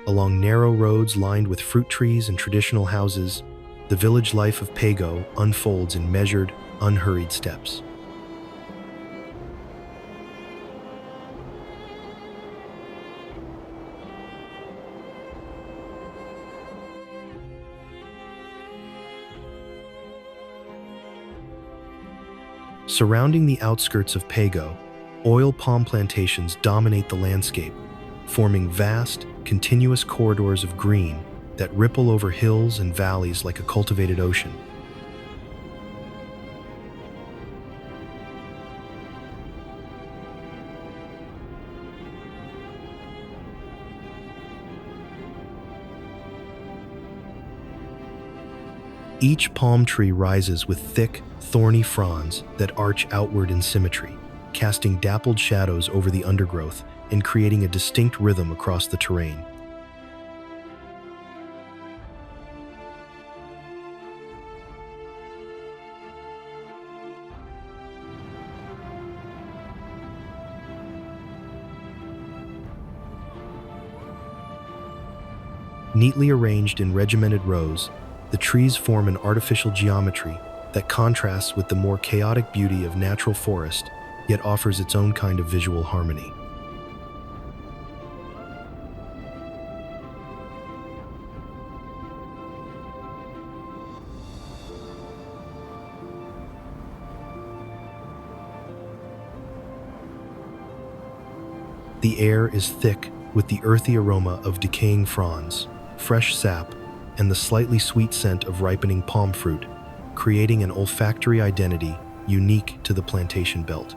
Along narrow roads lined with fruit trees and traditional houses, the village life of Pago unfolds in measured, unhurried steps. Surrounding the outskirts of Pago, oil palm plantations dominate the landscape, forming vast, continuous corridors of green that ripple over hills and valleys like a cultivated ocean. Each palm tree rises with thick, thorny fronds that arch outward in symmetry, casting dappled shadows over the undergrowth and creating a distinct rhythm across the terrain. Neatly arranged in regimented rows, the trees form an artificial geometry that contrasts with the more chaotic beauty of natural forest, yet offers its own kind of visual harmony. The air is thick with the earthy aroma of decaying fronds, fresh sap, and the slightly sweet scent of ripening palm fruit, creating an olfactory identity unique to the plantation belt.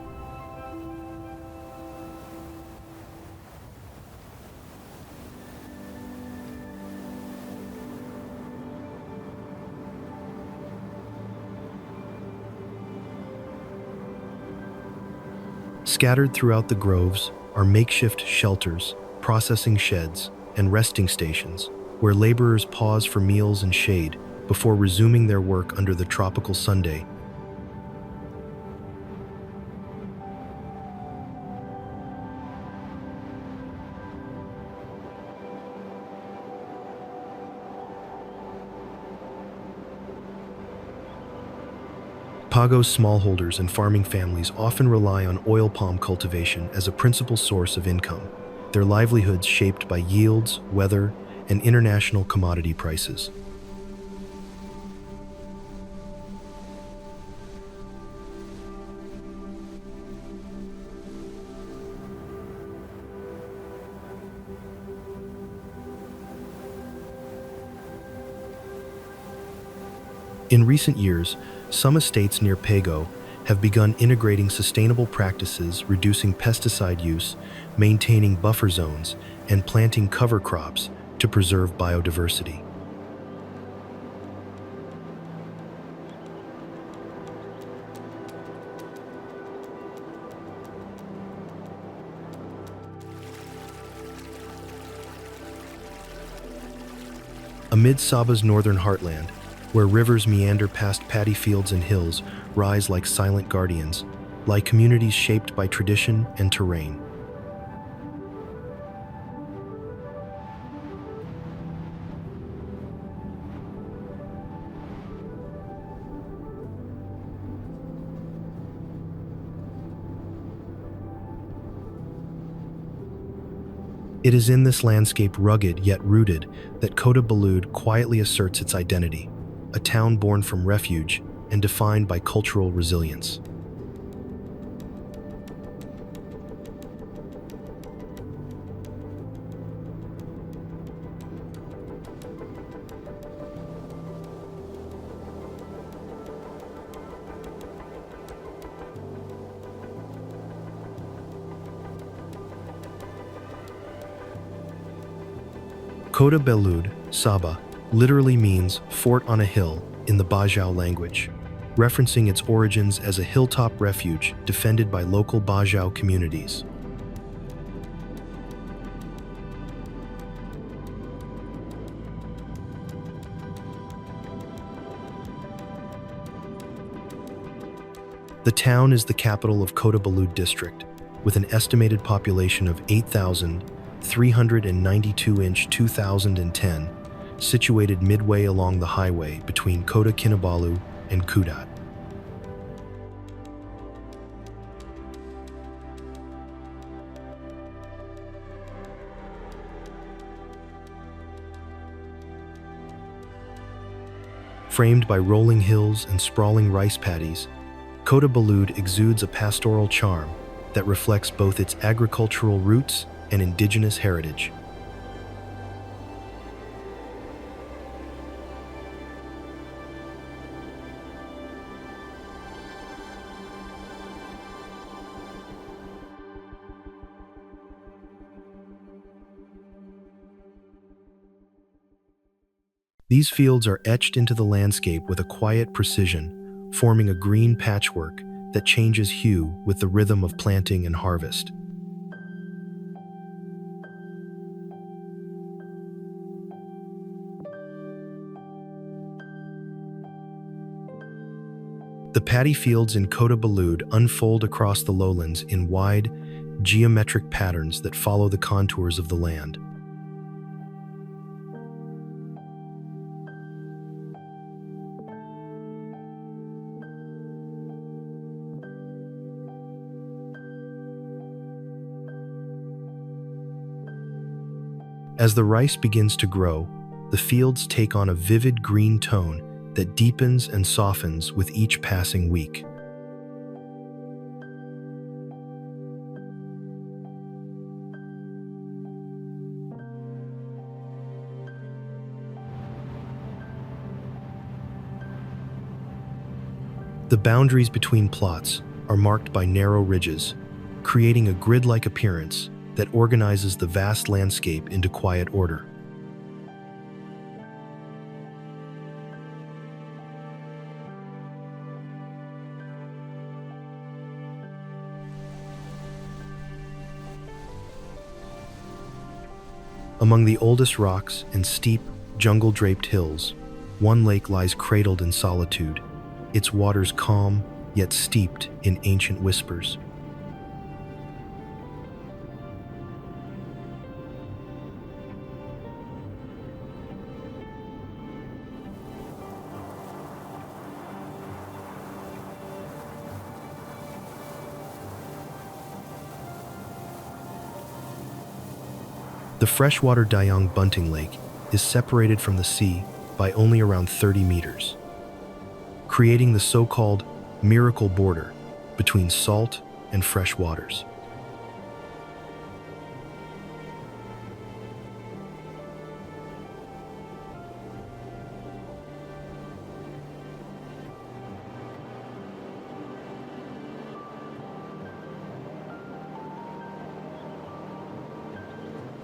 Scattered throughout the groves are makeshift shelters, processing sheds, and resting stations, where laborers pause for meals and shade before resuming their work under the tropical sunday. Pago's smallholders and farming families often rely on oil palm cultivation as a principal source of income, their livelihoods shaped by yields, weather, and international commodity prices. In recent years, some estates near Pago have begun integrating sustainable practices, reducing pesticide use, maintaining buffer zones, and planting cover crops to preserve biodiversity. Amid Sabah's northern heartland, where rivers meander past paddy fields and hills rise like silent guardians, lie communities shaped by tradition and terrain. It is in this landscape, rugged yet rooted, that Kota Belud quietly asserts its identity, a town born from refuge and defined by cultural resilience. Kota Belud, Sabah, literally means fort on a hill in the Bajau language, referencing its origins as a hilltop refuge defended by local Bajau communities. The town is the capital of Kota Belud district, with an estimated population of 8,392 in 2010, situated midway along the highway between Kota Kinabalu and Kudat. Framed by rolling hills and sprawling rice paddies, Kota Belud exudes a pastoral charm that reflects both its agricultural roots and indigenous heritage. These fields are etched into the landscape with a quiet precision, forming a green patchwork that changes hue with the rhythm of planting and harvest. The paddy fields in Kota Belud unfold across the lowlands in wide, geometric patterns that follow the contours of the land. As the rice begins to grow, the fields take on a vivid green tone that deepens and softens with each passing week. The boundaries between plots are marked by narrow ridges, creating a grid-like appearance that organizes the vast landscape into quiet order. Among the oldest rocks and steep, jungle-draped hills, one lake lies cradled in solitude, its waters calm yet steeped in ancient whispers. The freshwater Dayang Bunting Lake is separated from the sea by only around 30 meters, creating the so-called miracle border between salt and fresh waters.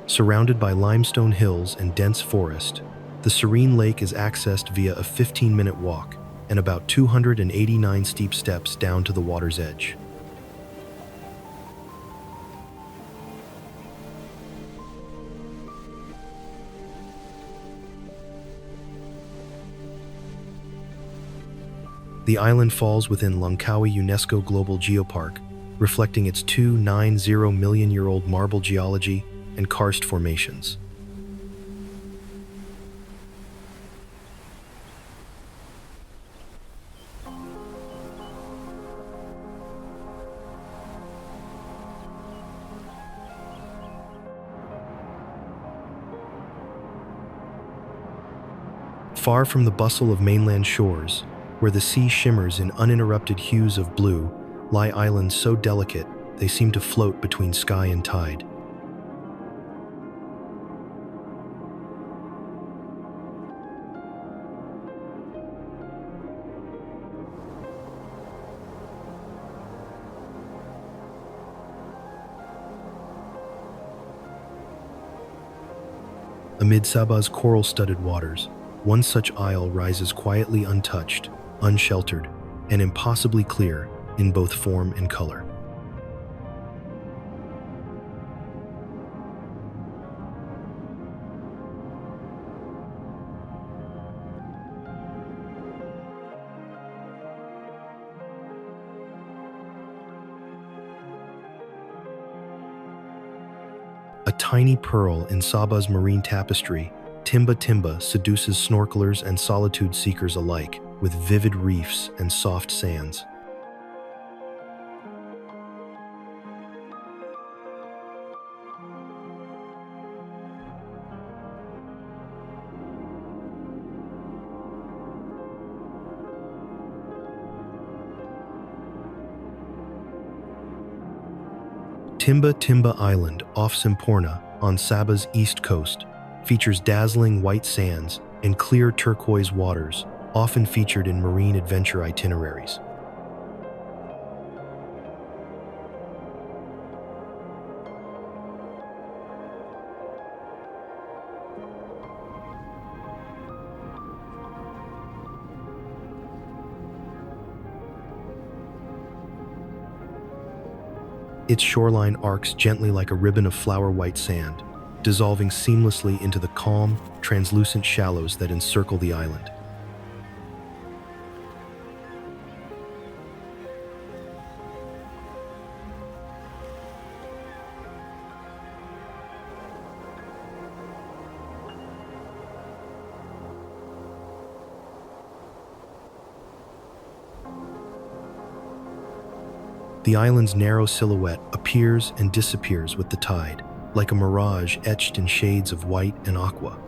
Surrounded by limestone hills and dense forest, the serene lake is accessed via a 15-minute walk and about 289 steep steps down to the water's edge. The island falls within Langkawi UNESCO Global Geopark, reflecting its 290 million-year-old marble geology and karst formations. Far from the bustle of mainland shores, where the sea shimmers in uninterrupted hues of blue, lie islands so delicate they seem to float between sky and tide. Amid Sabah's coral-studded waters, one such isle rises quietly untouched, unsheltered, and impossibly clear in both form and color. A tiny pearl in Sabah's marine tapestry, Timba Timba seduces snorkelers and solitude seekers alike with vivid reefs and soft sands. Timba Timba Island off Semporna on Sabah's east coast features dazzling white sands and clear turquoise waters, often featured in marine adventure itineraries. Its shoreline arcs gently like a ribbon of flower-white sand, dissolving seamlessly into the calm, translucent shallows that encircle the island. The island's narrow silhouette appears and disappears with the tide, like a mirage etched in shades of white and aqua.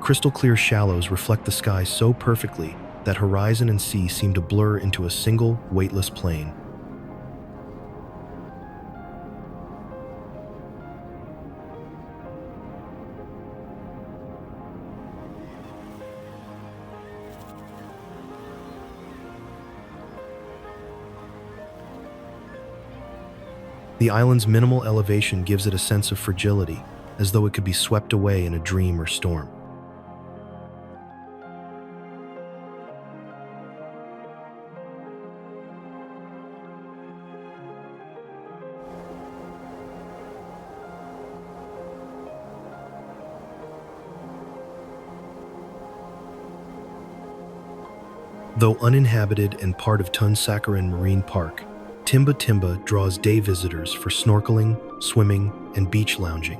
Crystal clear shallows reflect the sky so perfectly that horizon and sea seem to blur into a single, weightless plain. The island's minimal elevation gives it a sense of fragility, as though it could be swept away in a dream or storm. Though uninhabited and part of Tun Sakaran Marine Park, Timba Timba draws day visitors for snorkeling, swimming, and beach lounging.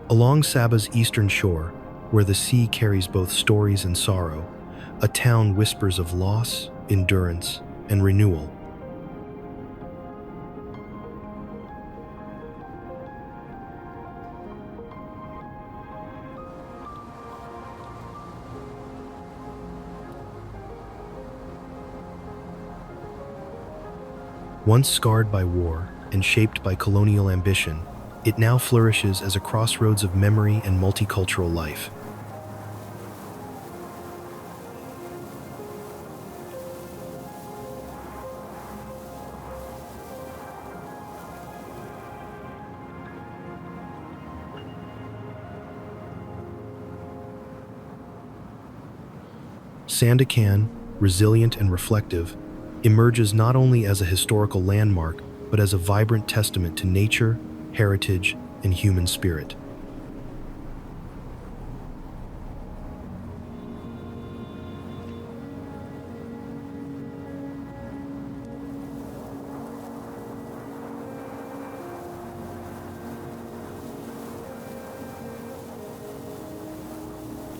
Along Sabah's eastern shore, where the sea carries both stories and sorrow, a town whispers of loss, endurance, and renewal. Once scarred by war and shaped by colonial ambition, it now flourishes as a crossroads of memory and multicultural life. Sandakan, resilient and reflective, emerges not only as a historical landmark, but as a vibrant testament to nature, heritage, and human spirit.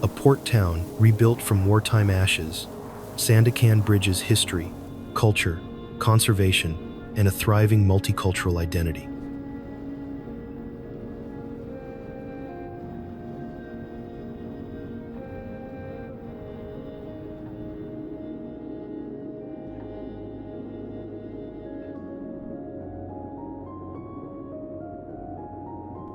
A port town rebuilt from wartime ashes, Sandakan bridges history, culture, conservation, and a thriving multicultural identity.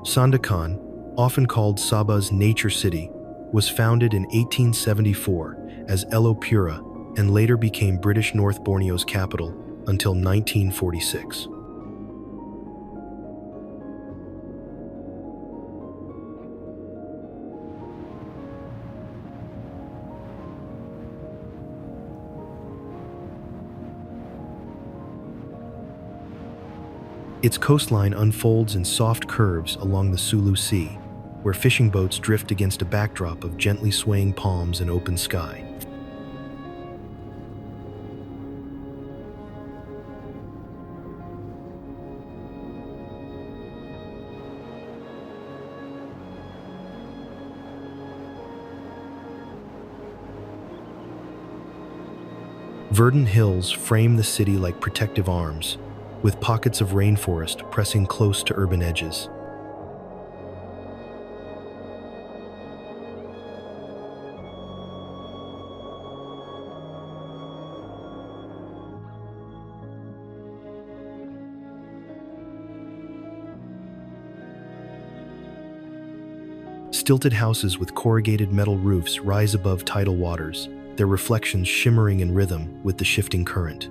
Sandakan, often called Sabah's Nature City, was founded in 1874 as Elopura and later became British North Borneo's capital until 1946. Its coastline unfolds in soft curves along the Sulu Sea, where fishing boats drift against a backdrop of gently swaying palms and open sky. Verdant hills frame the city like protective arms, with pockets of rainforest pressing close to urban edges. Stilted houses with corrugated metal roofs rise above tidal waters, their reflections shimmering in rhythm with the shifting current.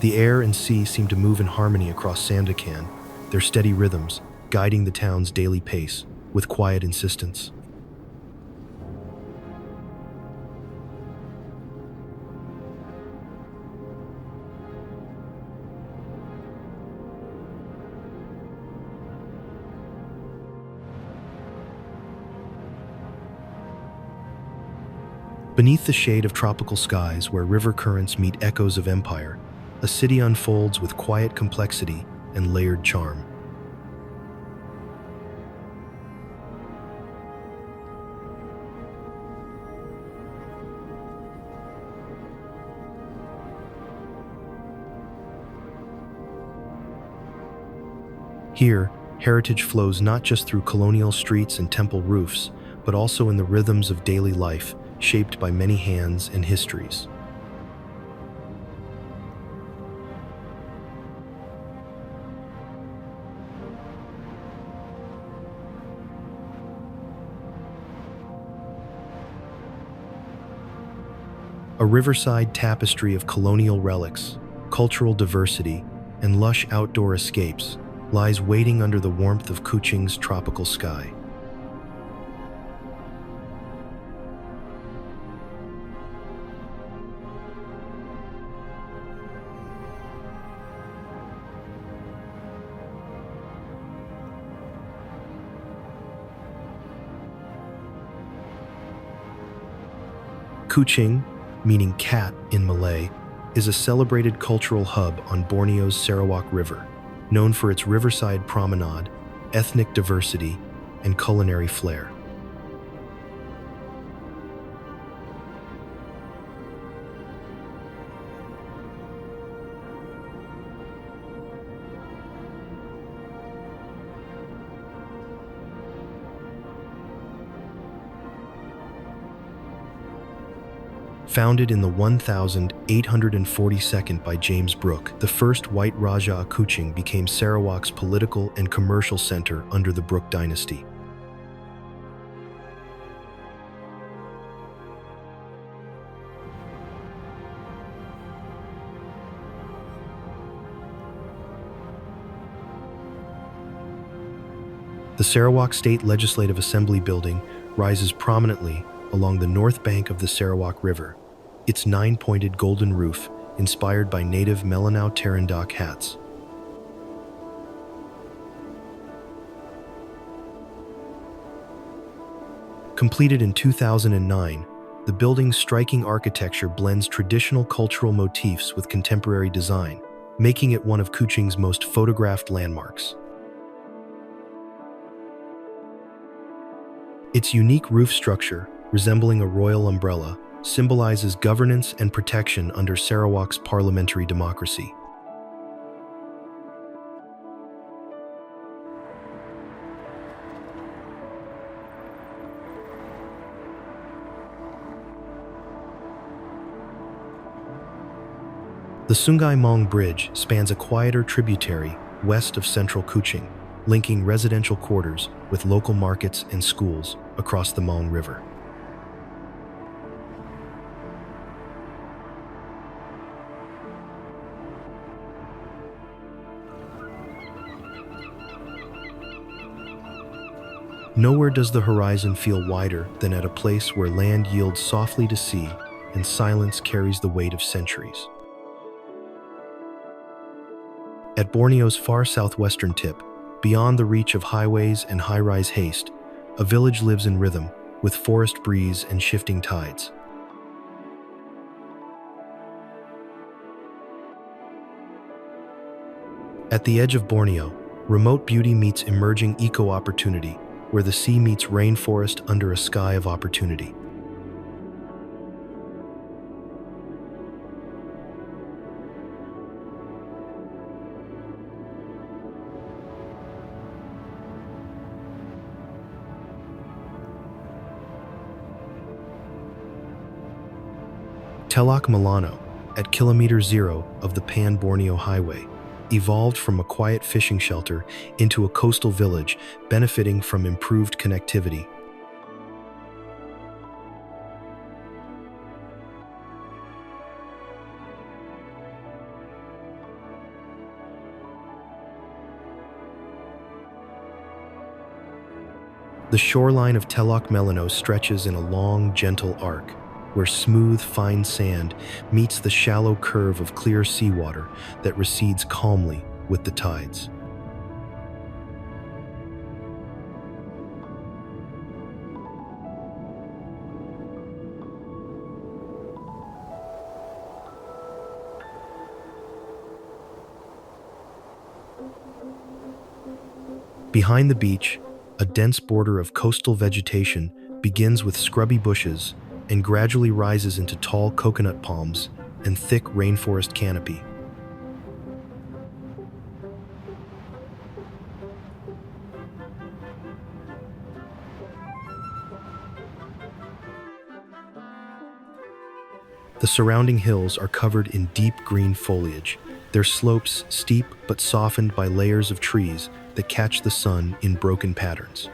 The air and sea seem to move in harmony across Sandakan, their steady rhythms guiding the town's daily pace with quiet insistence. Beneath the shade of tropical skies where river currents meet echoes of empire, a city unfolds with quiet complexity and layered charm. Here, heritage flows not just through colonial streets and temple roofs, but also in the rhythms of daily life, shaped by many hands and histories. A riverside tapestry of colonial relics, cultural diversity, and lush outdoor escapes lies waiting under the warmth of Kuching's tropical sky. Kuching, meaning cat in Malay, is a celebrated cultural hub on Borneo's Sarawak River, known for its riverside promenade, ethnic diversity, and culinary flair. Founded in the 1842 by James Brooke, the first white Raja of Kuching became Sarawak's political and commercial center under the Brooke dynasty. The Sarawak State Legislative Assembly building rises prominently along the north bank of the Sarawak River, its nine-pointed golden roof inspired by native Melanau Terendak hats. Completed in 2009, the building's striking architecture blends traditional cultural motifs with contemporary design, making it one of Kuching's most photographed landmarks. Its unique roof structure, resembling a royal umbrella, symbolizes governance and protection under Sarawak's parliamentary democracy. The Sungai Maung Bridge spans a quieter tributary west of central Kuching, linking residential quarters with local markets and schools across the Maung River. Nowhere does the horizon feel wider than at a place where land yields softly to sea and silence carries the weight of centuries. At Borneo's far southwestern tip, beyond the reach of highways and high-rise haste, a village lives in rhythm with forest breeze and shifting tides. At the edge of Borneo, remote beauty meets emerging eco-opportunity, where the sea meets rainforest under a sky of opportunity. Telok Milano, at kilometer 0 of the Pan-Borneo Highway, evolved from a quiet fishing shelter into a coastal village benefiting from improved connectivity. The shoreline of Telok Milano stretches in a long, gentle arc, where smooth, fine sand meets the shallow curve of clear seawater that recedes calmly with the tides. Behind the beach, a dense border of coastal vegetation begins with scrubby bushes and gradually rises into tall coconut palms and thick rainforest canopy. The surrounding hills are covered in deep green foliage, their slopes steep but softened by layers of trees that catch the sun in broken patterns.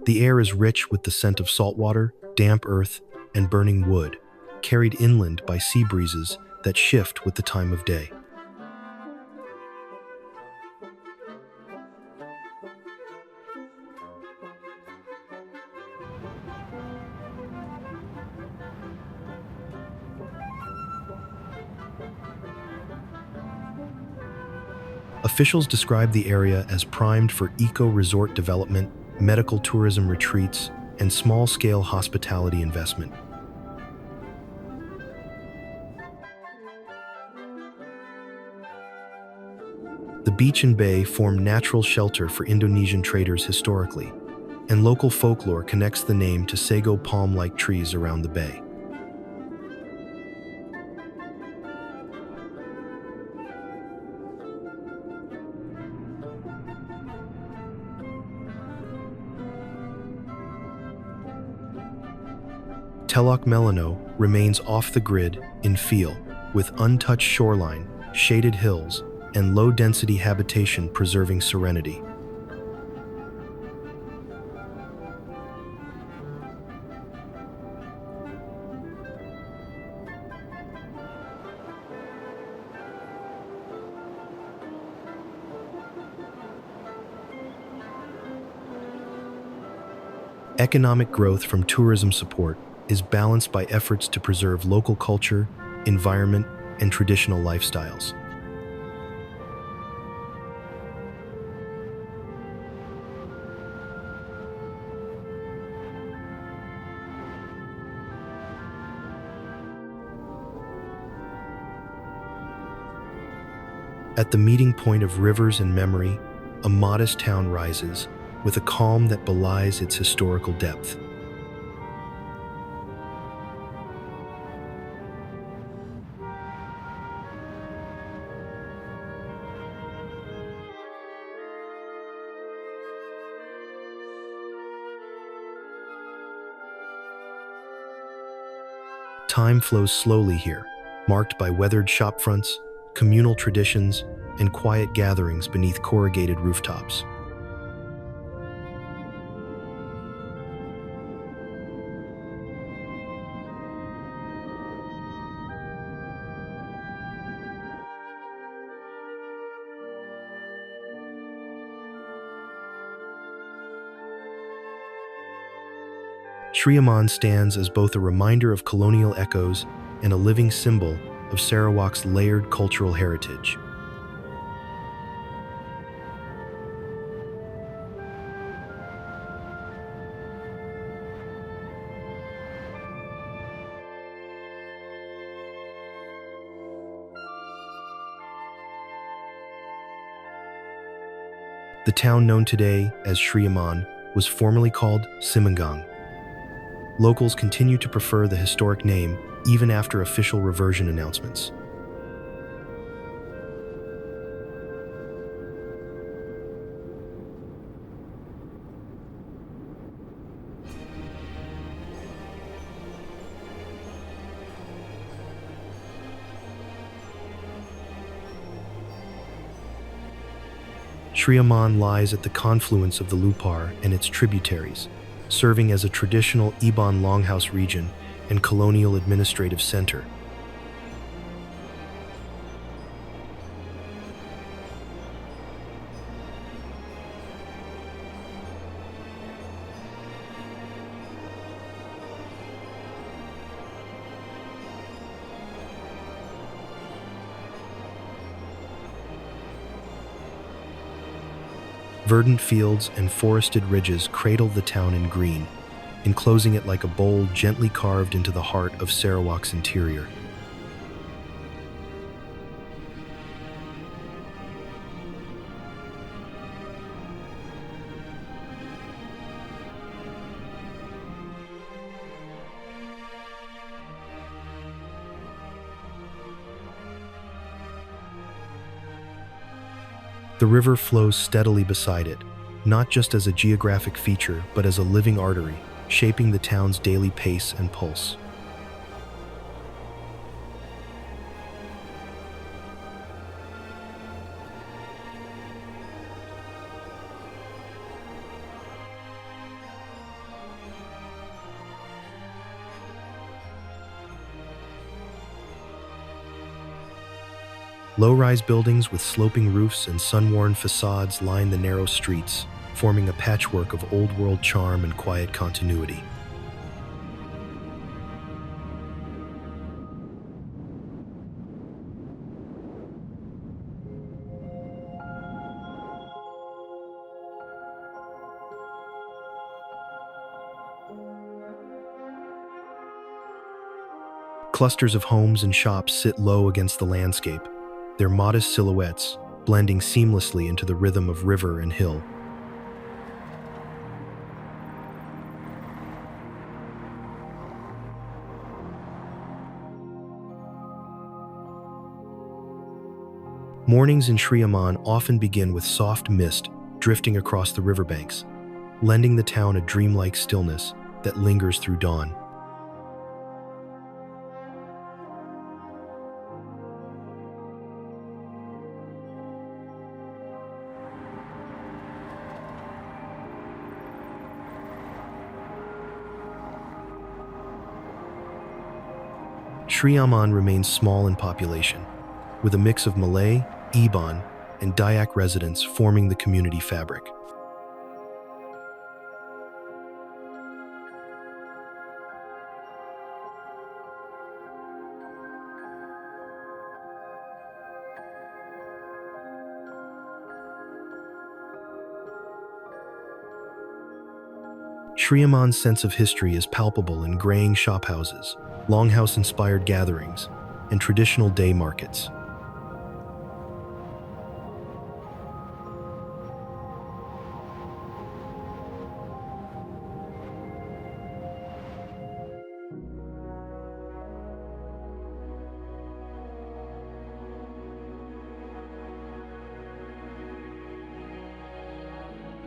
The air is rich with the scent of saltwater, damp earth, and burning wood, carried inland by sea breezes that shift with the time of day. Officials describe the area as primed for eco-resort development, medical tourism retreats, and small-scale hospitality investment. The beach and bay form natural shelter for Indonesian traders historically, and local folklore connects the name to sago palm-like trees around the bay. Telok Milano remains off the grid in feel, with untouched shoreline, shaded hills, and low-density habitation preserving serenity. Economic growth from tourism support is balanced by efforts to preserve local culture, environment, and traditional lifestyles. At the meeting point of rivers and memory, a modest town rises, with a calm that belies its historical depth. Time flows slowly here, marked by weathered shopfronts, communal traditions, and quiet gatherings beneath corrugated rooftops. Sri Aman stands as both a reminder of colonial echoes and a living symbol of Sarawak's layered cultural heritage. The town known today as Sri Aman was formerly called Simangang. Locals continue to prefer the historic name even after official reversion announcements. Sri Aman lies at the confluence of the Lupar and its tributaries, serving as a traditional Iban longhouse region and colonial administrative center. Verdant fields and forested ridges cradle the town in green, enclosing it like a bowl gently carved into the heart of Sarawak's interior. The river flows steadily beside it, not just as a geographic feature, but as a living artery, shaping the town's daily pace and pulse. Low-rise buildings with sloping roofs and sun-worn facades line the narrow streets, forming a patchwork of old-world charm and quiet continuity. Clusters of homes and shops sit low against the landscape, their modest silhouettes blending seamlessly into the rhythm of river and hill. Mornings in Sri Aman often begin with soft mist drifting across the riverbanks, lending the town a dreamlike stillness that lingers through dawn. Sri Aman remains small in population, with a mix of Malay, Iban, and Dayak residents forming the community fabric. Triamon's sense of history is palpable in graying shophouses, longhouse-inspired gatherings, and traditional day markets.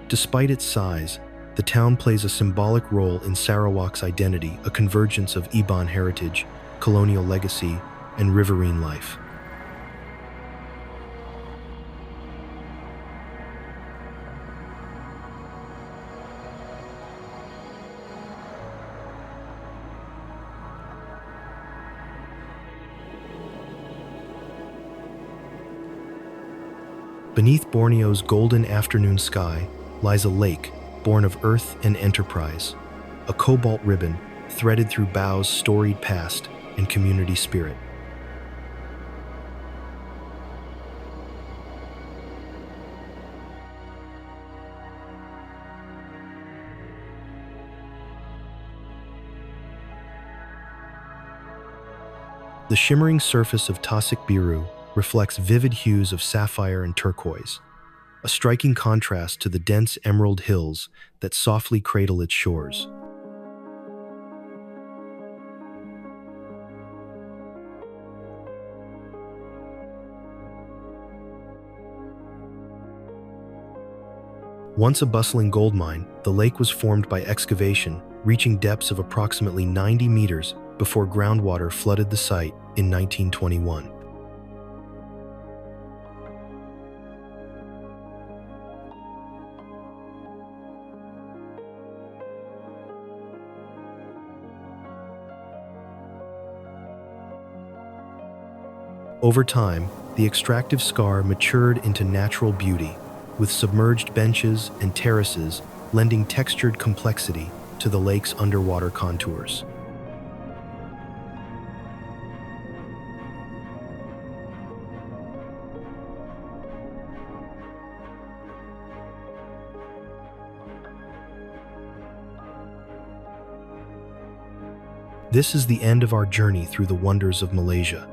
Despite its size, the town plays a symbolic role in Sarawak's identity, a convergence of Iban heritage, colonial legacy, and riverine life. Beneath Borneo's golden afternoon sky lies a lake born of earth and enterprise, a cobalt ribbon threaded through Bau's storied past and community spirit. The shimmering surface of Tasik Biru reflects vivid hues of sapphire and turquoise, a striking contrast to the dense emerald hills that softly cradle its shores. Once a bustling gold mine, the lake was formed by excavation, reaching depths of approximately 90 meters before groundwater flooded the site in 1921. Over time, the extractive scar matured into natural beauty, with submerged benches and terraces lending textured complexity to the lake's underwater contours. This is the end of our journey through the wonders of Malaysia.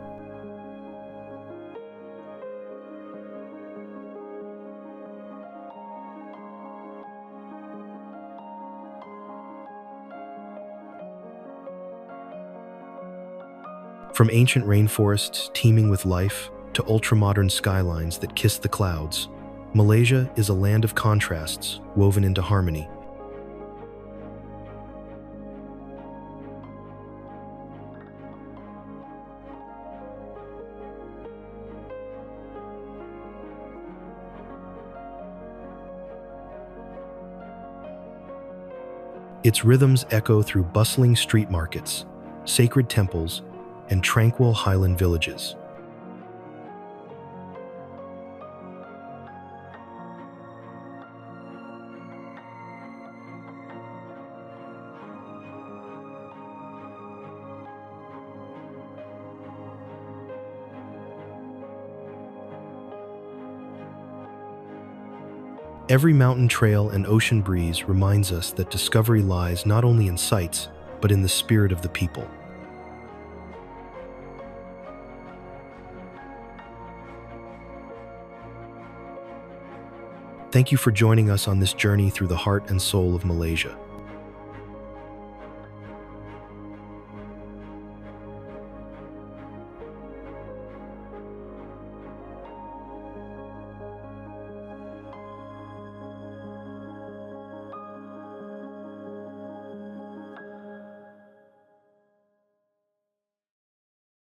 From ancient rainforests teeming with life to ultramodern skylines that kiss the clouds, Malaysia is a land of contrasts woven into harmony. Its rhythms echo through bustling street markets, sacred temples, and tranquil highland villages. Every mountain trail and ocean breeze reminds us that discovery lies not only in sights, but in the spirit of the people. Thank you for joining us on this journey through the heart and soul of Malaysia.